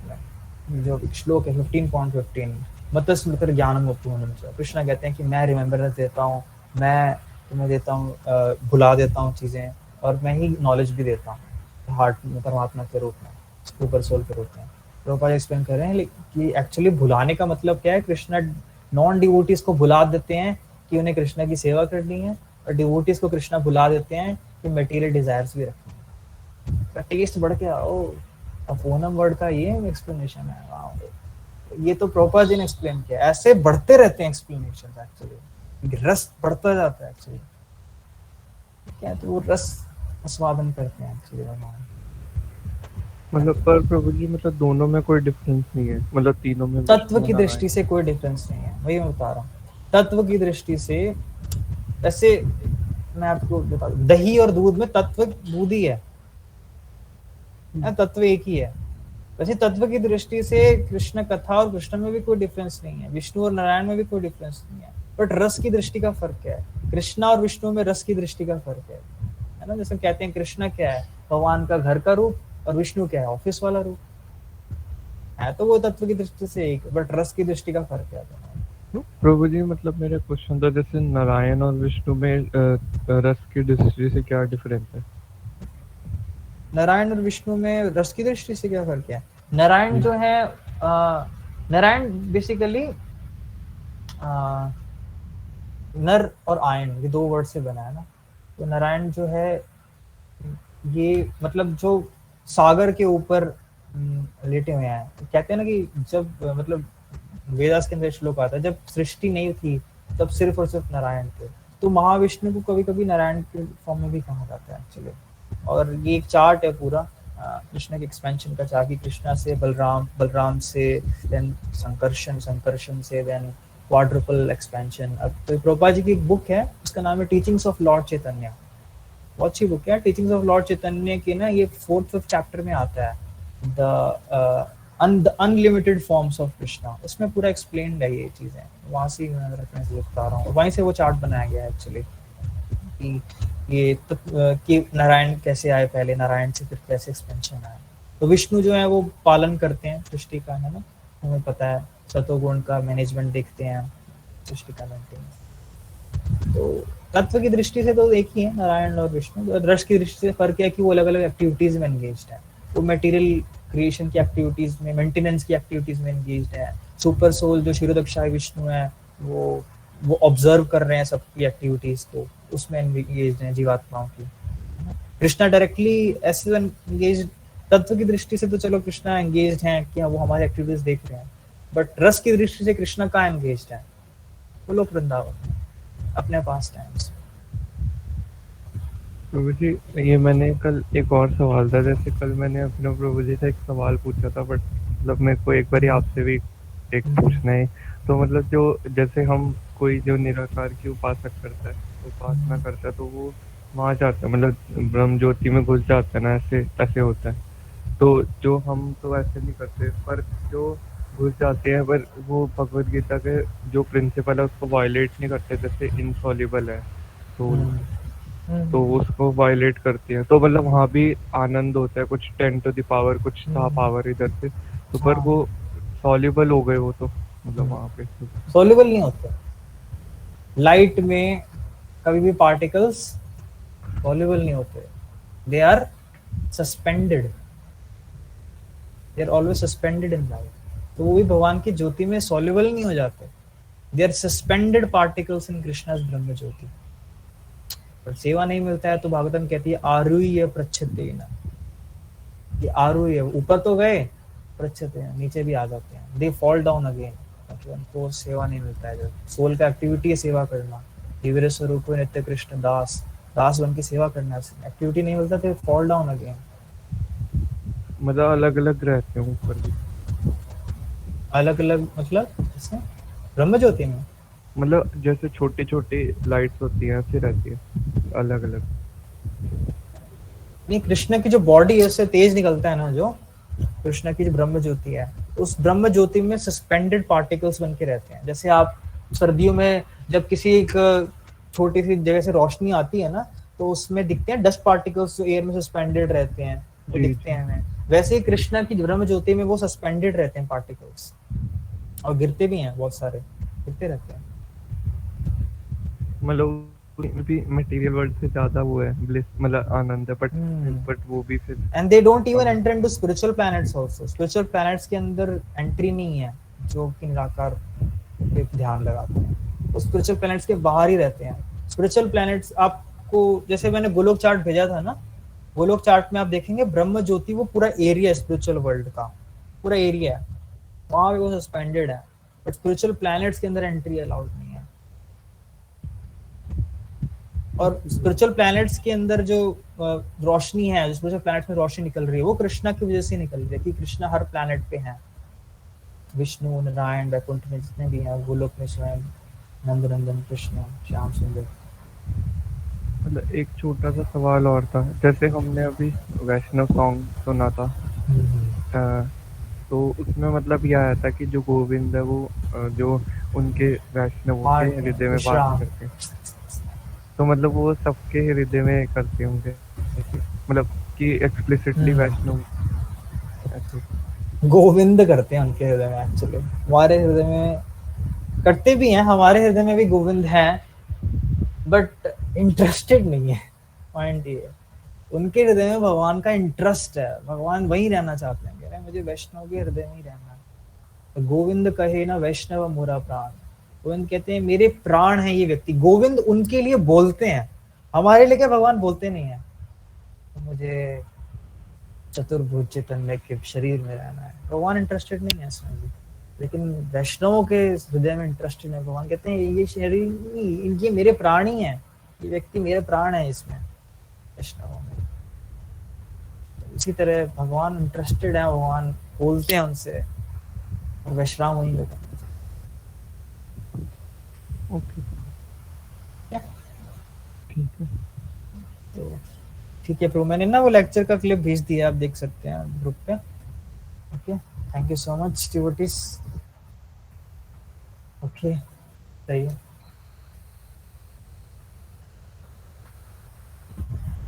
में जो श्लोक है 15.15, मत स्मृति ज्ञानम उपहनम, कृष्णा कहते हैं कि मैं रिमेम्बरेंस देता हूँ, मैं तुम्हें देता हूँ, भुला देता हूँ चीजें, और मैं ही नॉलेज भी देता हूँ हार्ट में, परमात्मा के रूप में, सुपर सोल के रूप में। प्रभुपाद एक्सप्लेन कर रहे हैं कि एक्चुअली भुलाने का मतलब क्या है। कृष्णा नॉन डिवोटीज को भुला देते हैं कि उन्हें कृष्णा की सेवा करनी है, और डिवोटीज को कृष्णा भुला देते हैं कि मटेरियल डिजायर्स भी रखनी है। टेस्ट बढ़ के आओ, अपोनम वर्ड का ये एक्सप्लेनेशन है। ये तो प्रभुपाद जी ने एक्सप्लेन किया। ऐसे बढ़ते रहते हैं एक्सप्लेनेशन, एक्चुअली रस बढ़ता जाता है एक्चुअली क्या, तो वो रस आस्वादन करते हैं एक्चुअली भगवान। मतलब पर प्रभु जी मतलब दोनों में कोई डिफरेंस नहीं है, मतलब तीनों में तत्व की नारायण। दृष्टि से कोई डिफरेंस नहीं है, वही मैं बता रहा हूँ। तत्व की दृष्टि से, ऐसे मैं आपको बता दूं, दही और दूध में तत्व दूध ही है, तत्व एक ही है। वैसे तत्व की दृष्टि से कृष्ण कथा और कृष्ण में भी कोई डिफरेंस नहीं है, विष्णु और नारायण में भी कोई डिफरेंस नहीं है। बट रस की दृष्टि का फर्क है, कृष्णा और विष्णु में रस की दृष्टि का फर्क है ना। जैसे कहते हैं कृष्णा क्या है, भगवान का घर का रूप, और विष्णु क्या है, ऑफिस वाला रूप है। तो वो तत्व की दृष्टि से एक, बट रस की दृष्टि का फर्क है। प्रभु जी मतलब मेरा क्वेश्चन था, जैसे नारायण और विष्णु में रस की दृष्टि से क्या डिफरेंस है? नारायण और विष्णु में रस की दृष्टि से क्या फर्क है? नारायण जो है, नारायण बेसिकली नर और आयन, ये दो वर्ड से बना है ना। तो नारायण जो है ये मतलब जो सागर के ऊपर लेटे हुए हैं। तो कहते हैं ना कि जब मतलब वेदास के अंदर श्लोक आता है, जब सृष्टि नहीं थी तब सिर्फ और सिर्फ नारायण थे। तो महाविष्णु को कभी कभी नारायण के फॉर्म में भी कहा जाता है एक्चुअली। और ये एक चार्ट है पूरा कृष्ण के एक्सपेंशन का चार्ट, कृष्णा से बलराम, बलराम से देन संकर्षण, संकर्षण से देन क्वाड्रुपल एक्सपेंशन। अब तो प्रभुपाद जी की एक बुक है, उसका नाम है टीचिंग्स ऑफ लॉर्ड चैतन्य। बहुत अच्छी बुक है टीचिंग्स ऑफ लॉर्ड चैतन्य की ना। ये 4th-5th चैप्टर में आता है, the unlimited forms of Krishna. उसमें पूरा एक्सप्लेन्ड है ये चीजें, वहां से मैं रेफरेंस बता रहा हूँ, वहीं से वो चार्ट बनाया गया है एक्चुअली कि ये कि नारायण कैसे आए पहले, नारायण से फिर कैसे एक्सपेंशन आया। तो विष्णु जो है वो पालन करते हैं सृष्टि का, है ना, हमें पता है, सतोगुण का मैनेजमेंट देखते हैं, सृष्टि का मेंटेन। तो तत्व की दृष्टि से तो एक ही है नारायण और विष्णु। रस की दृष्टि से फर्क है कि वो अलग अलग एक्टिविटीज में एंगेज्ड है। वो मटेरियल क्रिएशन की एक्टिविटीज में, मेंटेनेंस की एक्टिविटीज में एंगेज्ड है। सुपर सोल जो शिरोदक्षाय विष्णु है, वो ऑब्जर्व कर रहे हैं सबकी एक्टिविटीज को, उसमें एंगेज्ड है जीवात्माओं की। कृष्णा डायरेक्टली ऐसे एंगेज, तत्व की दृष्टि से तो चलो कृष्णा एंगेज्ड हैं कि वो हमारी एक्टिविटीज देख रहे हैं, बट रस की दृष्टि से कृष्णा कहाँ एंगेज्ड है? वो लोग वृंदावन अपने पास टाइम्स। प्रभु जी, ये मैंने कल एक और सवाल था, जैसे कल मैंने अपने प्रभु जी से एक सवाल पूछा था, बट मतलब मेरे को एक बार आपसे भी एक पूछना है। तो मतलब जो जैसे हम कोई जो निराकार की उपासना करता है तो वो वहाँ जाता है, मतलब ब्रह्म ज्योति में घुस जाता है ना, ऐसे ऐसे होता है। तो जो हम तो ऐसे नहीं करते, पर जो घुस जाते हैं पर वो भगवत गीता के जो प्रिंसिपल है उसको वायलेट नहीं करते, जैसे इनसॉल्युबल है सोल, तो उसको वायलेट करती है, तो मतलब वहाँ भी आनंद होता है, कुछ 10 टू द पावर कुछ था पावर इधर से, तो पर वो सॉल्युबल हो गए वो, तो मतलब वहाँ पे सॉल्युबल नहीं होते लाइट में, कभी भी पार्टिकल्स सॉल्युबल नहीं होते, they are suspended, they are always suspended in light. तो वो भी भगवान की ज्योति में सॉल्युबल नहीं हो जाते, they are suspended particles in Krishna's brahmajyoti. पर सेवा नहीं मिलता है तो भागवतम कहती है आरुह्य प्रच्छते न, ये आरुह्य ऊपर तो गए, प्रच्छते न नीचे भी आ जाते हैं, दे फॉल डाउन अगेन, मतलब उनको सेवा नहीं मिलता है। जब सोल का एक्टिविटी है सेवा करना, दिव्य स्वरूप नित्य कृष्ण दास, दास बन की सेवा करना, एक्टिविटी नहीं मिलता तो फॉल डाउन अगेन। मतलब अलग अलग रहते हैं ऊपर भी, अलग अलग मतलब इसमें ब्रह्म ज्योति में मतलब जैसे छोटी छोटी लाइट्स होती हैं ऐसे रहती है अलग अलग। नहीं, कृष्ण की जो बॉडी है उससे तेज निकलता है ना, जो कृष्ण की जो ब्रह्म ज्योति है, उस ब्रह्म ज्योति में सस्पेंडेड पार्टिकल्स बन के रहते हैं। जैसे आप सर्दियों में जब किसी एक छोटी सी जगह से रोशनी आती है ना, तो उसमें दिखते हैं डस्ट पार्टिकल्स जो एयर में सस्पेंडेड रहते हैं, वो जी, दिखते हैं हमें। वैसे ही कृष्ण की ब्रह्म ज्योति में वो सस्पेंडेड रहते हैं पार्टिकल्स, और गिरते भी हैं, बहुत सारे गिरते रहते हैं। मतलब भी मटेरियल वर्ल्ड से ज्यादा वो है ब्लिस, मतलब आनंद है, बट वो भी फिर and they don't even enter into spiritual planets also. Spiritual planets के अंदर एंट्री नहीं है जो कि निराकार पे ध्यान लगाते हैं, वो स्पिरिचुअल प्लैनेट्स के बाहर ही रहते हैं। स्पिरिचुअल प्लैनेट्स आपको, जैसे मैंने गोलोक चार्ट भेजा था ना, गोलोक चार्ट में आप देखेंगे ब्रह्म ज्योति वो पूरा एरिया है, स्पिरिचुअल वर्ल्ड का पूरा एरिया है, वहां पे वो सस्पेंडेड है, बट स्पिरिचुअल प्लैनेट्स के अंदर एंट्री अलाउड नहीं है। और स्पिरिचुअल प्लैनेट्स के अंदर जो रोशनी है, जो स्पिरिचुअल प्लैनेट्स में रोशनी निकल रही है, वो कृष्णा की वजह से निकल रही है, कि कृष्णा हर प्लैनेट पे है। विष्णु, नारायण, वैकुंठ में जितने भी हैं, गोलोक में स्वयं नंद नंदन कृष्ण, श्याम सुंदर। मतलब एक छोटा सा सवाल और था, जैसे हमने अभी वैष्णव सॉन्ग सुना था, तो उसमें मतलब ये आया था कि जो गोविंद है वो जो उनके वैष्णवों के हृदय में वास करते हैं, तो मतलब वो सबके हृदय में करते होंगे, मतलब कि एक्सप्लिसिटली वैष्णव ऐसे। गोविंद करते हैं उनके हृदय में, एक्चुअली हमारे हृदय में करते भी हैं, हमारे हृदय में भी गोविंद है, बट इंटरेस्टेड नहीं है। पॉइंट ये है, उनके हृदय में भगवान का इंटरेस्ट है, भगवान वहीं रहना चाहते हैं, कह रहे हैं मुझे वैष्णव के हृदय में ही रहना है। तो गोविंद कहे ना वैष्णव मोरा प्राण, गोविंद कहते हैं मेरे प्राण है ये व्यक्ति। गोविंद उनके लिए बोलते हैं, हमारे लिए क्या भगवान बोलते नहीं है। तो मुझे चतुर्भुज चैतन्य के शरीर में रहना है, भगवान इंटरेस्टेड नहीं है इसमें भी। लेकिन वैष्णवों के हृदय में इंटरेस्टेड है, भगवान कहते हैं ये शरीर नहीं, ये मेरे प्राण ही है, ये व्यक्ति मेरे प्राण है इसमें, वैष्णवों में। तो इसी तरह भगवान इंटरेस्टेड है, भगवान बोलते हैं उनसे, और वैष्णव वही लोग। ओके, क्या ठीक है। तो ठीक है प्रभु, मैंने ना वो लेक्चर का क्लिप भेज दिया, आप देख सकते हैं ग्रुप पे। Okay, thank you so much devotees. Okay, सही है।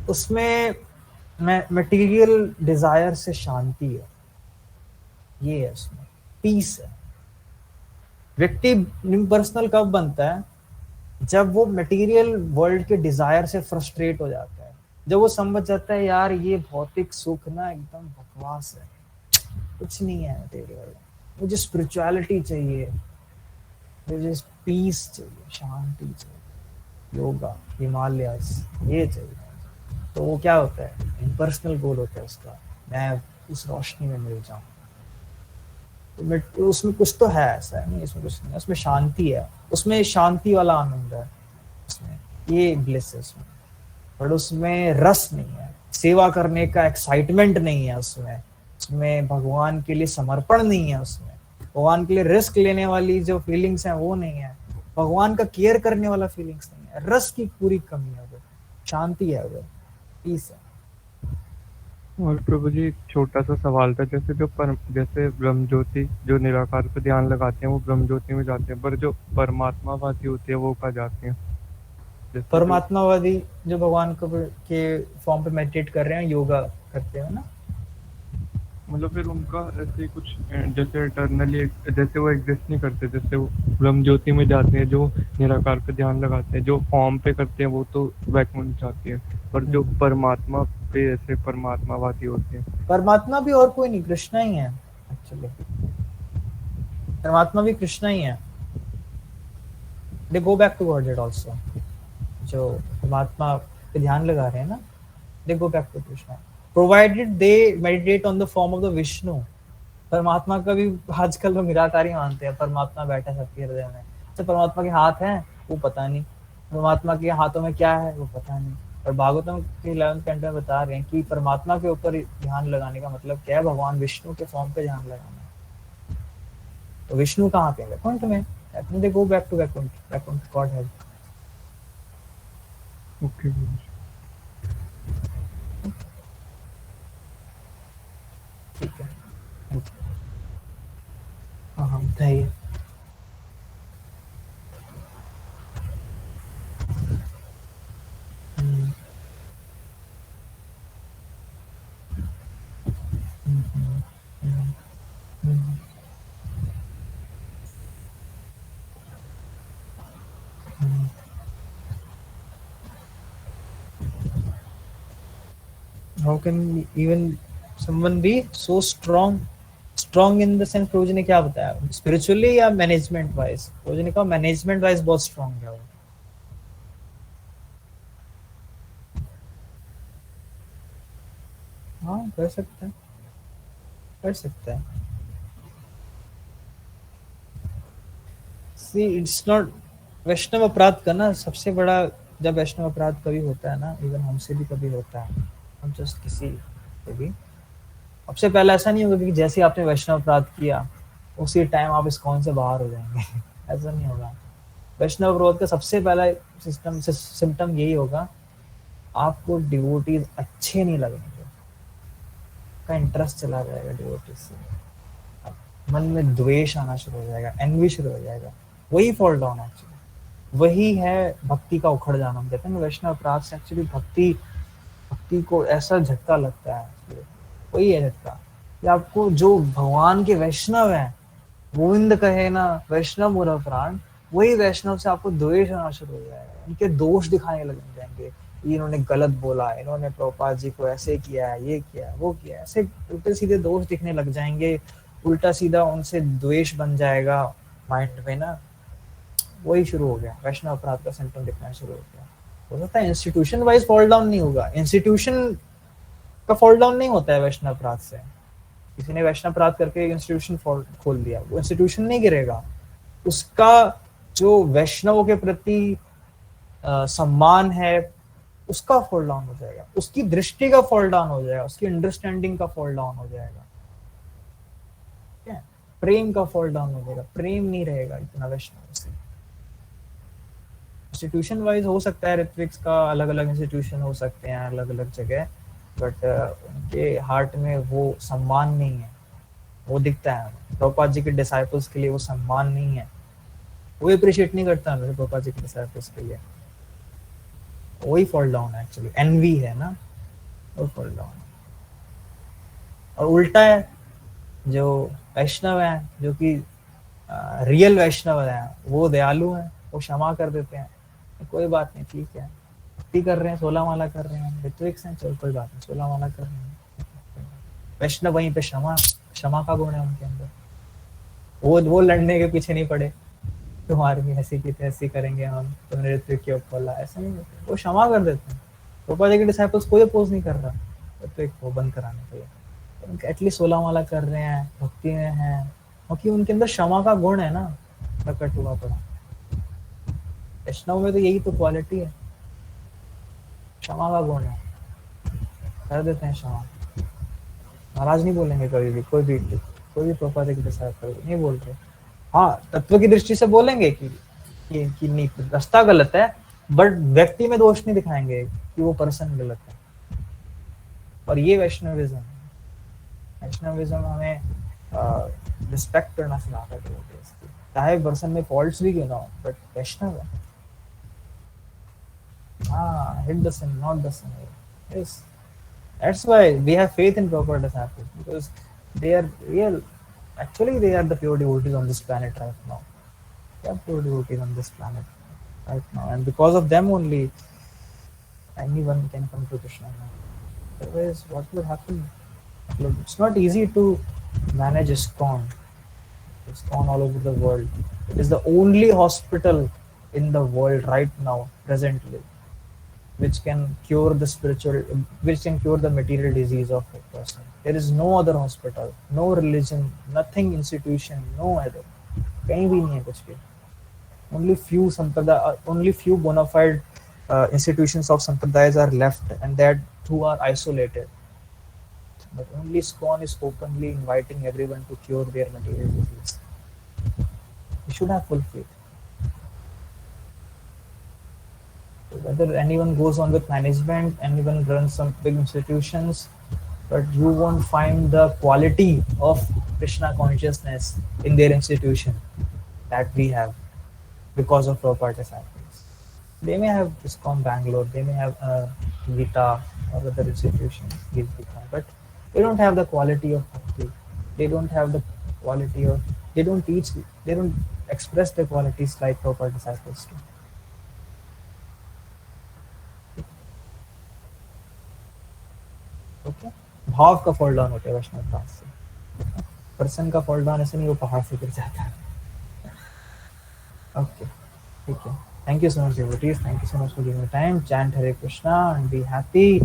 उसमें मटेरियल डिजायर से शांति है, ये है उसमें पीस है। व्यक्ति पर्सनल कब बनता है? जब वो मटेरियल वर्ल्ड के डिजायर से फ्रस्ट्रेट हो जाता है, जब वो समझ जाता है यार ये भौतिक सुख ना एकदम बकवास है, कुछ नहीं है मटेरियल, मुझे स्पिरिचुअलिटी चाहिए, मुझे पीस चाहिए, शांति चाहिए, योगा, हिमालयस, ये चाहिए। तो वो क्या होता है? पर्सनल गोल होता है उसका, मैं उस रोशनी में मिल जाऊं। तो उसमें कुछ तो है, ऐसा है नहीं इसमें कुछ नहीं है, उसमें शांति है, उसमें शांति वाला आनंद है उसमें, ये ब्लिस है उसमें। बट उसमें रस नहीं है, सेवा करने का एक्साइटमेंट नहीं है उसमें, उसमें भगवान के लिए समर्पण नहीं है उसमें, भगवान के लिए रिस्क लेने वाली जो फीलिंग्स हैं वो नहीं है, भगवान का केयर करने वाला फीलिंग्स नहीं है, रस की पूरी कमी है उधर, शांति है उधर, पीस है। और प्रभु जी, एक छोटा सा सवाल था, जैसे ब्रह्म ज्योति जो निराकार पे ध्यान लगाते हैं वो ब्रह्म ज्योति में जाते हैं, पर जो परमात्मावादी होती है वो कहाँ जाती हैं? जैसे जो परमात्मावादी जो भगवान के फॉर्म पे मेडिटेट कर रहे हैं, योगा करते हैं ना, मतलब फिर उनका ऐसे ही कुछ जैसे इटर्नली जैसे वो एग्जिस्ट नहीं करते, जैसे वो ब्रह्म ज्योति में जाते हैं जो निराकार पे ध्यान लगाते हैं, जो फॉर्म पे करते हैं वो तो वैकुंठ जाती है, पर जो परमात्मा पे ऐसे परमात्मावादी होते हैं। परमात्मा भी और कोई नहीं, कृष्णा ही है एक्चुअली, परमात्मा भी कृष्णा ही है। They go back to godhead also, जो परमात्मा पे ध्यान लगा रहे हैं ना, they go back to Krishna, provided they meditate on the form of the Vishnu. परमात्मा का भी आजकल लोग निराकारी मानते हैं, परमात्मा बैठा सबके हृदय में, तो परमात्मा के हाथ हैं वो पता नहीं, परमात्मा के हाथों में क्या है वो पता नहीं। और भागवतम के 11th कैंटो में बता रहे हैं कि परमात्मा के ऊपर ध्यान लगाने का मतलब क्या है, भगवान विष्णु के फॉर्म पे ध्यान लगाना है। तो विष्णु कहाँ पे? वैकुंठ में। They go back to Vaikuntha, Vaikuntha godhead. Okay ठीक है, हाँ बताइए। How can even someone be so strong? Strong in the sense प्रभु जी ने क्या बताया, spiritually या management wise? प्रभु जी ने कहा management wise बहुत strong है वो। हाँ कर सकता है, कर सकता है। See, it's not वैष्णव अपराध का ना सबसे बड़ा, जब वैष्णव अपराध कभी होता है ना, इवन हमसे भी कभी होता है, हम जस्ट किसी को भी, सबसे पहले ऐसा नहीं होगा कि जैसे आपने वैष्णव अपराध किया उसी टाइम आप इस कौन से बाहर हो जाएंगे ऐसा नहीं होगा। वैष्णव अपराध का सबसे पहला सिम्टम यही होगा, आपको डिवोटीज अच्छे नहीं लगेंगे, का इंटरेस्ट चला जाएगा डिवोटीज से, मन में द्वेष आना शुरू हो जाएगा, एनवी शुरू हो जाएगा। वही फॉल डाउन एक्चुअली, वही है भक्ति का उखड़ जाना। हम कहते हैं वैष्णव अपराध से एक्चुअली भक्ति को ऐसा झटका लगता है, वही है झटका कि आपको जो भगवान के वैष्णव है, गोविंद कहे ना वैष्णव मोरा प्राण, वही वैष्णव से आपको द्वेष होना शुरू हो जाएगा, इनके दोष दिखाने लग जाएंगे, इन्होंने गलत बोला, इन्होंने प्रभुपाद जी को ऐसे किया है, ये किया वो किया, ऐसे उल्टे सीधे दोष दिखने लग जाएंगे, उल्टा सीधा उनसे द्वेष बन जाएगा माइंड में ना। वही शुरू हो गया, वैष्णव अपराध का सिम्टम दिखना शुरू हो गया। हो सकता है इंस्टीट्यूशन वाइज फॉल डाउन नहीं होगा, इंस्टीट्यूशन का फॉल डाउन नहीं होता है वैष्णव अपराध से। किसी ने वैष्णव अपराध करके इंस्टीट्यूशन खोल दिया, वो इंस्टीट्यूशन नहीं गिरेगा, उसका जो वैष्णवों के प्रति सम्मान है उसका फॉल डाउन हो जाएगा, उसकी दृष्टि का फॉल डाउन हो जाएगा, उसकी अंडरस्टैंडिंग का फॉल डाउन हो जाएगा, प्रेम का फॉल डाउन हो जाएगा, प्रेम नहीं रहेगा इतना वैष्णव से। इंस्टीट्यूशन वाइज हो सकता है ऋत्विक्स का अलग अलग इंस्टीट्यूशन हो सकते हैं अलग अलग जगह, बट उनके हार्ट में वो सम्मान नहीं है, वो दिखता है। प्रभुपाद जी के डिसाइपल्स के लिए वो सम्मान नहीं है, वो अप्रिशिएट नहीं करता है प्रभुपाद जी के डिसाइपल्स के लिए, वही फॉल डाउन है एक्चुअली, एनवी है ना, वो fall down। और उल्टा है, जो वैष्णव है, जो कि रियल वैष्णव है, वो दयालु है, वो क्षमा कर देते हैं, कोई बात नहीं, ठीक है, भक्ति कर रहे हैं, 16 माला कर रहे हैं, ऋत्विक्स हैं, चलो कोई बात नहीं, 16 माला कर रहे हैं। वैष्णव वहीं पे क्षमा क्षमा का गुण है उनके अंदर, वो लड़ने के पीछे नहीं पड़े, तुम्हारी भी ऐसी की ऐसी करेंगे हम, तुमने ऋत्विक के ऊपर ला, ऐसा नहीं होता, वो क्षमा कर देते हैं। प्रोपाजी के डिसाइपल्स कोई अपोज नहीं कर रहा ऋत्विक को बंद कराने के लिए, एटलीस्ट 16 माला कर रहे हैं, भक्ति में हैं, क्योंकि उनके अंदर क्षमा का गुण है ना, प्रकट हुआ पड़ा। वैष्णव में तो यही तो क्वालिटी है, क्षमा का गुण है, कर देते हैं क्षमा, नाराज नहीं बोलेंगे कभी भी, कोई भी प्रोपाजी के डिसाइपल नहीं बोल रहे। हाँ, तत्व की दृष्टि से बोलेंगे कि नहीं, रास्ता गलत है, बट व्यक्ति में दोष नहीं दिखाएंगे कि वो पर्सन गलत है। और ये वैष्णविज्म है। वैष्णविज्म हमें रिस्पेक्ट करना सिखाता है, चाहे पर्सन में फॉल्ट्स भी क्यों ना हो, बट वैष्णव है। हाँ, hit the sin, not the sin. Yes, that's why we have faith in proper disciples, because they are real. Actually, they are the pure devotees on this planet right now. They are pure devotees on this planet right now, and because of them only, anyone can come to Krishna now. Otherwise, what would happen? Look, it's not easy to manage ISKCON. ISKCON all over the world. It is the only hospital in the world right now, presently, which can cure the material disease of a person. There is no other hospital, no religion, nothing institution, no other. कहीं भी नहीं है कुछ भी. Only few bona fide institutions of sampradayas are left, and that too are isolated. But only ISKCON is openly inviting everyone to cure their material disease. You should have full faith. Whether anyone goes on with management, anyone runs some big institutions, but you won't find the quality of Krishna consciousness in their institution that we have because of Prabhupada disciples. They may have ISKCON Bangalore, they may have Gita or other institutions, but they don't have the quality of bhakti. They don't have the quality of, they don't teach, they don't express the qualities like Prabhupada disciples do. Okay, भाव का fall down होता है वैष्णव class से, person का fall down ऐसे नहीं, वो पहाड़ से गिर जाता है। ओके, ठीक है, thank you so much devotees, thank you so much for giving me time. Chant Hare Krishna and be happy,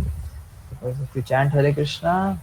because if you chant Hare Krishna,